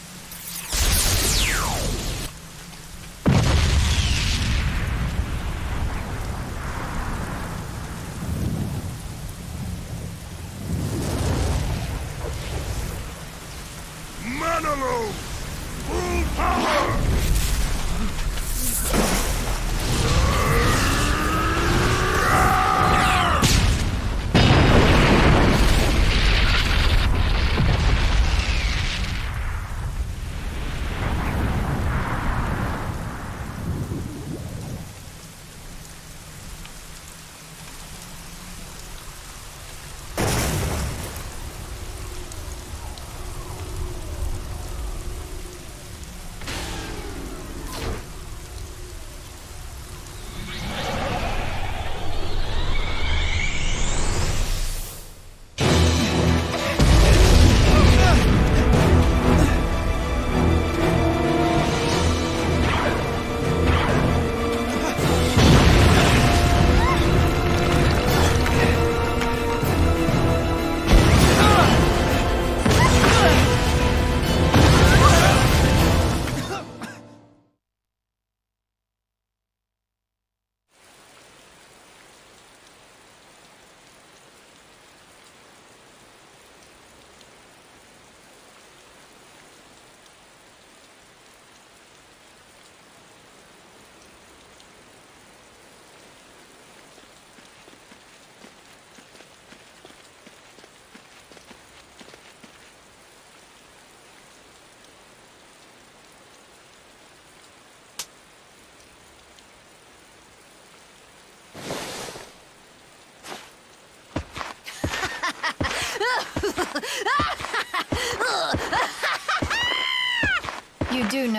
Manalo! Full power!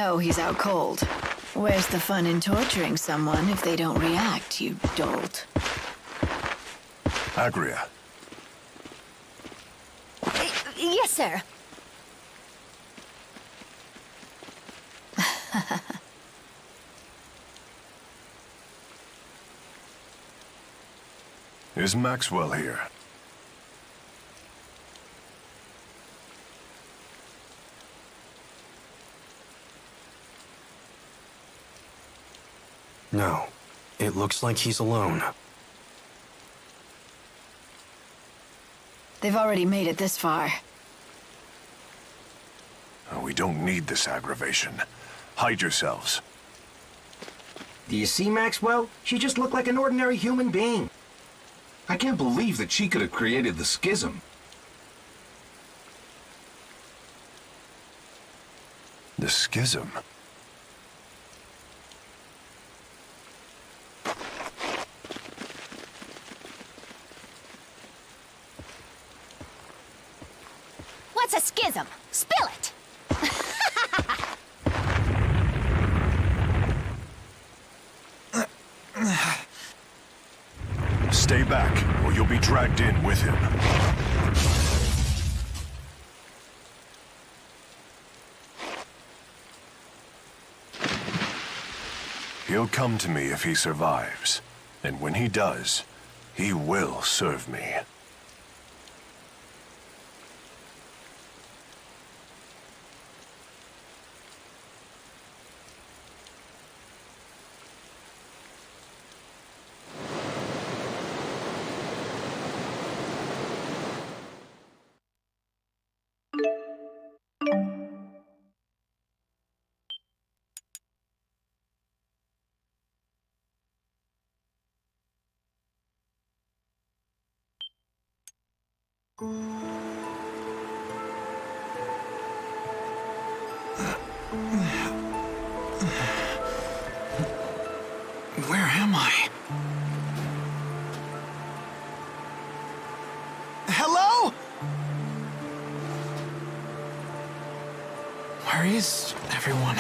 know he's out cold. Where's the fun in torturing someone if they don't react, you dolt? Agria. Yes, sir. Is Maxwell here? No. It looks like he's alone. They've already made it this far. We don't need this aggravation. Hide yourselves. Do you see, Maxwell? She just looked like an ordinary human being. I can't believe that she could have created the schism. The schism? What's a schism? Spill it! Stay back, or you'll be dragged in with him. He'll come to me if he survives. And when he does, he will serve me. Where am I? Hello? Where is everyone?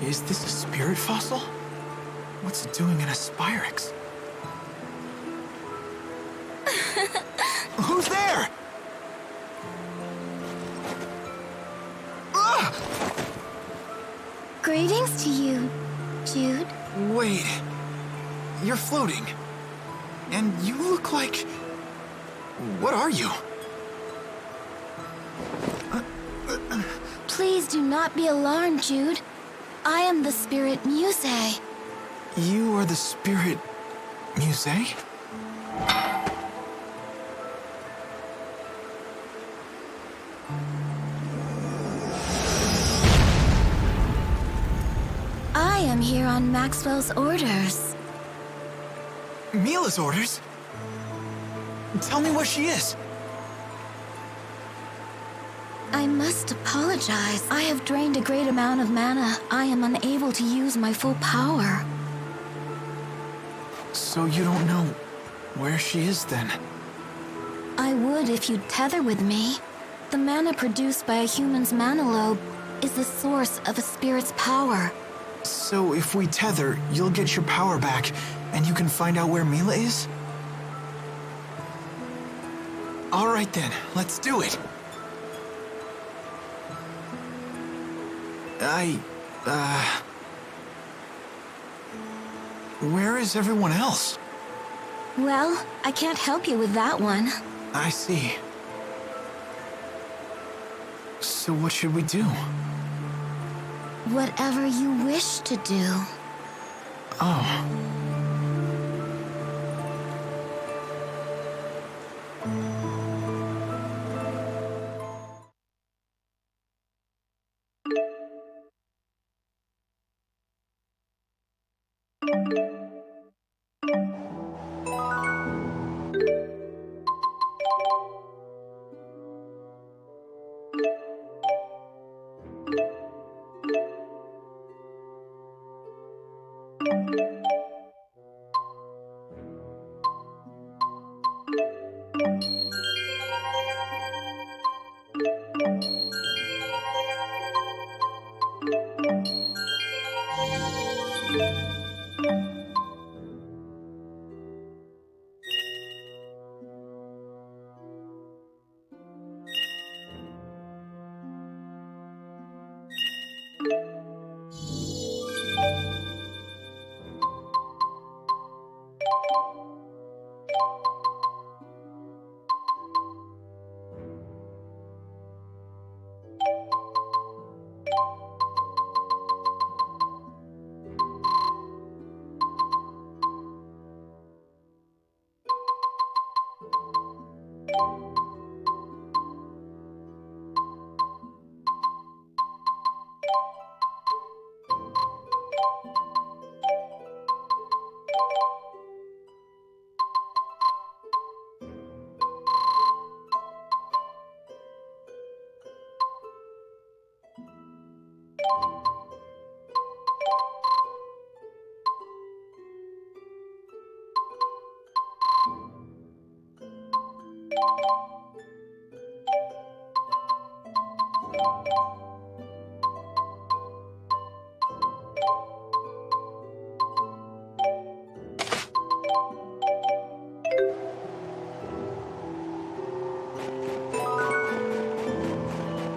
Is this a spirit fossil? What's it doing in a Spyrex? Who's there? Greetings to you, Jude. Wait. You're floating. And you look like... What are you? Please do not be alarmed, Jude. I am the spirit Muse. You are the spirit... Muse? I am here on Maxwell's orders. Mila's orders? Tell me what she is. I must apologize. I have drained a great amount of mana. I am unable to use my full power. So you don't know where she is then? I would if you'd tether with me. The mana produced by a human's mana lobe is the source of a spirit's power. So if we tether, you'll get your power back, and you can find out where Mila is? All right then, let's do it. Where is everyone else? Well, I can't help you with that one. I see. So what should we do? Whatever you wish to do. Oh.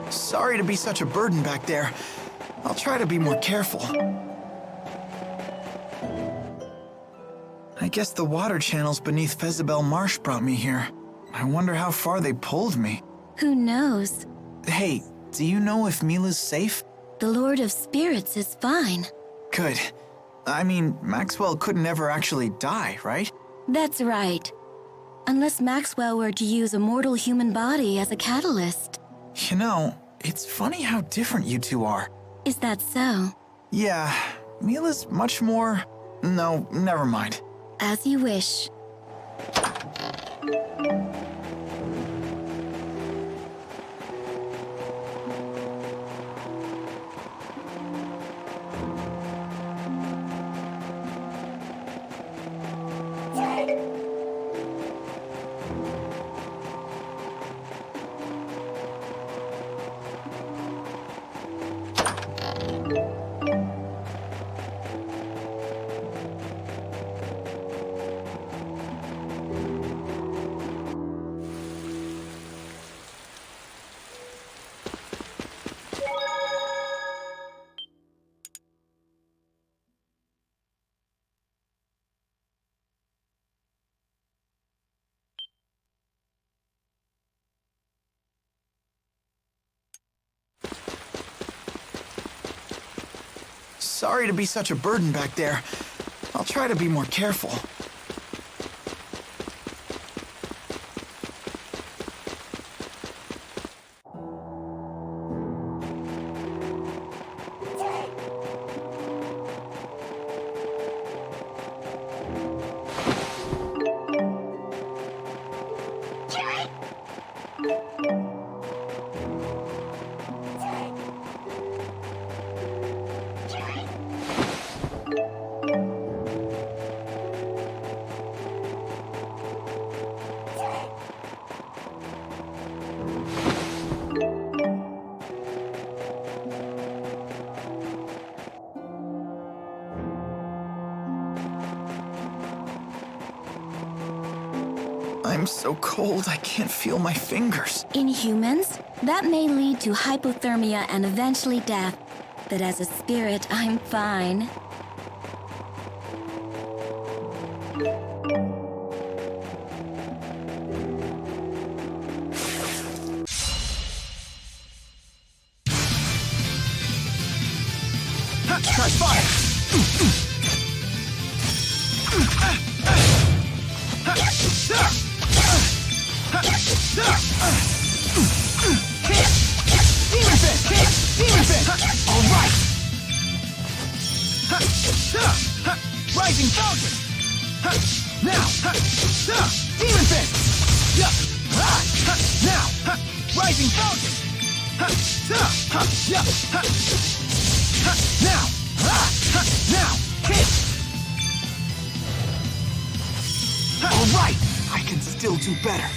Sorry to be such a burden back there. I'll try to be more careful. I guess the water channels beneath Fezabel Marsh brought me here. I wonder how far they pulled me. Who knows? Hey, do you know if Mila's safe? The Lord of Spirits is fine. Good. I mean, Maxwell couldn't ever actually die, right? That's right. Unless Maxwell were to use a mortal human body as a catalyst. You know, it's funny how different you two are. Is that so? Yeah, Mila's much more... No, never mind. As you wish. Sorry to be such a burden back there. I'll try to be more careful. I'm so cold I can't feel my fingers. In humans, that may lead to hypothermia and eventually death. But as a spirit, I'm fine. Try fire! Demon Fist! Demon Fist! All right! Rising Falcon! Now! Demon Fist! Now! Rising Falcon! Now! Now! Hit! All right! I can still do better.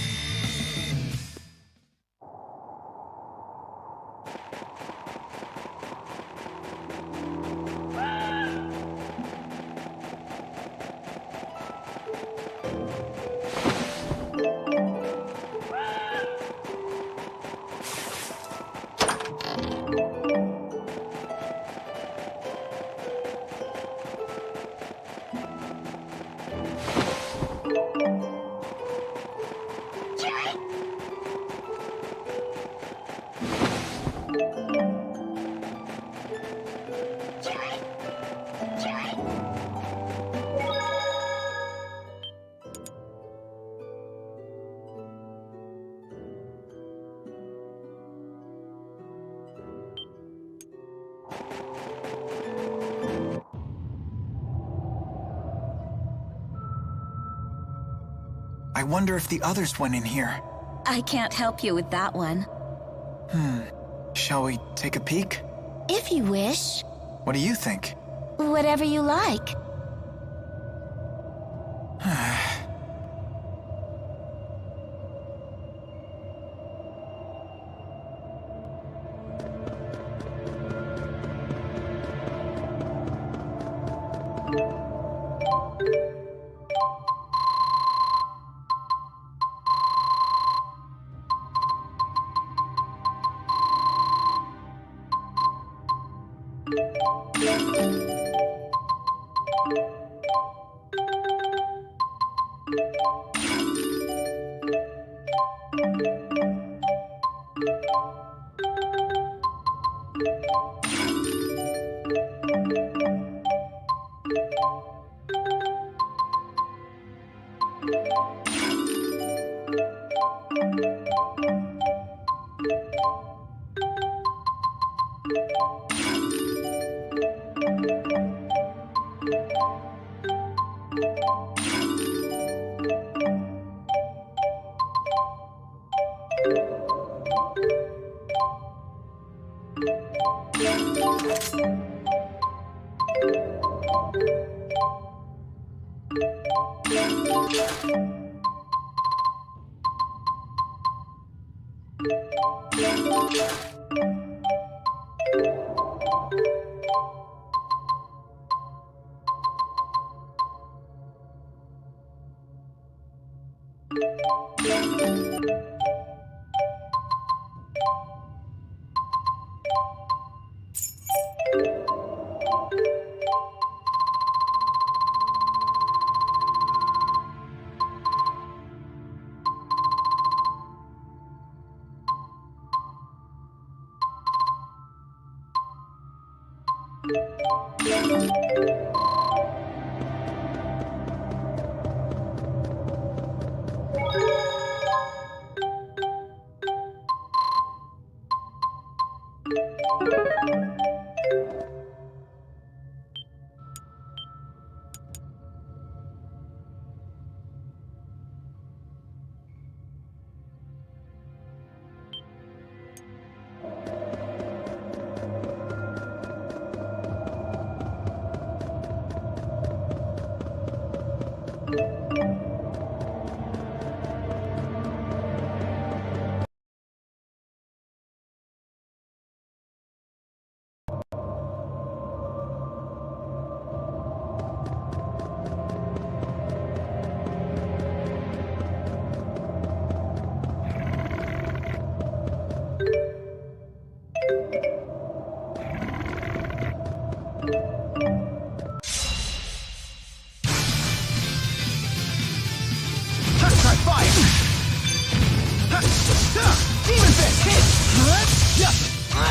I wonder if the others went in here. I can't help you with that one. Shall we take a peek? If you wish. What do you think? Whatever you like.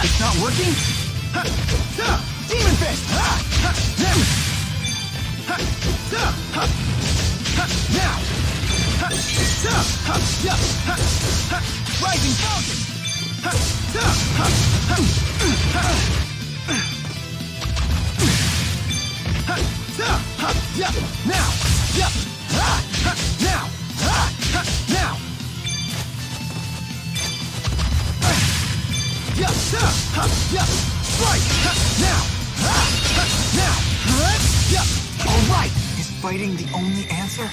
It's not working? Demon Fist! Now! Rising Falcon! Now! Now! Right! Now! All right! Is fighting the only answer?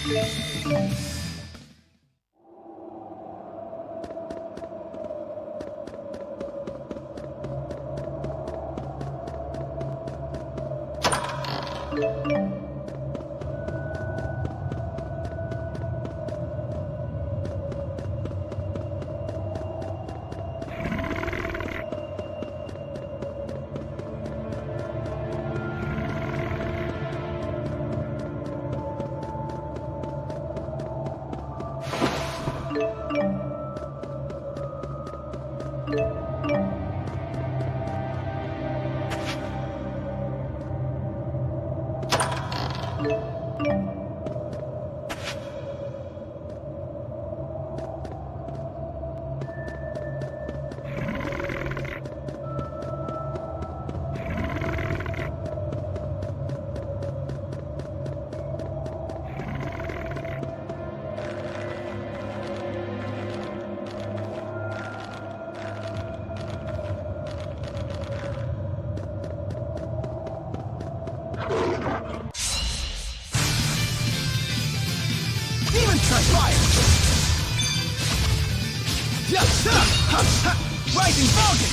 Rising Falcon!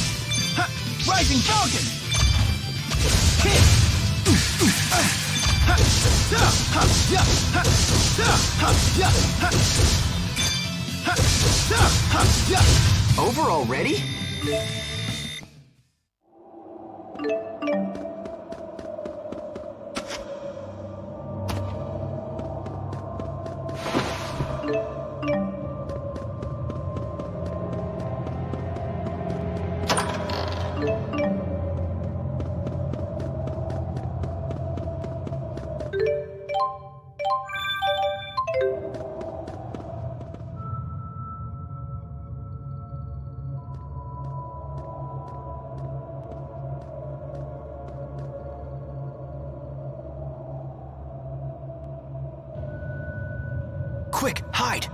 Rising Falcon! Hit! Over already? Quick, hide!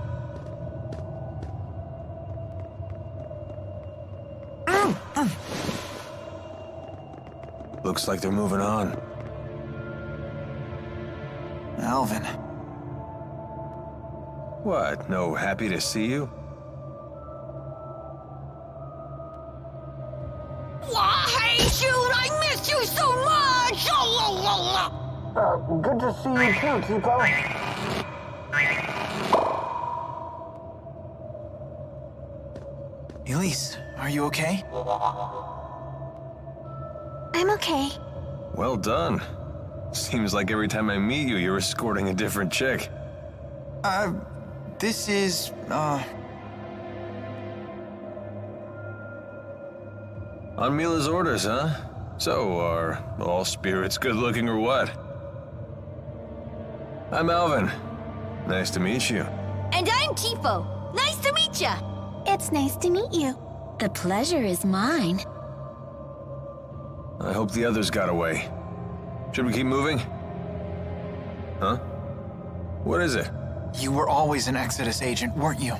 Looks like they're moving on. Alvin. What, no happy to see you? Hey, shoot! I miss you so much! Good to see you too, Tipo. Elise, are you okay? I'm okay. Well done. Seems like every time I meet you, you're escorting a different chick. This is, On Mila's orders, huh? So, are all spirits good looking or what? I'm Alvin. Nice to meet you. And I'm Tipo. Nice to meet ya! It's nice to meet you. The pleasure is mine. I hope the others got away. Should we keep moving? Huh? What is it? You were always an Exodus agent, weren't you?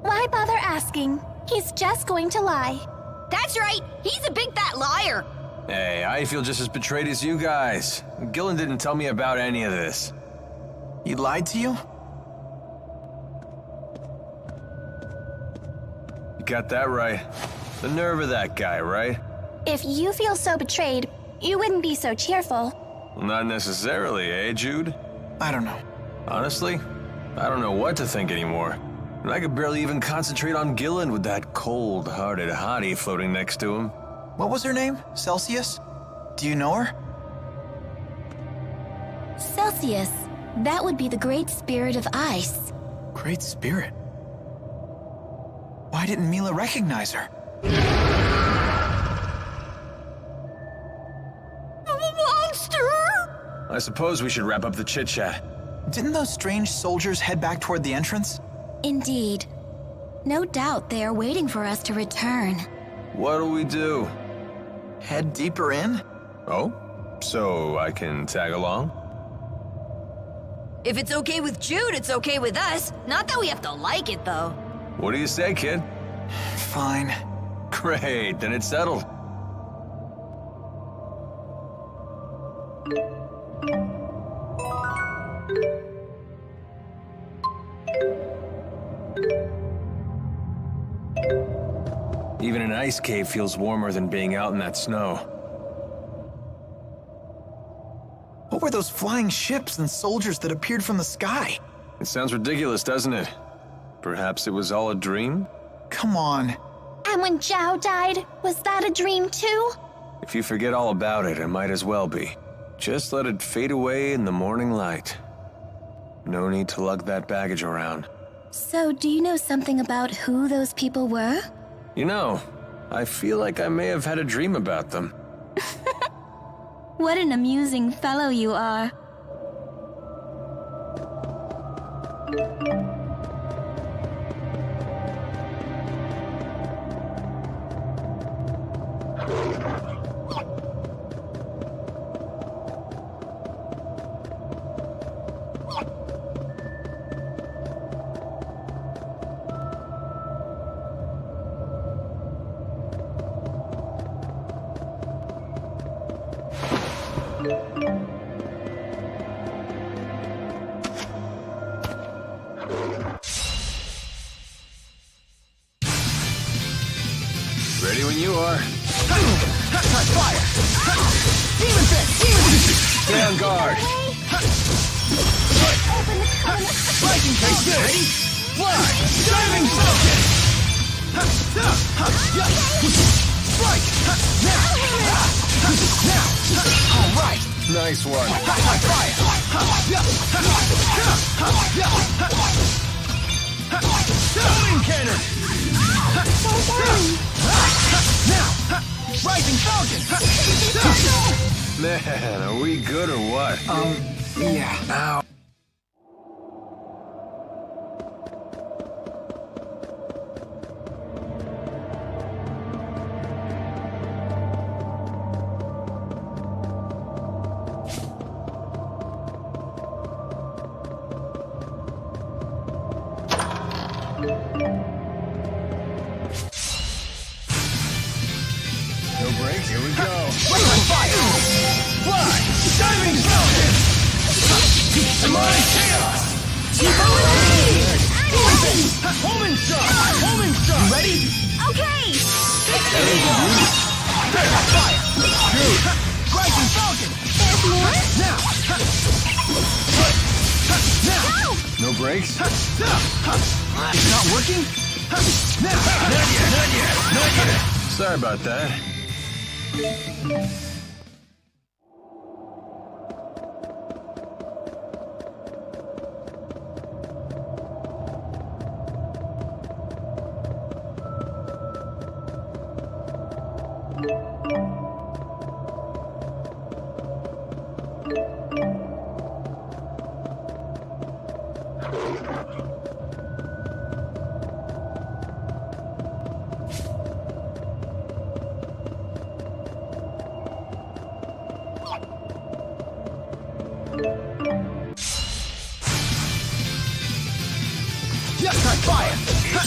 Why bother asking? He's just going to lie. That's right! He's a big fat liar! Hey, I feel just as betrayed as you guys. Gillen didn't tell me about any of this. He lied to you? You got that right. The nerve of that guy, right? If you feel so betrayed, you wouldn't be so cheerful. Well, not necessarily, eh, Jude? I don't know. Honestly, I don't know what to think anymore. And I could barely even concentrate on Gillen with that cold-hearted hottie floating next to him. What was her name? Celsius? Do you know her? Celsius. That would be the Great Spirit of Ice. Great Spirit? Why didn't Mila recognize her? Monster! I suppose we should wrap up the chit-chat. Didn't those strange soldiers head back toward the entrance? Indeed. No doubt they are waiting for us to return. What'll we do? Head deeper in? Oh? So I can tag along? If it's okay with Jude, it's okay with us. Not that we have to like it, though. What do you say, kid? Fine. Great, then it's settled. Even an ice cave feels warmer than being out in that snow. What were those flying ships and soldiers that appeared from the sky? It sounds ridiculous, doesn't it? Perhaps it was all a dream? Come on. And when Zhao died, was that a dream too? If you forget all about it, it might as well be. Just let it fade away in the morning light. No need to lug that baggage around. So, do you know something about who those people were? You know, I feel like I may have had a dream about them. What an amusing fellow you are. Ready when you are. Fire! Demon fist! Stay on guard. Lightning take this! Ready? Fly! Diving falcon! Strike! Now! All right! Nice one. Fire! Flame cannon! Now! Rising falcon! Man, are we good or what? Yeah. Ow. No brakes, here we go. Fire! Fly! Diving falcon! Demonic chaos! Homing shot! Homing shot! You ready? Okay! Fire! Shoot! Rising falcon! There's more? Now! No brakes? It's not working? Now! Not yet! Sorry about that. Fire!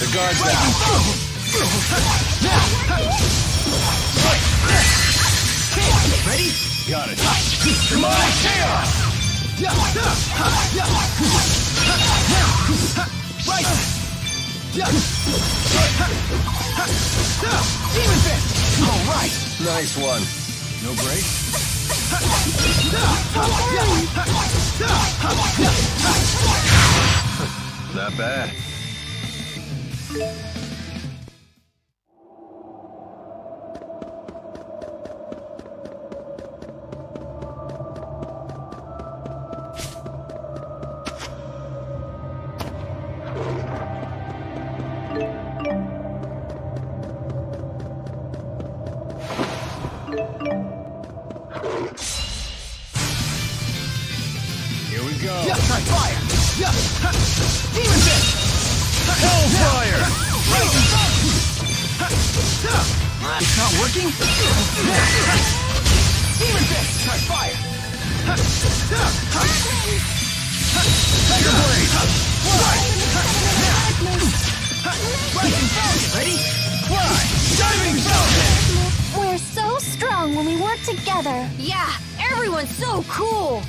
The guard's down. Ready? Got it. Demonic chaos! Right! Demon fist! All right! Nice one. No brakes? Not bad. Here we go. Fire! Demon fist! Hellfire! It's not working? Demon fist! Fire! Tiger blade! Rising falcon! Ready? Fly! Diving falcon! We're so strong when we work together. Yeah, everyone's so cool.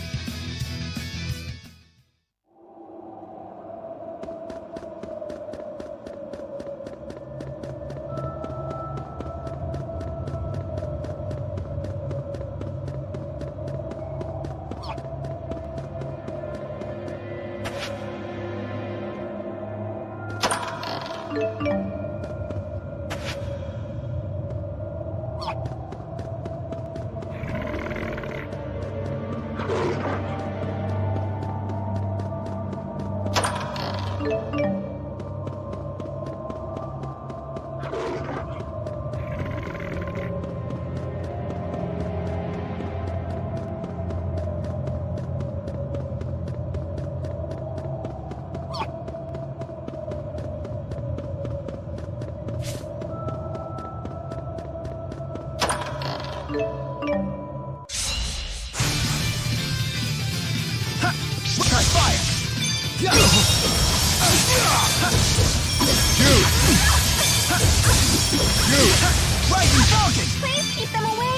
Rising falcon! Please keep them away.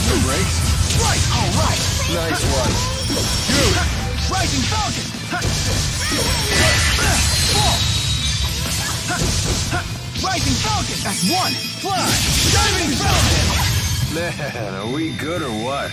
No brakes? Right! All right! Nice one. Shoot! Rising falcon! Fall! Falcon! That's one! Fly! Diving Falcon! Man, are we good or what?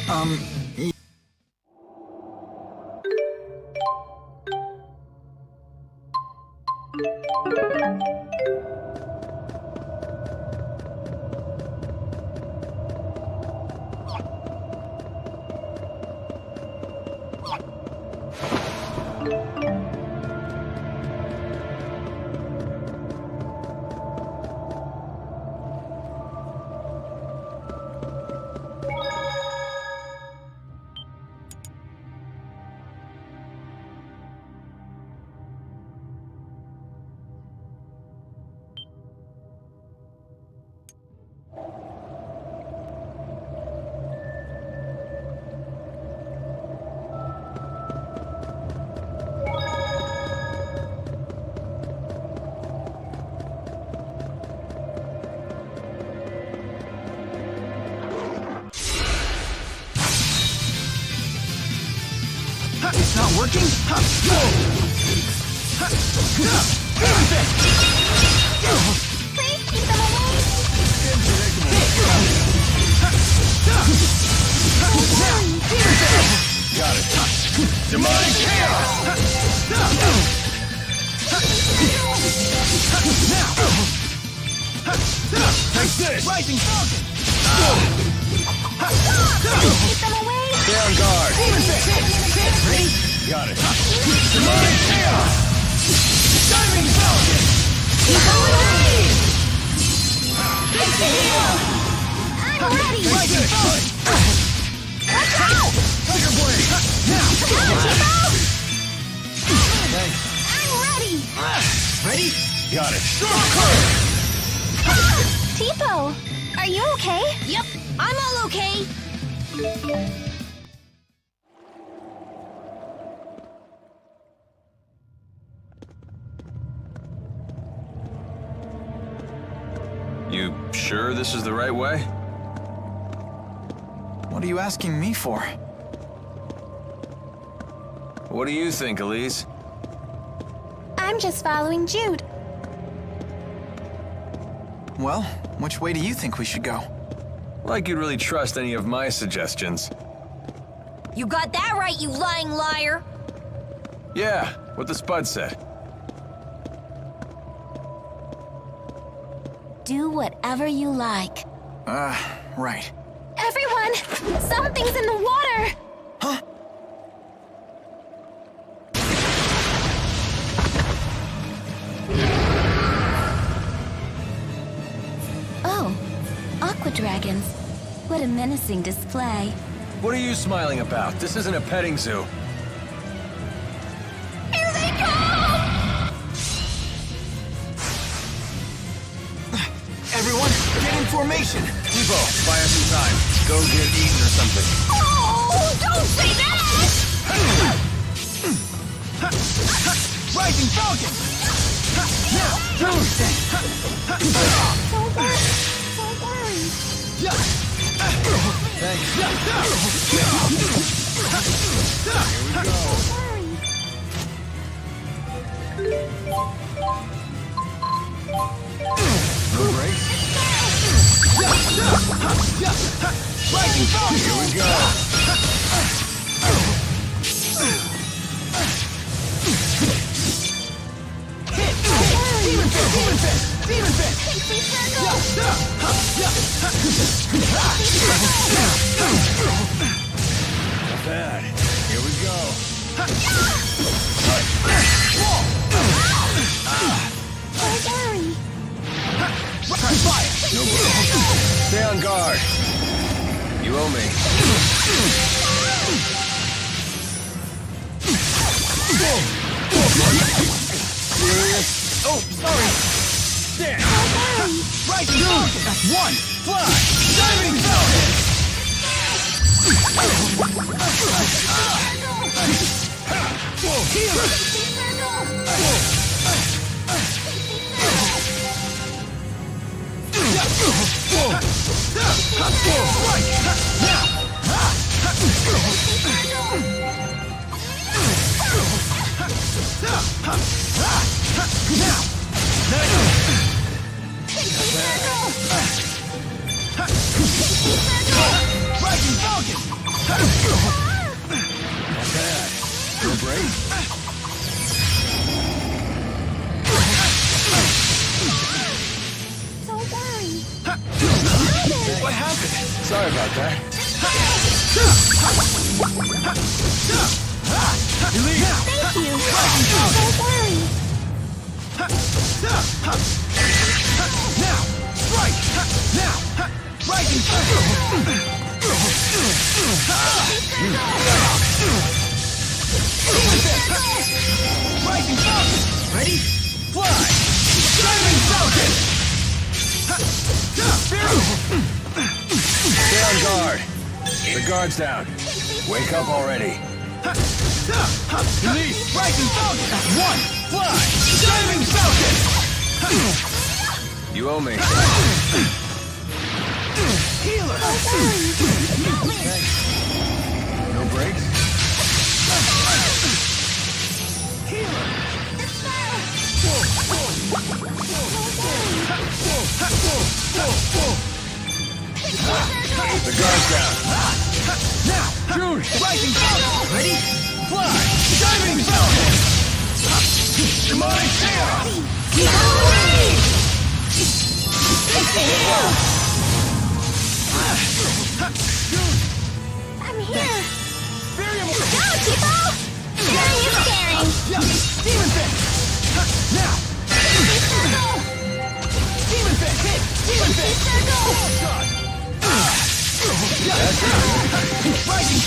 It's not working? Please keep them away. Got it. Demonic chaos! Take this! Rising Falcon! Keep them away. Stay on guard. Ready? Got it. Demonic chaos! Diving Falcon! Keep them away. I'm ready. Rising Falcon! Watch out! Tiger Blade! Now! Come on, Thanks. I'm ready. Ready? Got it. Tipo, are you okay? Yep, I'm all okay. You sure this is the right way? What are you asking me for? What do you think, Elise? I'm just following Jude. Well, which way do you think we should go? Like you'd really trust any of my suggestions. You got that right, you lying liar. Yeah, what the Spud said. Do whatever you like. Right. Everyone, something's in the water. Huh? Oh, aqua dragons. What a menacing display. What are you smiling about? This isn't a petting zoo. Here they come! Everyone, get in formation! Tipo, buy us some time. Go get eaten or something. Oh, don't say that! Rising Falcon! Don't worry. Thanks. No brakes? Rising Falcon! Here we go. Demon Fist! Demon Fist! Pixie circle! Not bad. Here we go. Don't worry. Fire! No brakes. Stay on guard. You owe me. Serious? Oh, sorry! Stand! Rising Falcon! That's one! Fly! Diving Falcon! bad. No break? Don't worry. What happened? Sorry about that. Elite! Thank you. Don't worry. Now! Strike! Now! Lightning! Lightning! Ready? Fly! Diving Falcon! Stay on guard. The guard's down. Wake up already. Elite! Lightning Falcon! One! Fly! Diving Falcon! You owe me. Healer! Thanks. No breaks? Healer! The guard's down. Now! June! Rising Falcon! Ready? Fly! Diving Falcon! Demonic Chaos! I'm here. Variable! Go, Tipo! Sharing is caring. Demon Fit! Now! Demon Fit! Hit! Demon Fit! Rising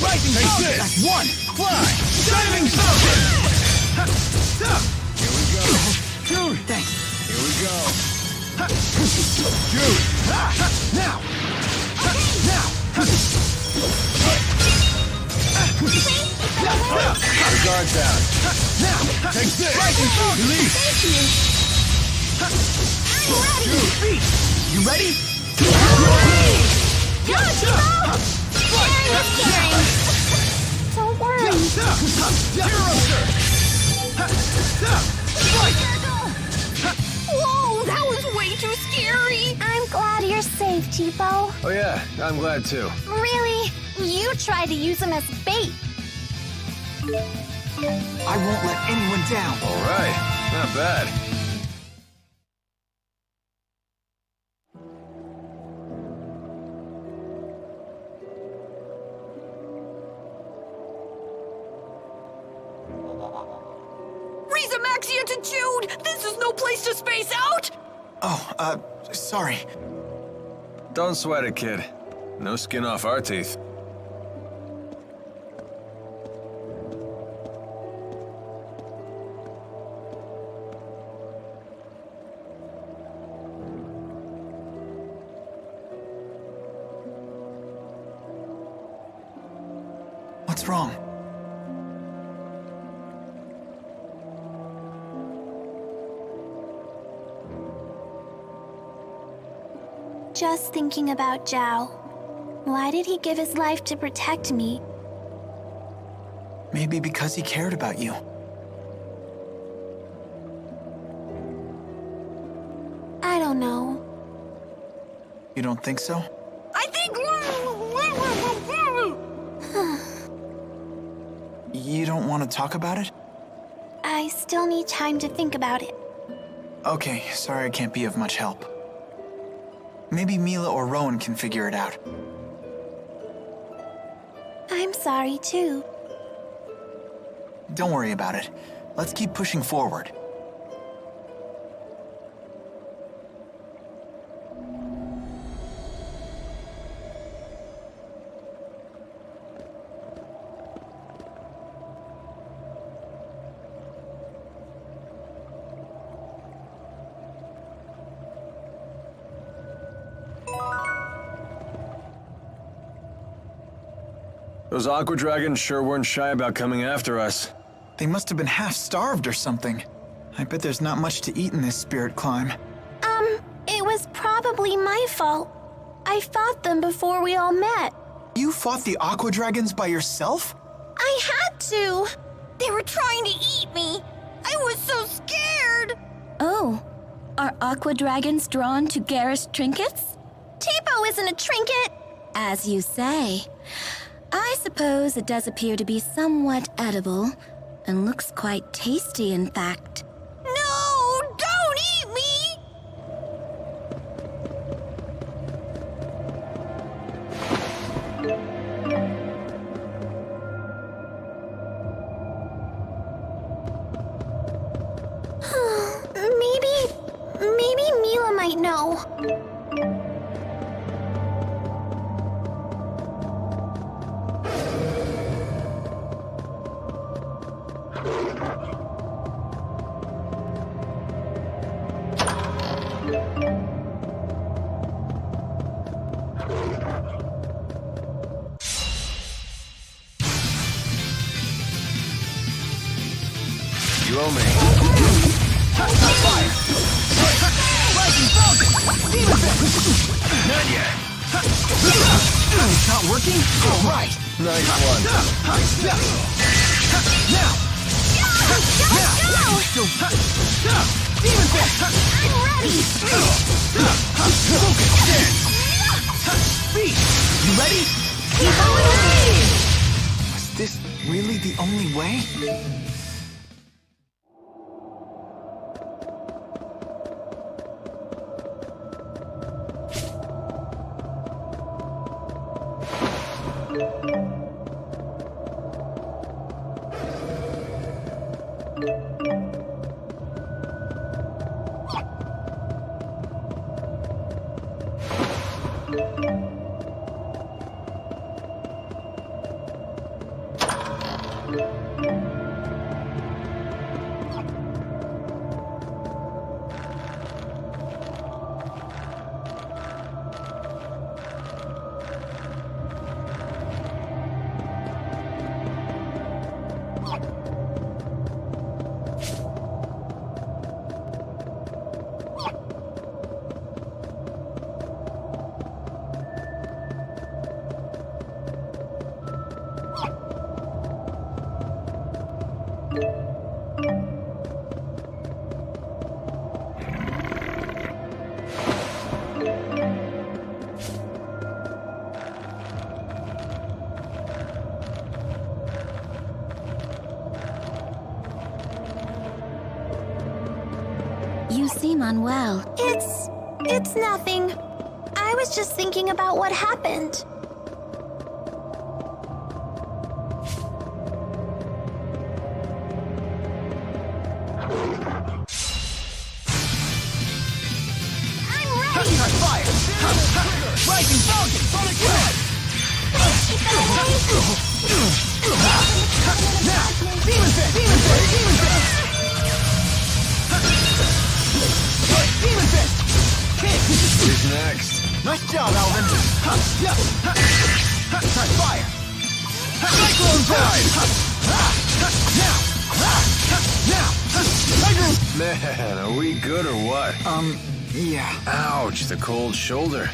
Rising Falcon! One! Fly! Diving Falcon! Here we go. Dude! Thanks. Here we go. Dude! Now! Now! The guard's down. Now! Take this! Rising Falcon! Release! Dude! Beat! You ready? Go, Tipo! Sharing is caring. Don't worry. Zero Surge! Whoa, that was way too scary. I'm glad you're safe, Tipo. Oh yeah, I'm glad too. Really? You tried to use him as bait. I won't let anyone down. All right, not bad. Maxia to Jude! This is no place to space out! Oh, sorry. Don't sweat it, kid. No skin off our teeth. What's wrong? Just thinking about Zhao. Why did he give his life to protect me? Maybe because he cared about you. I don't know. You don't think so? I think... You don't want to talk about it? I still need time to think about it. Okay, sorry I can't be of much help. Maybe Mila or Rowan can figure it out. I'm sorry, too. Don't worry about it. Let's keep pushing forward. Those Aqua Dragons sure weren't shy about coming after us. They must have been half-starved or something. I bet there's not much to eat in this spirit climb. It was probably my fault. I fought them before we all met. You fought the Aqua Dragons by yourself? I had to. They were trying to eat me. I was so scared. Oh, are Aqua Dragons drawn to garish trinkets? Tipo isn't a trinket. As you say. I suppose it does appear to be somewhat edible, and looks quite tasty, in fact. No! Don't eat me! Maybe Mila might know. You owe me. Fire! Rising Falcon! Demon Fist! Not yet. It's not working? All right. Nice one. Now! Demon Fist! I'm ready! Beat! You ready? Keep on away! Was this really the only way? You seem unwell. It's nothing. I was just thinking about what happened. I'm ready! Fire! Rising Falcon! Sonic Red! Now! Demon Fist! Demon Fist! Demon Fist! Demon Fist! Who's next? Nice job, Alvin! Try fire! Cyclone Tide! Now! Man, are we good or what? Yeah. Ouch, the cold shoulder.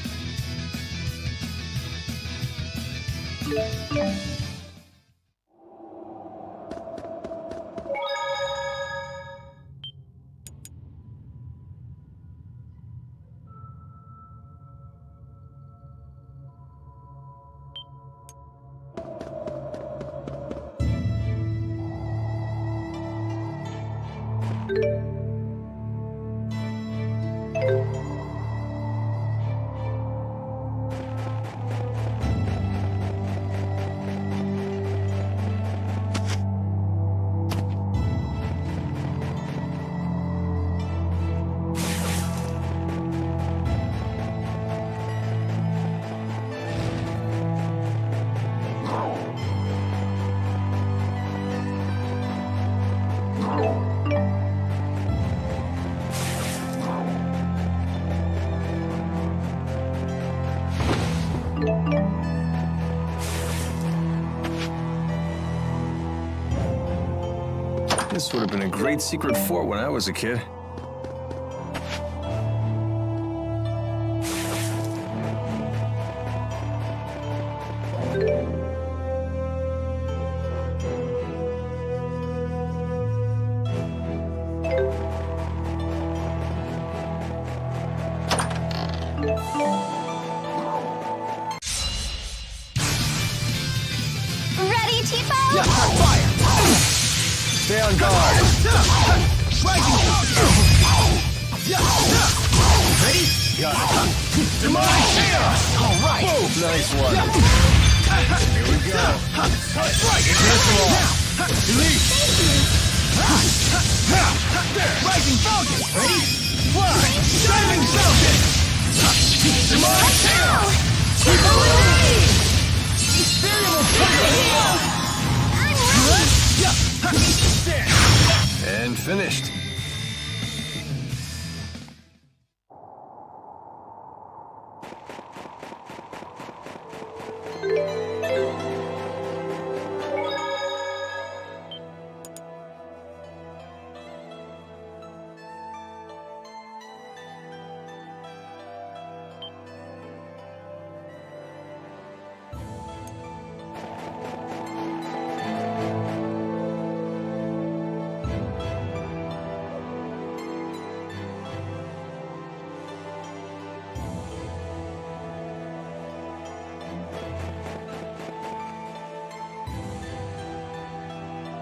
This would have been a great secret fort when I was a kid. Stay on guard. Ready? Got it. Demonic chaos! All right. Nice one. Here we go. Invincible. Elite. Rising Falcon. Ready? Fly. Diving Falcon. Demonic chaos! Variable trigger. And finished.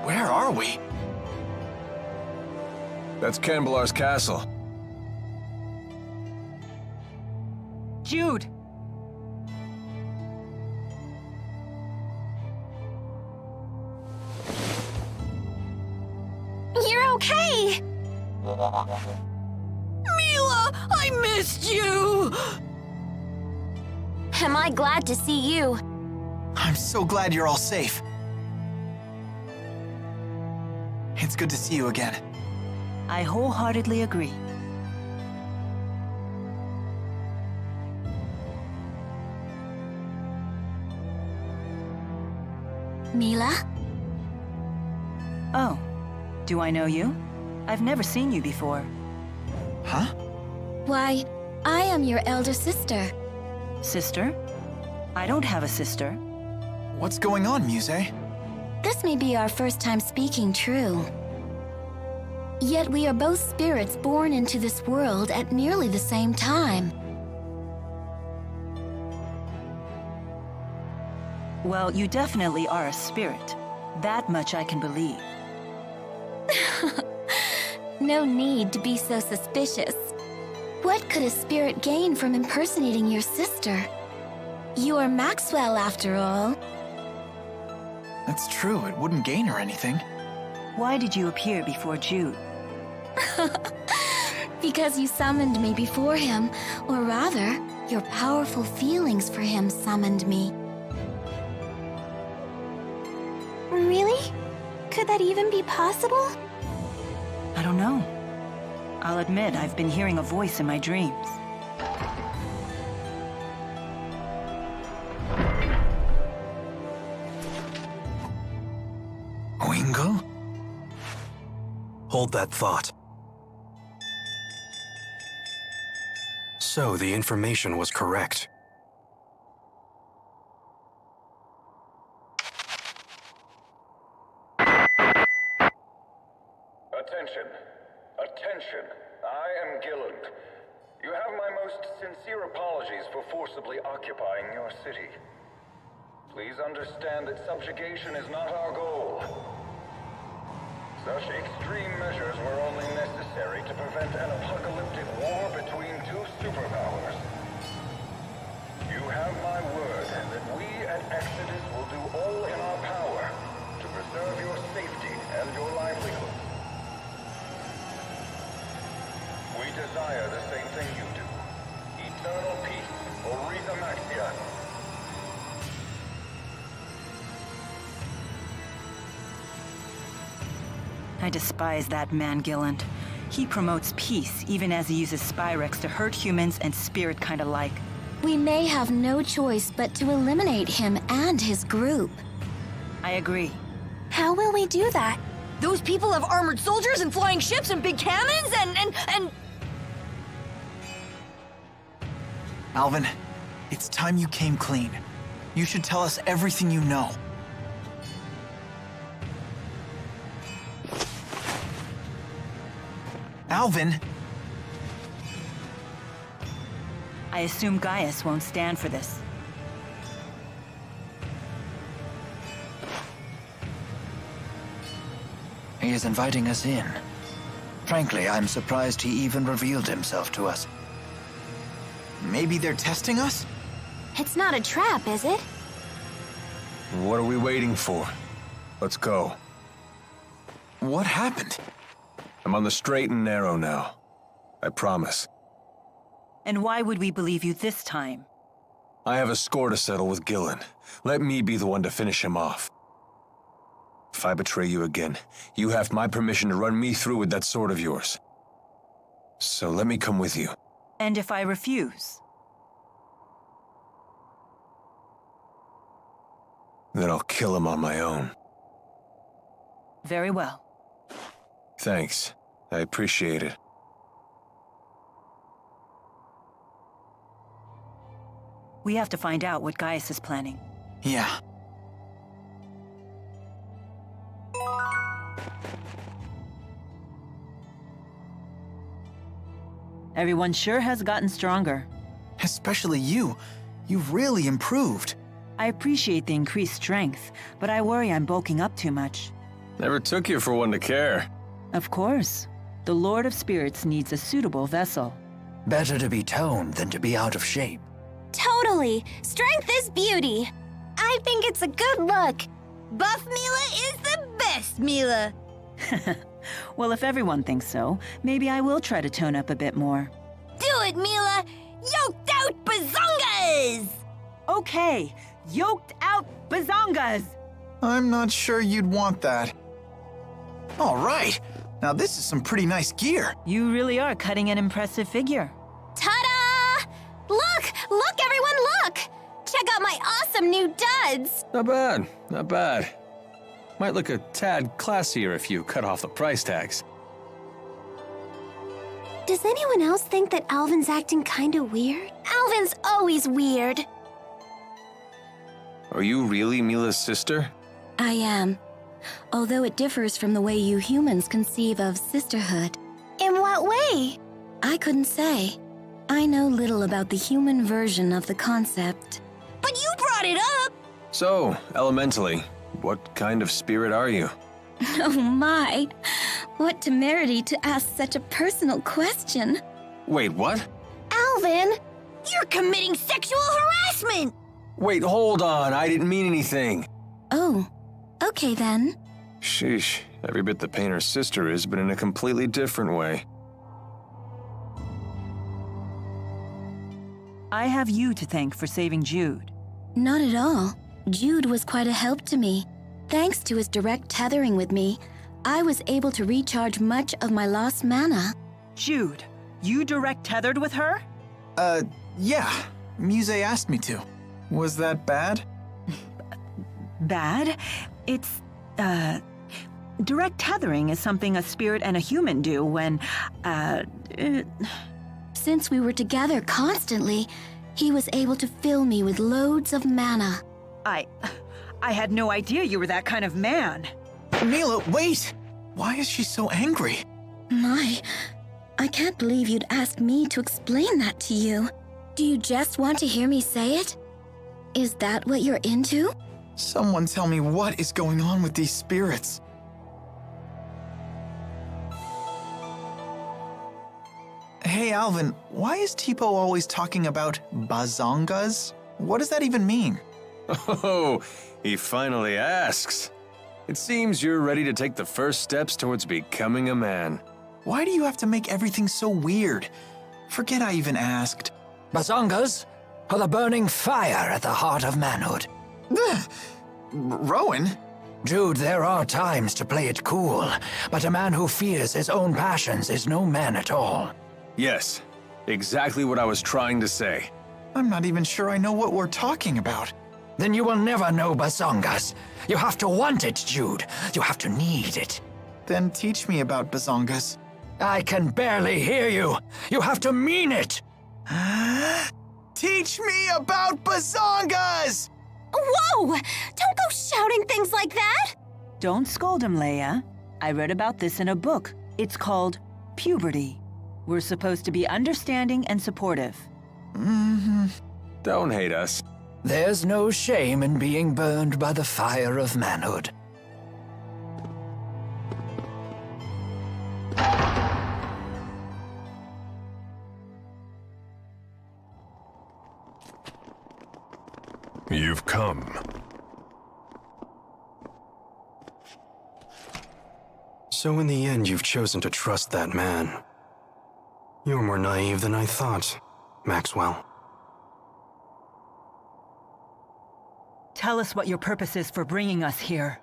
Where are we? That's Canbelar's castle. Jude! You're okay! Mila, I missed you! Am I glad to see you? I'm so glad you're all safe. It's good to see you again. I wholeheartedly agree. Mila? Oh, do I know you? I've never seen you before. Huh? Why, I am your elder sister. Sister? I don't have a sister. What's going on, Muse? This may be our first time speaking true. Yet we are both spirits born into this world at nearly the same time. Well, you definitely are a spirit. That much I can believe. No need to be so suspicious. What could a spirit gain from impersonating your sister? You are Maxwell, after all. That's true, it wouldn't gain her anything. Why did you appear before Jude? Because you summoned me before him, or rather, your powerful feelings for him summoned me. Really? Could that even be possible? I don't know. I'll admit I've been hearing a voice in my dreams. Wingle? Hold that thought. So the information was correct. Attention. Attention. I am Gilland. You have my most sincere apologies for forcibly occupying your city. Please understand that subjugation is not our goal. Such extreme measures were only necessary to prevent an apocalyptic war between two superpowers. You have my word that we at Exodus will do all in our power to preserve your safety and your livelihood. We desire the same thing you do. Eternal peace for Rita Maxia. I despise that man, Gilland. He promotes peace, even as he uses Spyrex to hurt humans and spirit kind alike. We may have no choice but to eliminate him and his group. I agree. How will we do that? Those people have armored soldiers and flying ships and big cannons and... Alvin, it's time you came clean. You should tell us everything you know. Alvin! I assume Gaius won't stand for this. He is inviting us in. Frankly, I'm surprised he even revealed himself to us. Maybe they're testing us? It's not a trap, is it? What are we waiting for? Let's go. What happened? I'm on the straight and narrow now. I promise. And why would we believe you this time? I have a score to settle with Gillen. Let me be the one to finish him off. If I betray you again, you have my permission to run me through with that sword of yours. So let me come with you. And if I refuse? Then I'll kill him on my own. Very well. Thanks. I appreciate it. We have to find out what Gaius is planning. Yeah. Everyone sure has gotten stronger. Especially you. You've really improved. I appreciate the increased strength, but I worry I'm bulking up too much. Never took you for one to care. Of course. The Lord of Spirits needs a suitable vessel. Better to be toned than to be out of shape. Totally. Strength is beauty. I think it's a good look. Buff Mila is the best Mila. Well, if everyone thinks so, maybe I will try to tone up a bit more. Do it, Mila! Yoked out bazongas! Okay, yoked out bazongas! I'm not sure you'd want that. All right. Now this is some pretty nice gear. You really are cutting an impressive figure. Ta-da! Look, everyone, look! Check out my awesome new duds! Not bad, not bad. Might look a tad classier if you cut off the price tags. Does anyone else think that Alvin's acting kinda weird? Alvin's always weird. Are you really Mila's sister? I am. Although it differs from the way you humans conceive of sisterhood. In what way? I couldn't say. I know little about the human version of the concept. But you brought it up! So, elementally, what kind of spirit are you? Oh my! What temerity to ask such a personal question. Wait, what? Alvin! You're committing sexual harassment! Wait, hold on, I didn't mean anything. Oh, okay then. Sheesh, every bit the painter's sister is, but in a completely different way. I have you to thank for saving Jude. Not at all. Jude was quite a help to me. Thanks to his direct tethering with me, I was able to recharge much of my lost mana. Jude, you direct tethered with her? Yeah. Muse asked me to. Was that bad? Bad? It's, direct tethering is something a spirit and a human do when, Since we were together constantly, he was able to fill me with loads of mana. I had no idea you were that kind of man. Mila, wait! Why is she so angry? My, I can't believe you'd ask me to explain that to you. Do you just want to hear me say it? Is that what you're into? Someone tell me what is going on with these spirits. Hey, Alvin, why is Tipo always talking about bazongas? What does that even mean? Oh, he finally asks. It seems you're ready to take the first steps towards becoming a man. Why do you have to make everything so weird? Forget I even asked. Bazongas are the burning fire at the heart of manhood. Rowan? Jude, there are times to play it cool, but a man who fears his own passions is no man at all. Yes, exactly what I was trying to say. I'm not even sure I know what we're talking about. Then you will never know bazongas. You have to want it, Jude. You have to need it. Then teach me about bazongas. I can barely hear you. You have to mean it. Teach me about bazongas! Whoa! Don't go shouting things like that! Don't scold him, Leia. I read about this in a book. It's called Puberty. We're supposed to be understanding and supportive. Don't hate us. There's no shame in being burned by the fire of manhood. come. So in the end, you've chosen to trust that man. You're more naive than I thought, Maxwell. Tell us what your purpose is for bringing us here.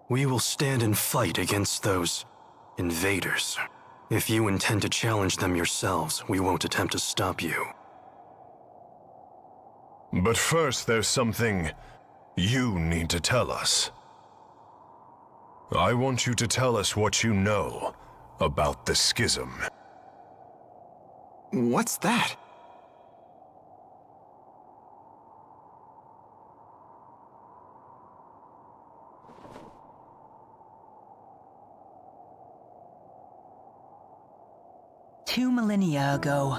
We will stand and fight against those invaders. If you intend to challenge them yourselves, we won't attempt to stop you. But first, there's something you need to tell us. I want you to tell us what you know about the Schism. What's that? Two millennia ago,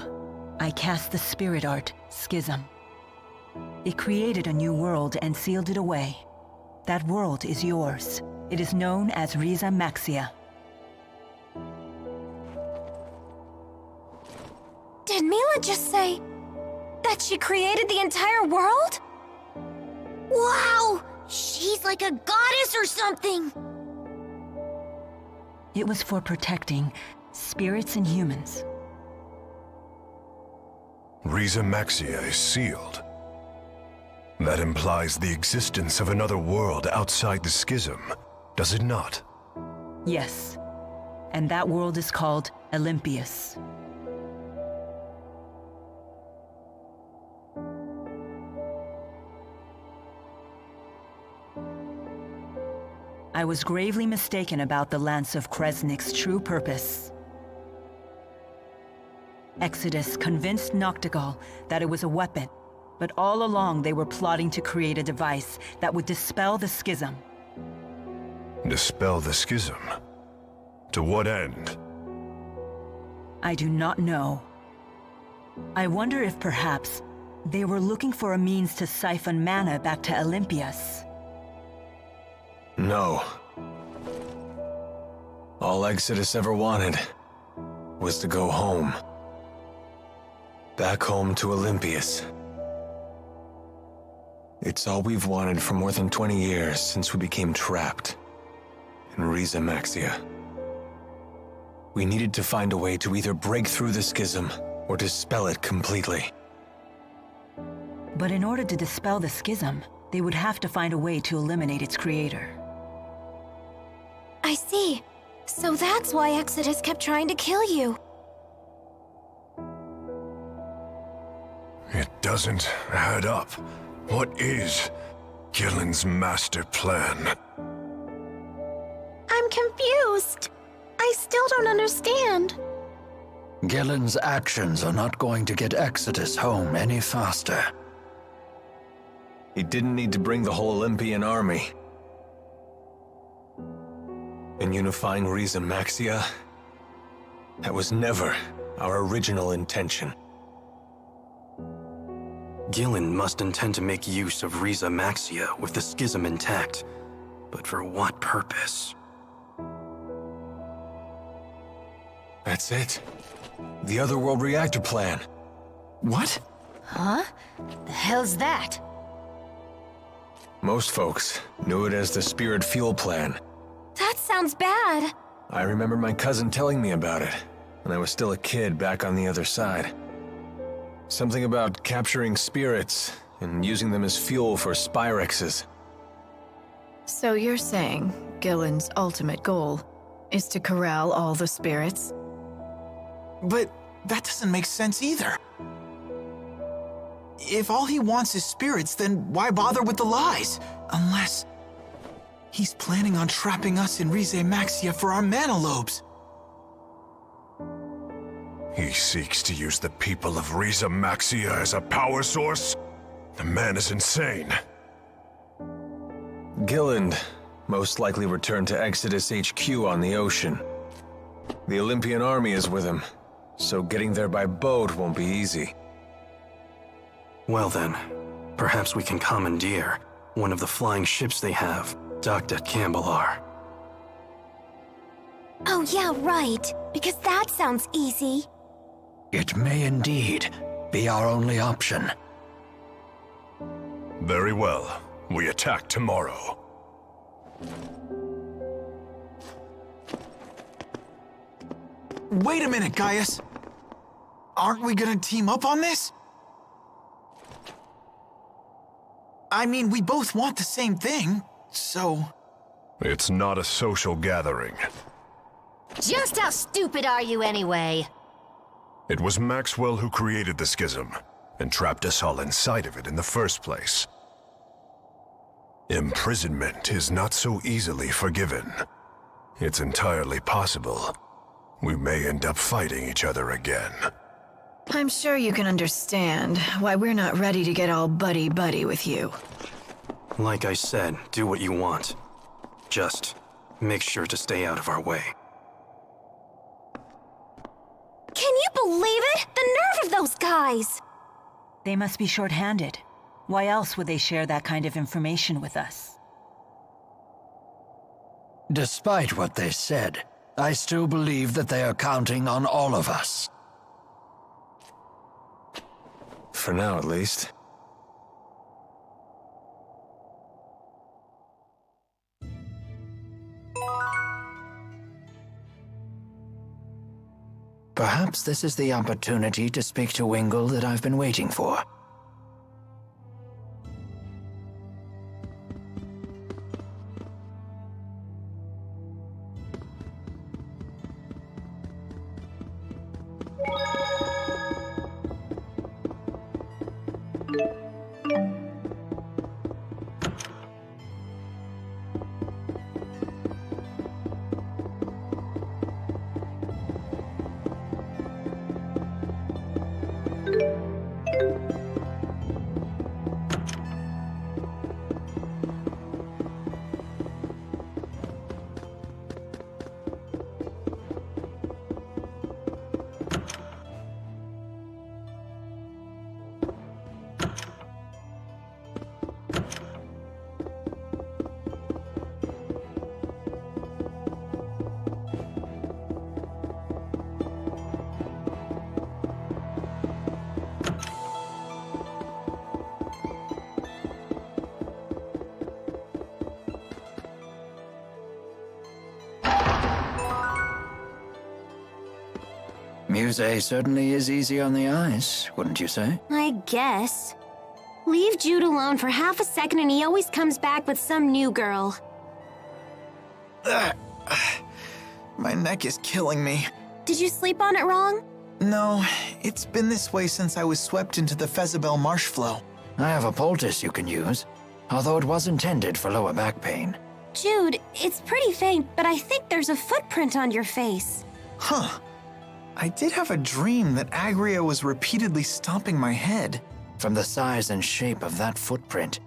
I cast the spirit art, Schism. It created a new world and sealed it away. That world is yours. It is known as Riza Maxia. Did Mila just say that she created the entire world? Wow! She's like a goddess or something! It was for protecting spirits and humans. Riza Maxia is sealed. That implies the existence of another world outside the Schism, does it not? Yes. And that world is called Olympius. I was gravely mistaken about the Lance of Kresnik's true purpose. Exodus convinced Noctigal that it was a weapon, but all along they were plotting to create a device that would dispel the Schism. Dispel the Schism? To what end? I do not know. I wonder if perhaps they were looking for a means to siphon mana back to Olympius. No. All Exodus ever wanted was to go home. Back home to Olympius. It's all we've wanted for more than 20 years since we became trapped in Riza Maxia. We needed to find a way to either break through the Schism or dispel it completely. But in order to dispel the Schism, they would have to find a way to eliminate its creator. I see. So that's why Exodus kept trying to kill you. It doesn't add up. What is Gillen's master plan? I'm confused. I still don't understand. Gillen's actions are not going to get Exodus home any faster. He didn't need to bring the whole Olympian army. In unifying Riza Maxia, that was never our original intention. Gillen must intend to make use of Riza Maxia with the Schism intact. But for what purpose? That's it. The Otherworld reactor plan. What? Huh? The hell's that? Most folks knew it as the Spirit Fuel Plan. That sounds bad. I remember my cousin telling me about it when I was still a kid back on the other side. Something about capturing spirits and using them as fuel for Spyrexes. So you're saying Gillen's ultimate goal is to corral all the spirits? But that doesn't make sense either. If all he wants is spirits, then why bother with the lies? Unless he's planning on trapping us in Riza Maxia for our mana lobes. He seeks to use the people of Riza Maxia as a power source? The man is insane. Gillen most likely returned to Exodus HQ on the ocean. The Olympian army is with him, so getting there by boat won't be easy. Well then, perhaps we can commandeer one of the flying ships they have, docked at Cambalar. Oh yeah, right. Because that sounds easy. It may indeed be our only option. Very well. We attack tomorrow. Wait a minute, Gaius. Aren't we gonna team up on this? I mean, we both want the same thing, so... It's not a social gathering. Just how stupid are you anyway? It was Maxwell who created the schism, and trapped us all inside of it in the first place. Imprisonment is not so easily forgiven. It's entirely possible we may end up fighting each other again. I'm sure you can understand why we're not ready to get all buddy-buddy with you. Like I said, do what you want. Just make sure to stay out of our way. Can you believe it? The nerve of those guys! They must be short-handed. Why else would they share that kind of information with us? Despite what they said, I still believe that they are counting on all of us. For now, at least. Perhaps this is the opportunity to speak to Wingle that I've been waiting for. Muse certainly is easy on the eyes, wouldn't you say? I guess. Leave Jude alone for half a second and he always comes back with some new girl. My neck is killing me. Did you sleep on it wrong? No, it's been this way since I was swept into the Fezabel marsh flow. I have a poultice you can use, although it was intended for lower back pain. Jude, it's pretty faint, but I think there's a footprint on your face. Huh. I did have a dream that Agria was repeatedly stomping my head. From the size and shape of that footprint,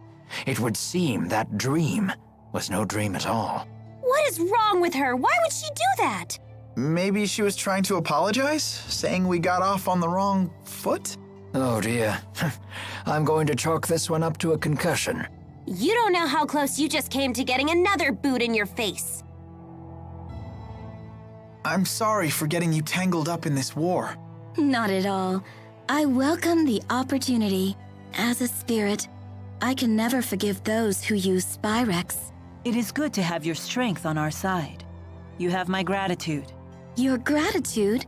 it would seem that dream was no dream at all. What is wrong with her? Why would she do that? Maybe she was trying to apologize, saying we got off on the wrong foot? Oh dear. I'm going to chalk this one up to a concussion. You don't know how close you just came to getting another boot in your face. I'm sorry for getting you tangled up in this war. Not at all. I welcome the opportunity. As a spirit, I can never forgive those who use Spyrex. It is good to have your strength on our side. You have my gratitude. Your gratitude?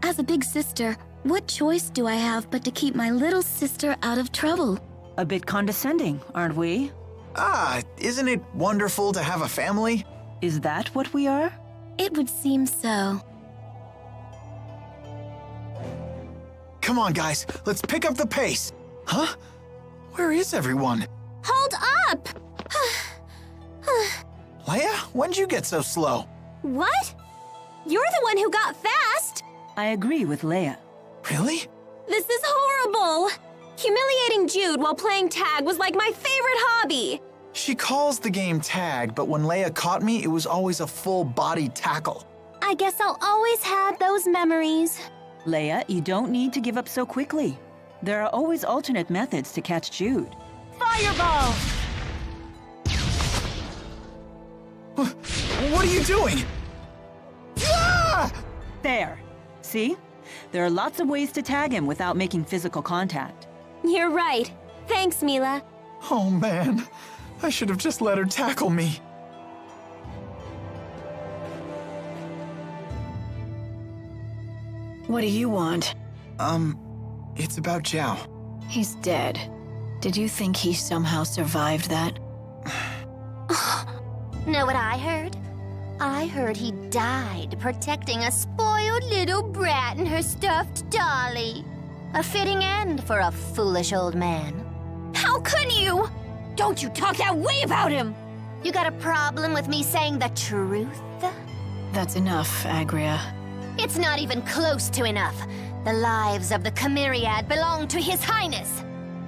As a big sister, what choice do I have but to keep my little sister out of trouble? A bit condescending, aren't we? Ah, isn't it wonderful to have a family? Is that what we are? It would seem so. Come on, guys, let's pick up the pace. Huh? Where is everyone? Hold up! Leia, when'd you get so slow? What? You're the one who got fast! I agree with Leia. Really? This is horrible! Humiliating Jude while playing tag was like my favorite hobby! She calls the game tag, but when Leia caught me, it was always a full-body tackle. I guess I'll always have those memories. Leia, you don't need to give up so quickly. There are always alternate methods to catch Jude. Fireball! What are you doing? Ah! There. See? There are lots of ways to tag him without making physical contact. You're right. Thanks, Mila. Oh man, I should have just let her tackle me. What do you want? It's about Zhao. He's dead. Did you think he somehow survived that? Know what I heard? I heard he died protecting a spoiled little brat and her stuffed dolly. A fitting end for a foolish old man. How could you? Don't you talk that way about him! You got a problem with me saying the truth? That's enough, Agria. It's not even close to enough. The lives of the Chimeriad belong to His Highness.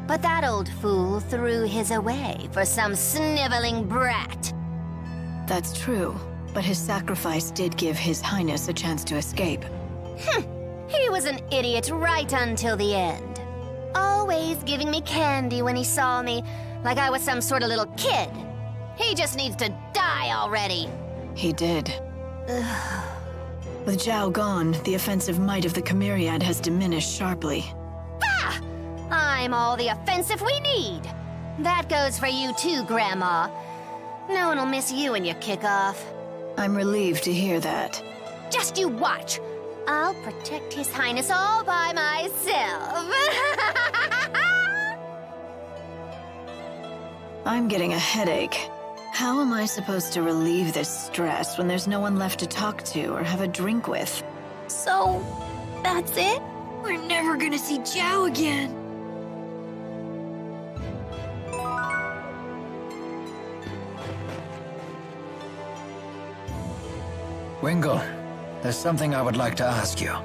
But that old fool threw his away for some sniveling brat. That's true, but his sacrifice did give His Highness a chance to escape. He was an idiot right until the end. Always giving me candy when he saw me, like I was some sort of little kid. He just needs to die already. He did. With Zhao gone, the offensive might of the Chimeriad has diminished sharply. Ah! I'm all the offensive we need. That goes for you too, Grandma. No one will miss you when you kick off. I'm relieved to hear that. Just you watch. I'll protect His Highness all by myself. I'm getting a headache. How am I supposed to relieve this stress when there's no one left to talk to or have a drink with? So, that's it? We're never gonna see Zhao again. Wingle, there's something I would like to ask you.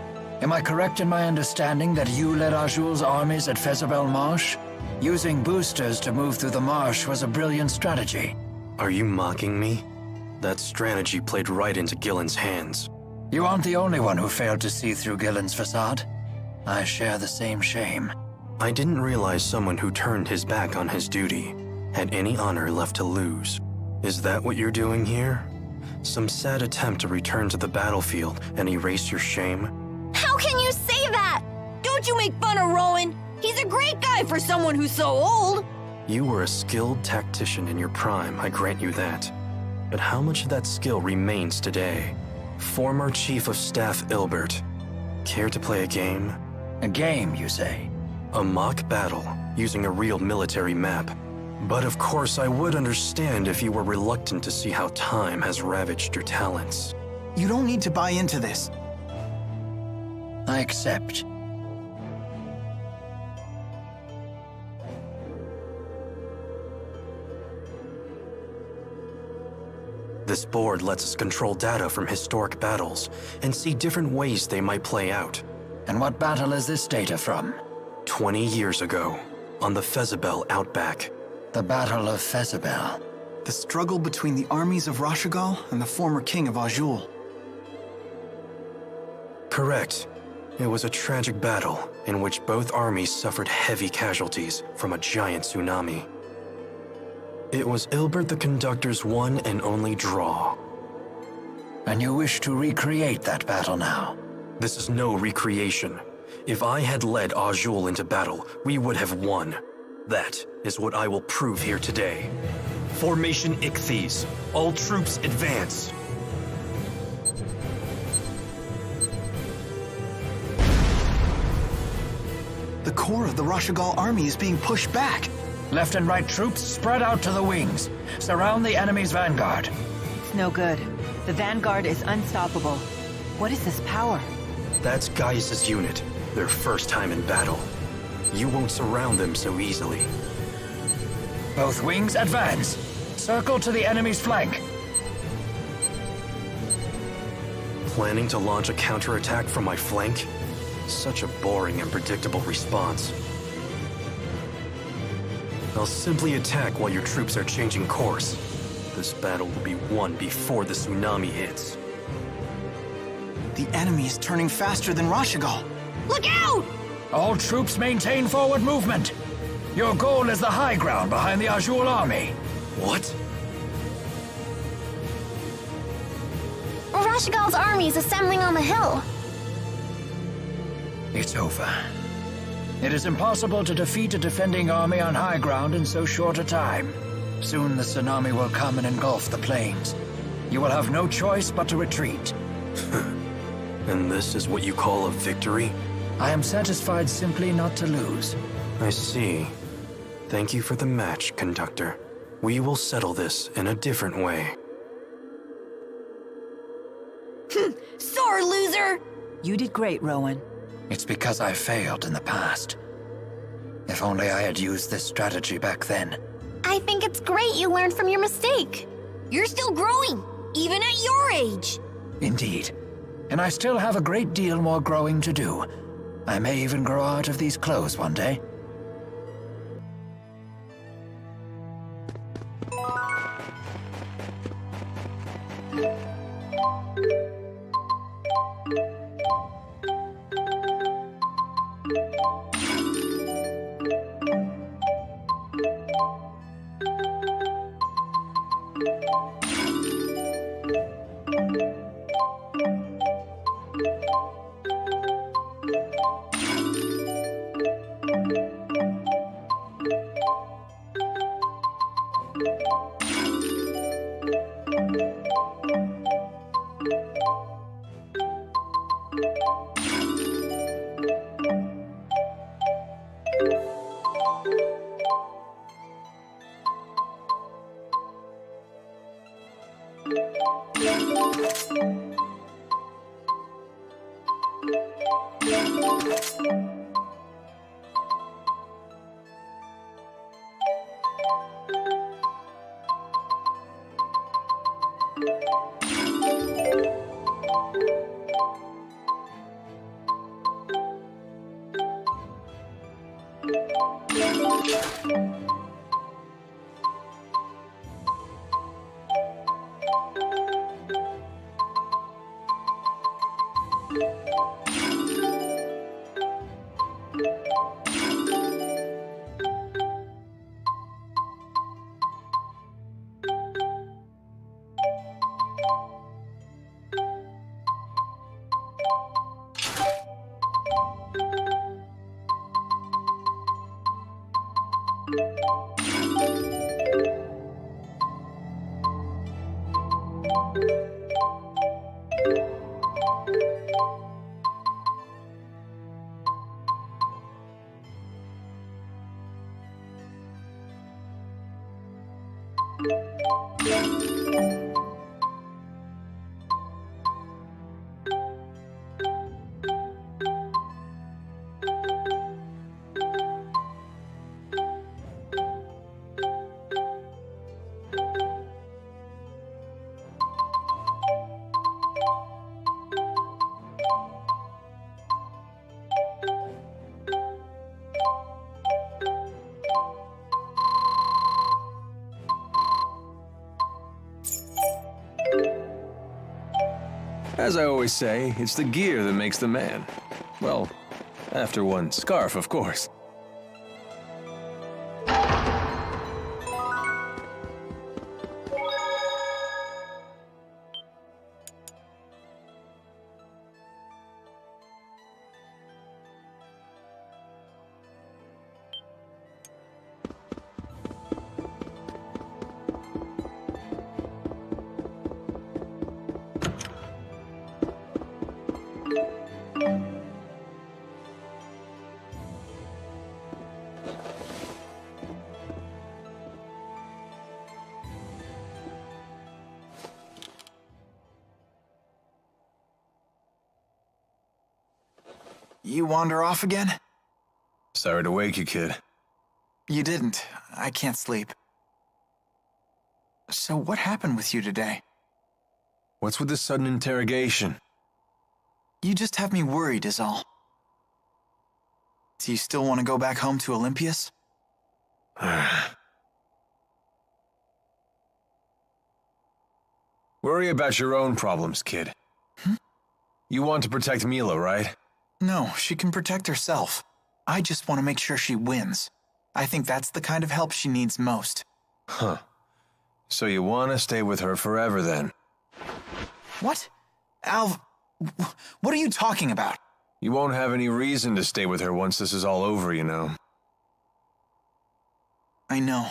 Am I correct in my understanding that you led Ajul's armies at Fezabel Marsh? Using boosters to move through the marsh was a brilliant strategy. Are you mocking me? That strategy played right into Gillen's hands. You aren't the only one who failed to see through Gillen's facade. I share the same shame. I didn't realize someone who turned his back on his duty had any honor left to lose. Is that what you're doing here? Some sad attempt to return to the battlefield and erase your shame? How can you say that? Don't you make fun of Rowan? He's a great guy for someone who's so old. You were a skilled tactician in your prime, I grant you that. But how much of that skill remains today? Former Chief of Staff Ilbert. Care to play a game? A game, you say? A mock battle, using a real military map. But of course I would understand if you were reluctant to see how time has ravaged your talents. You don't need to buy into this. I accept. This board lets us control data from historic battles and see different ways they might play out. And what battle is this data from? 20 years ago, on the Fezabel Outback. The Battle of Fezabel. The struggle between the armies of Rashagal and the former king of Ajul. Correct. It was a tragic battle in which both armies suffered heavy casualties from a giant tsunami. It was Ilbert the Conductor's one and only draw. And you wish to recreate that battle now? This is no recreation. If I had led Ajul into battle, we would have won. That is what I will prove here today. Formation Ichthyes. All troops advance. The core of the Rashagal army is being pushed back. Left and right troops spread out to the wings. Surround the enemy's vanguard. It's no good. The vanguard is unstoppable. What is this power? That's Gaius' unit. Their first time in battle. You won't surround them so easily. Both wings advance. Circle to the enemy's flank. Planning to launch a counterattack from my flank? Such a boring and predictable response. I'll simply attack while your troops are changing course. This battle will be won before the tsunami hits. The enemy is turning faster than Rashagal. Look out! All troops maintain forward movement. Your goal is the high ground behind the Ajul army. What? Rashagal's army is assembling on the hill. It's over. It is impossible to defeat a defending army on high ground in so short a time. Soon the tsunami will come and engulf the plains. You will have no choice but to retreat. And this is what you call a victory? I am satisfied simply not to lose. I see. Thank you for the match, Conductor. We will settle this in a different way. Sore loser! You did great, Rowan. It's because I failed in the past. If only I had used this strategy back then. I think it's great you learned from your mistake. You're still growing, even at your age. Indeed. And I still have a great deal more growing to do. I may even grow out of these clothes one day. As I always say, it's the gear that makes the man. Well, after one scarf, of course. You wander off again? Sorry to wake you, kid. You didn't. I can't sleep. So what happened with you today? What's with this sudden interrogation? You just have me worried is all. Do you still want to go back home to Olympias? Worry about your own problems, kid. You want to protect Mila, right? No, she can protect herself. I just want to make sure she wins. I think that's the kind of help she needs most. Huh. So you want to stay with her forever, then? What? Alv, what are you talking about? You won't have any reason to stay with her once this is all over, you know. I know.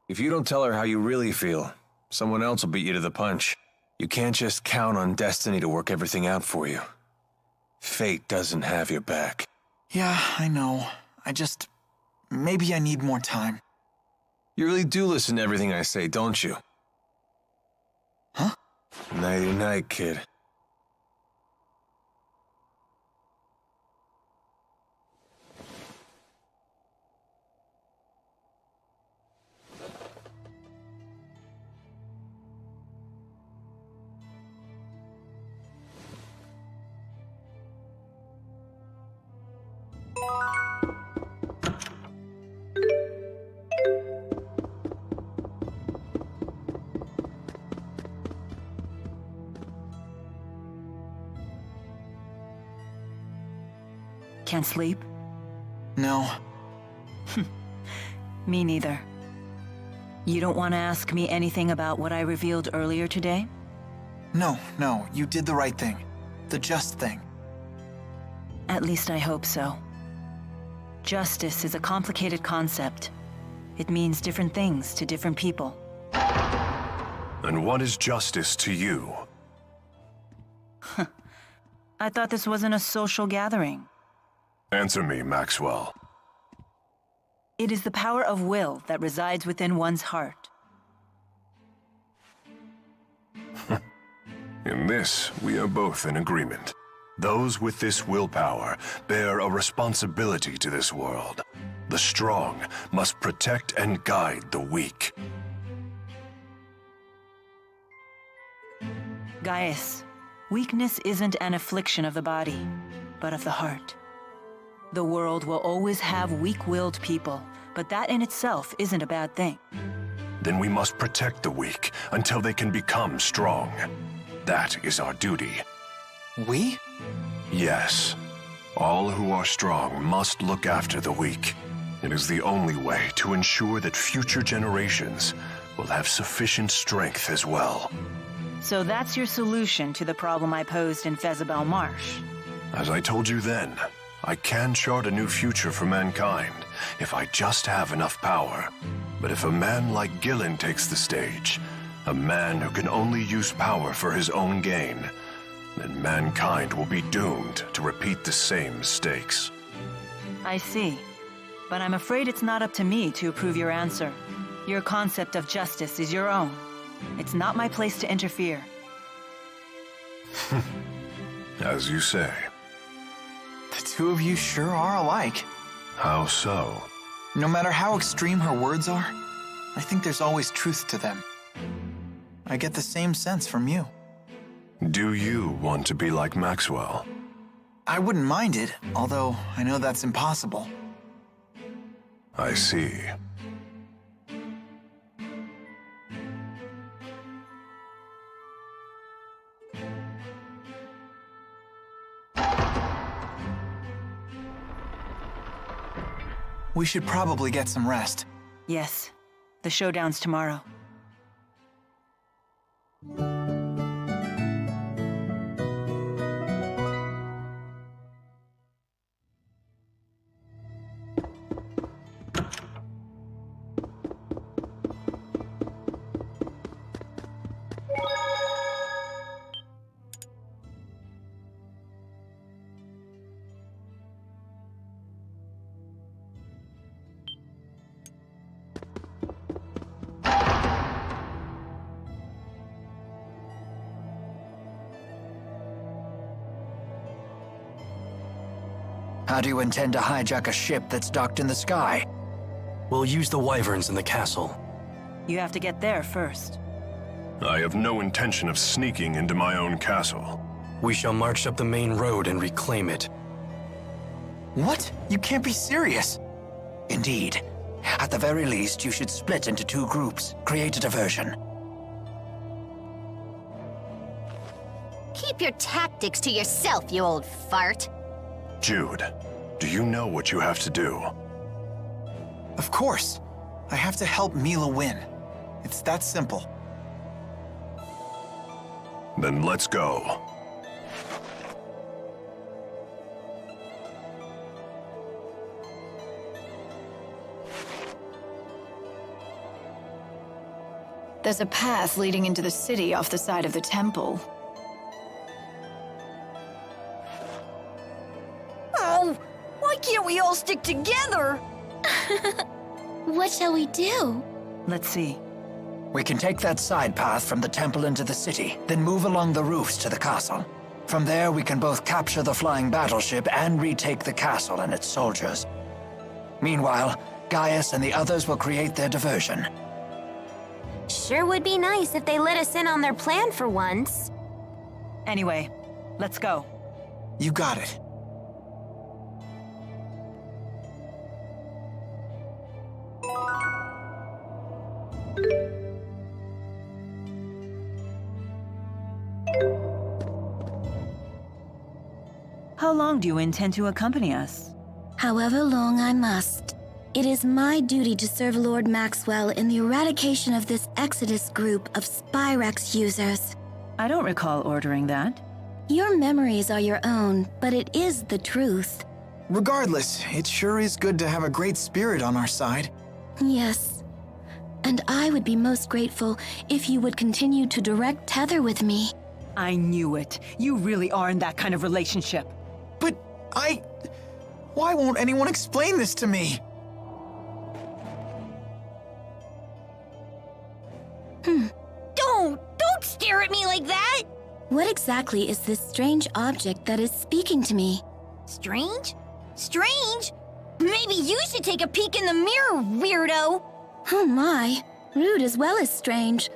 If you don't tell her how you really feel, someone else will beat you to the punch. You can't just count on destiny to work everything out for you. Fate doesn't have your back. Yeah, I know. Maybe I need more time. You really do listen to everything I say, don't you? Huh? Nighty-night, kid. Can't sleep? No. Me neither. You don't want to ask me anything about what I revealed earlier today? No, you did the right thing. The just thing. At least I hope so. Justice is a complicated concept. It means different things to different people. And what is justice to you? I thought this wasn't a social gathering. Answer me, Maxwell. It is the power of will that resides within one's heart. In this, we are both in agreement. Those with this willpower bear a responsibility to this world. The strong must protect and guide the weak. Gaius, weakness isn't an affliction of the body, but of the heart. The world will always have weak-willed people, but that in itself isn't a bad thing. Then we must protect the weak until they can become strong. That is our duty. We? Yes. All who are strong must look after the weak. It is the only way to ensure that future generations will have sufficient strength as well. So that's your solution to the problem I posed in Fezabel Marsh. As I told you then, I can chart a new future for mankind if I just have enough power. But if a man like Gillen takes the stage, a man who can only use power for his own gain, then mankind will be doomed to repeat the same mistakes. I see. But I'm afraid it's not up to me to approve your answer. Your concept of justice is your own. It's not my place to interfere. As you say. The two of you sure are alike. How so? No matter how extreme her words are, I think there's always truth to them. I get the same sense from you. Do you want to be like Maxwell? I wouldn't mind it, although I know that's impossible. I see. We should probably get some rest. Yes. The showdown's tomorrow. How do you intend to hijack a ship that's docked in the sky? We'll use the wyverns in the castle. You have to get there first. I have no intention of sneaking into my own castle. We shall march up the main road and reclaim it. What? You can't be serious. Indeed. At the very least, you should split into 2 groups. Create a diversion. Keep your tactics to yourself, you old fart. Jude, do you know what you have to do? Of course. I have to help Mila win. It's that simple. Then let's go. There's a path leading into the city off the side of the temple. Oh, why can't we all stick together? What shall we do? Let's see. We can take that side path from the temple into the city, then move along the roofs to the castle. From there, we can both capture the flying battleship and retake the castle and its soldiers. Meanwhile, Gaius and the others will create their diversion. Sure would be nice if they let us in on their plan for once. Anyway, let's go. You got it. How long do you intend to accompany us? However long I must. It is my duty to serve Lord Maxwell in the eradication of this Exodus group of Spyrex users. I don't recall ordering that. Your memories are your own, but it is the truth. Regardless, it sure is good to have a great spirit on our side. Yes. And I would be most grateful if you would continue to direct tether with me. I knew it. You really are in that kind of relationship. But why won't anyone explain this to me? Don't stare at me like that! What exactly is this strange object that is speaking to me? Strange? Strange? Maybe you should take a peek in the mirror, weirdo! Oh my, rude as well as strange.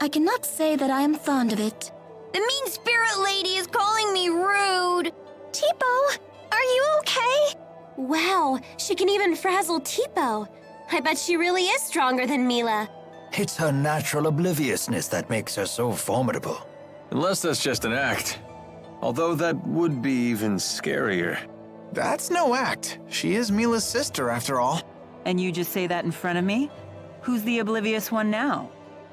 I cannot say that I am fond of it. The mean spirit lady is calling me rude! Tipo, are you okay? Wow, she can even frazzle Tipo. I bet she really is stronger than Mila. It's her natural obliviousness that makes her so formidable. Unless that's just an act. Although that would be even scarier. That's no act. She is Mila's sister, after all. And you just say that in front of me? Who's the oblivious one now?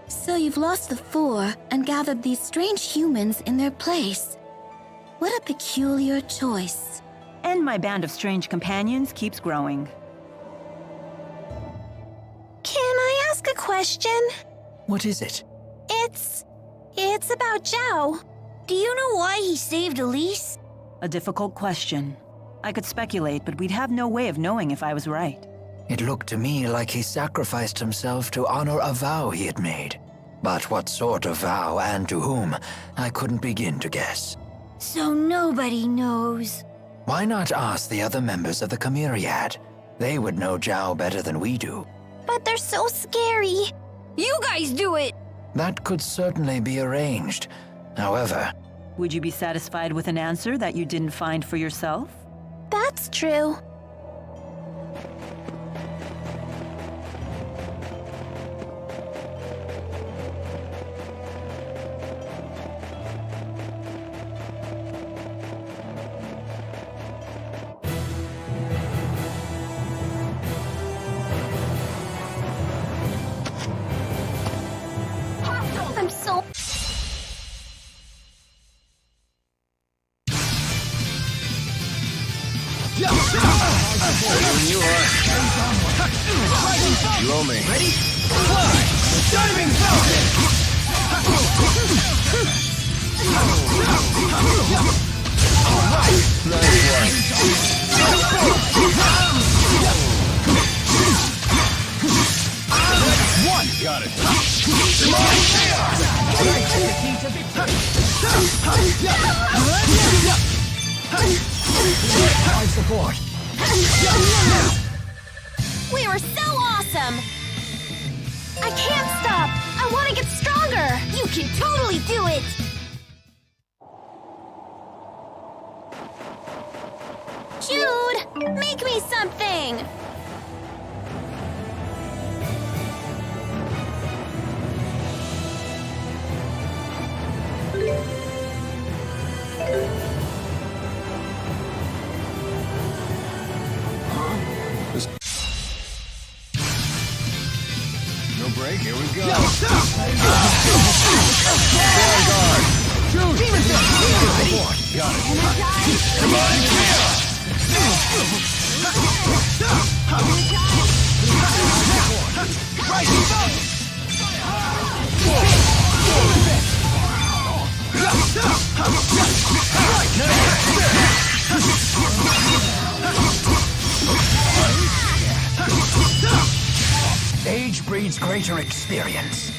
So you've lost the four and gathered these strange humans in their place. What a peculiar choice. And my band of strange companions keeps growing. Can I ask a question? What is it? It's about Zhao. Do you know why he saved Elise? A difficult question. I could speculate, but we'd have no way of knowing if I was right. It looked to me like he sacrificed himself to honor a vow he had made. But what sort of vow and to whom, I couldn't begin to guess. So nobody knows. Why not ask the other members of the Chimeriad? They would know Zhao better than we do. But they're so scary. You guys do it! That could certainly be arranged. However... Would you be satisfied with an answer that you didn't find for yourself? That's true. I'm so... Ready when you are. You owe me. Ready? Fly! Diving Falcon! One! Got it. I support. We were so awesome! I can't stop! I want to get stronger! You can totally do it! Jude! Make me something! No break, here we go. Stay on guard. Shoot! Got it. Come on. Rising Each breeds greater experience.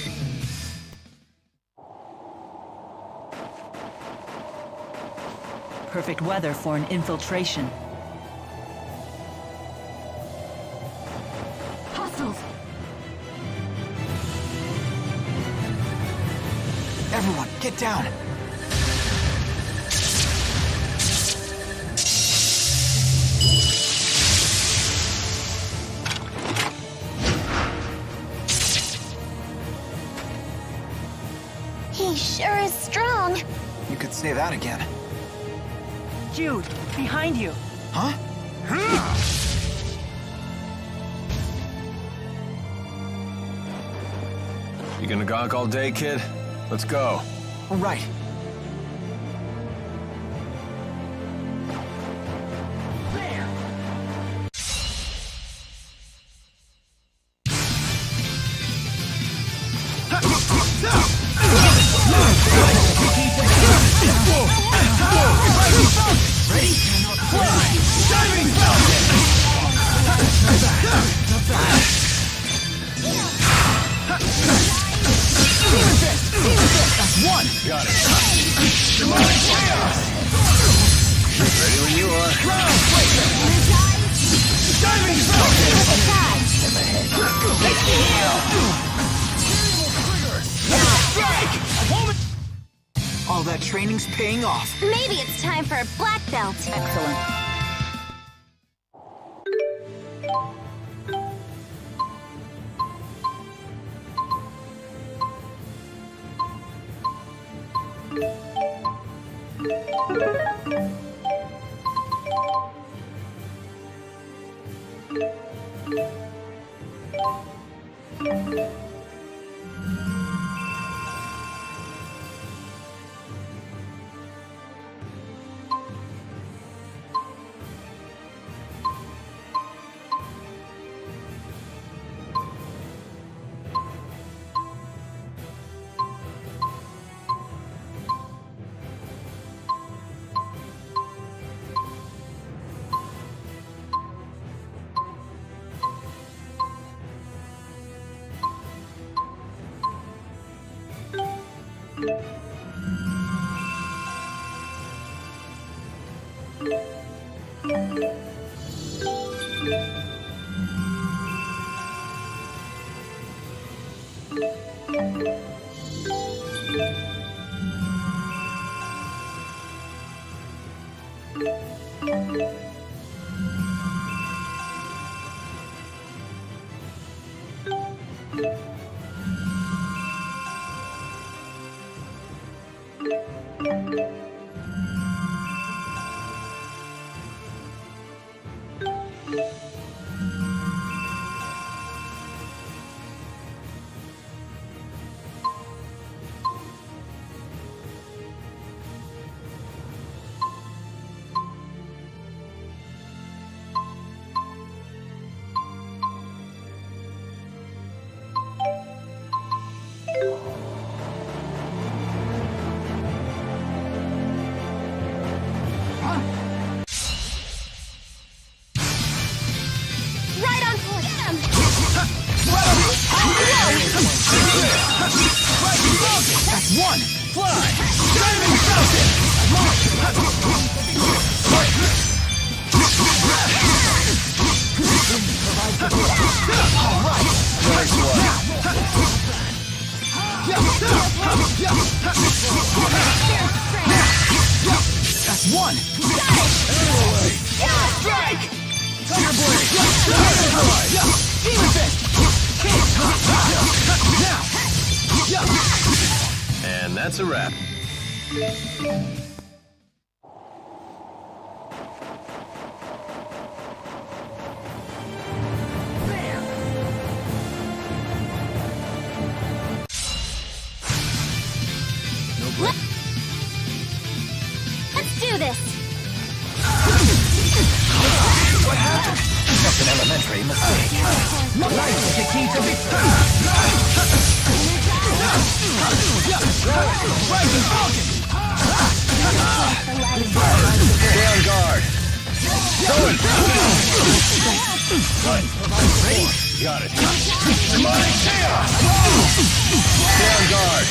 Perfect weather for an infiltration. Hostiles! Everyone, get down! He sure is strong. You could say that again. Jude, behind you. Huh? You gonna gonk all day, kid? Let's go. Right. One! Got it. Ready when you are. Diving All that training's paying off. Maybe it's time for a black belt. Excellent. That's one! Fly! Diving Falcon! Alright! Nice That's one! Strike! Tiger Blade! Demon Fist! And that's a wrap. Let's do this. What happened? Just an elementary mistake. Life is the key to victory. Stay on guard. Going! Ready? Got it. Demonic chaos! Stay on guard.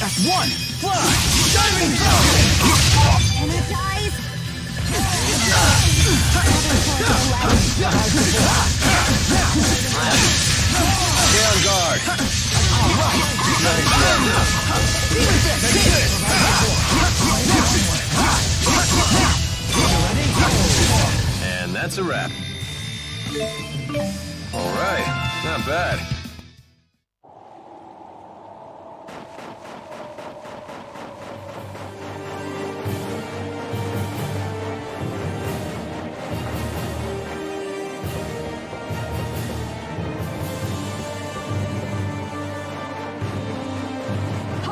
That's one. Fly. Diving throw. Energize. Stay on guard. And that's a wrap. All right, not bad.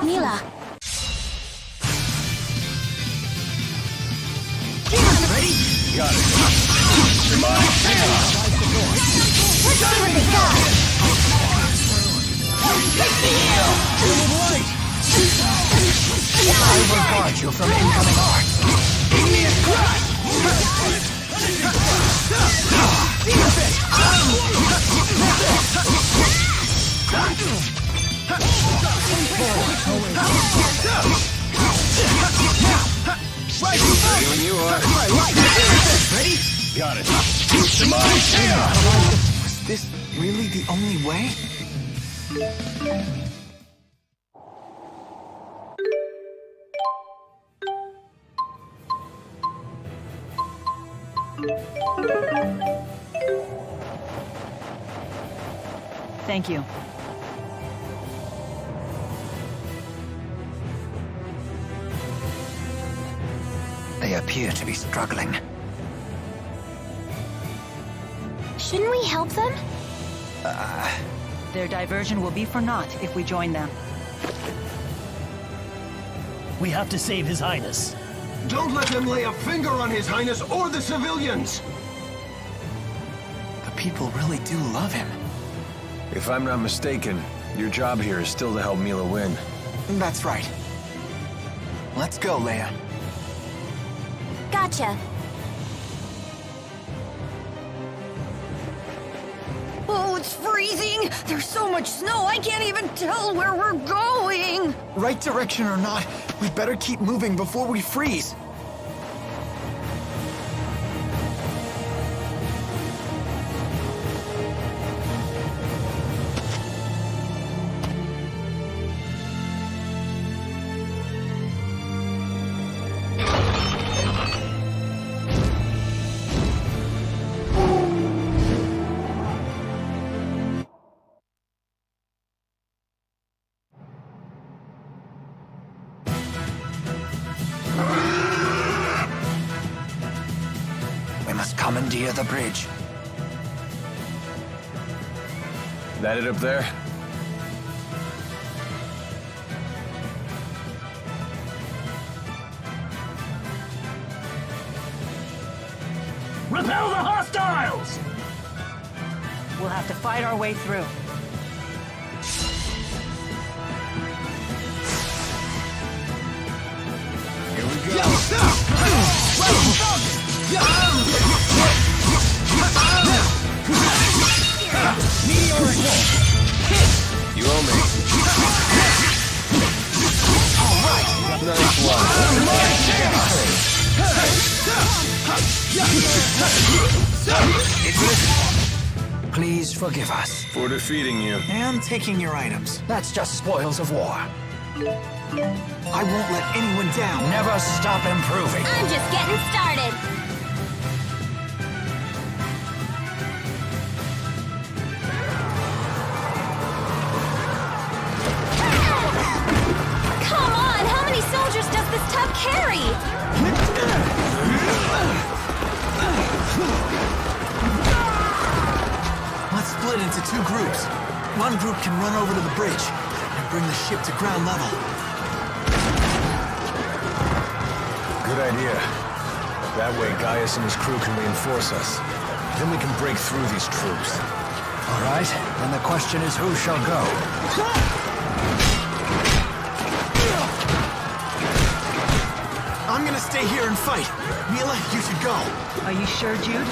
Mila. Got it. Demonic chaos! Let's see what they got. I will guard you from incoming arts. Igneous crush. Ready when you are. Ready? Got it. Demonic chaos! Was this really the only way? Thank you. They appear to be struggling. Shouldn't we help them? Their diversion will be for naught if we join them. We have to save His Highness. Don't let them lay a finger on His Highness or the civilians! The people really do love him. If I'm not mistaken, your job here is still to help Mila win. That's right. Let's go, Leia. Gotcha. Oh, it's freezing! There's so much snow, I can't even tell where we're going! Right direction or not, we better keep moving before we freeze. Commandeer the bridge. That it up there? Repel the hostiles! We'll have to fight our way through. Here we go. You owe me. Nice one. Please forgive us. For defeating you. And taking your items. That's just spoils of war. I won't let anyone down. Never stop improving. I'm just getting started. Come on, how many soldiers does this tub carry? Let's split into two groups. One group can run over to the bridge and bring the ship to ground level. Good idea. That way Gaius and his crew can reinforce us. Then we can break through these troops. All right, then the question is who shall go? I'm gonna stay here and fight. Mila, you should go. Are you sure, Jude?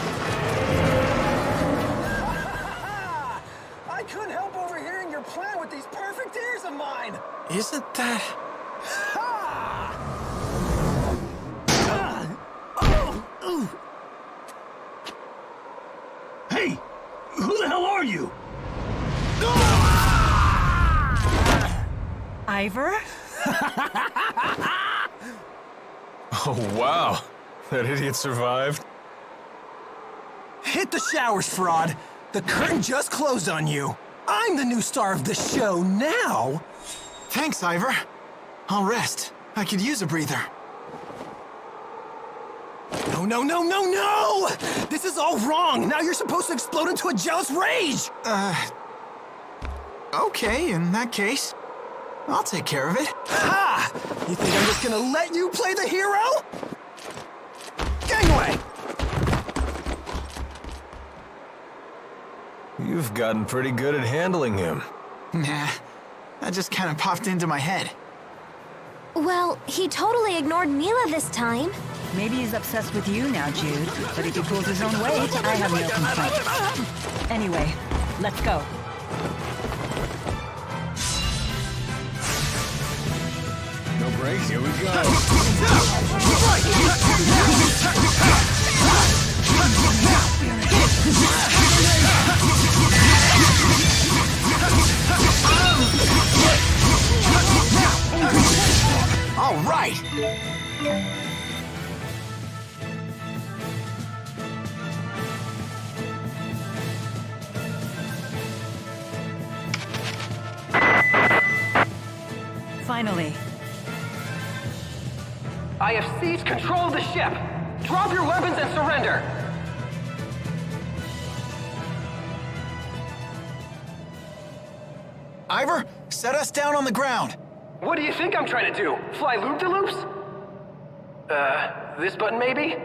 I couldn't help overhearing your plan with these perfect ears of mine! Isn't that... Hey! Who the hell are you? Ivor? Oh, wow. That idiot survived. Hit the showers, fraud! The curtain just closed on you! I'm the new star of the show now! Thanks, Ivor. I'll rest. I could use a breather. No, no, no, no, no! This is all wrong! Now you're supposed to explode into a jealous rage! Okay, in that case, I'll take care of it. Ha! You think I'm just gonna let you play the hero? Gangway! You've gotten pretty good at handling him. Nah, that just kind of popped into my head. Well, he totally ignored Mila this time. Maybe he's obsessed with you now, Jude. But if he pulls his own weight, I have no complaints. Anyway, let's go. No breaks, here we go. All right! Finally. I have seized control of the ship! Drop your weapons and surrender! Ivor, set us down on the ground. What do you think I'm trying to do? Fly loop-de-loops? This button maybe?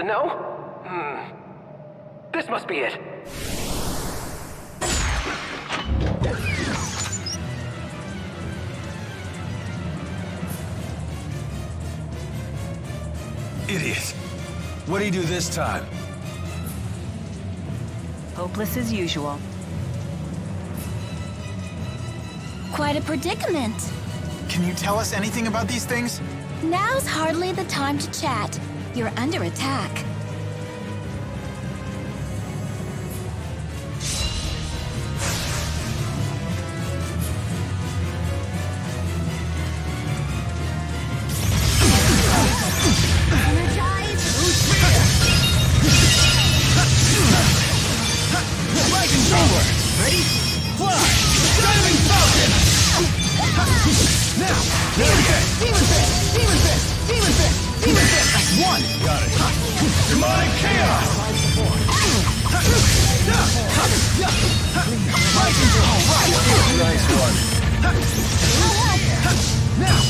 No? This must be it. Idiot. What do you do this time? Hopeless as usual. Quite a predicament. Can you tell us anything about these things? Now's hardly the time to chat. You're under attack. Ready? Fly! Diving Falcon! Now! There we go! Demon Fist! Demon Fist! Demon Fist! Demon Fist! That's one! Got it. Demonic Chaos! Nice one. Now!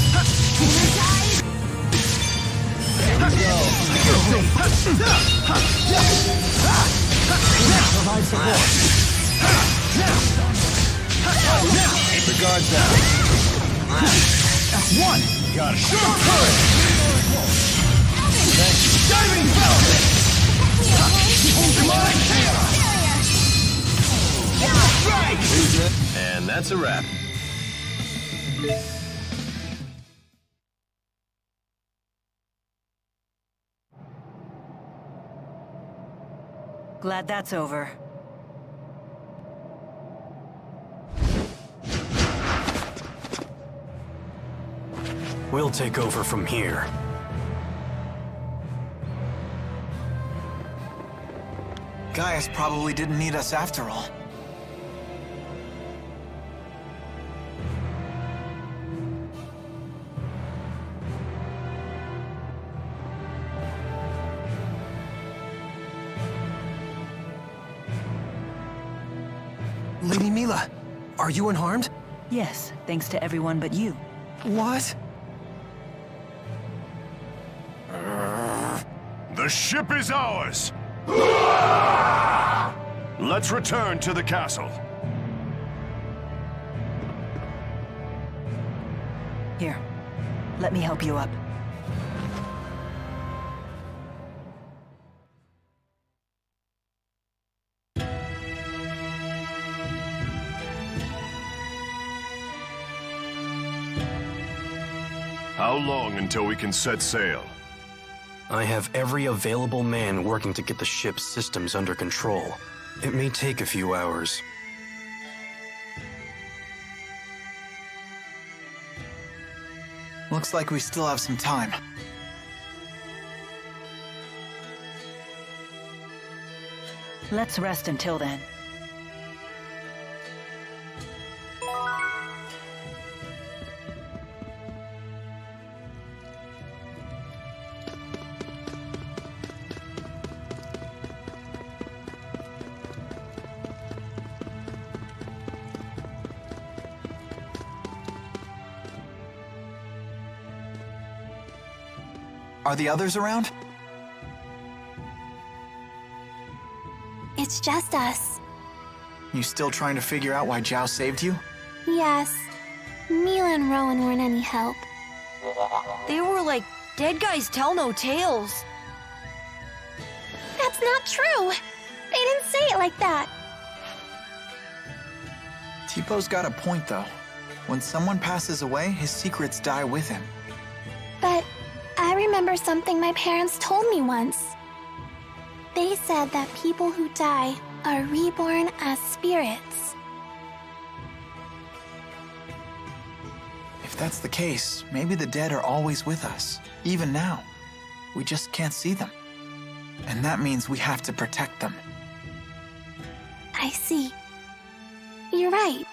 Provide support. Keep the guard down. That's one. Got it. Sure courage. Diving Falcon. Demonic Chaos. Strike. And that's a wrap. Glad that's over. We'll take over from here. Gaius probably didn't need us after all. Lady Mila, are you unharmed? Yes, thanks to everyone but you. What? The ship is ours! Let's return to the castle. Here, let me help you up. How long until we can set sail? I have every available man working to get the ship's systems under control. It may take a few hours. Looks like we still have some time. Let's rest until then. Are the others around? It's just us. You still trying to figure out why Zhao saved you? Yes. Mila and Rowan weren't any help. They were like, dead guys tell no tales. That's not true. They didn't say it like that. Tipo's got a point, though. When someone passes away, his secrets die with him. But I remember something my parents told me once. They said that people who die are reborn as spirits. If that's the case, maybe the dead are always with us, even now. We just can't see them. And that means we have to protect them. I see. You're right.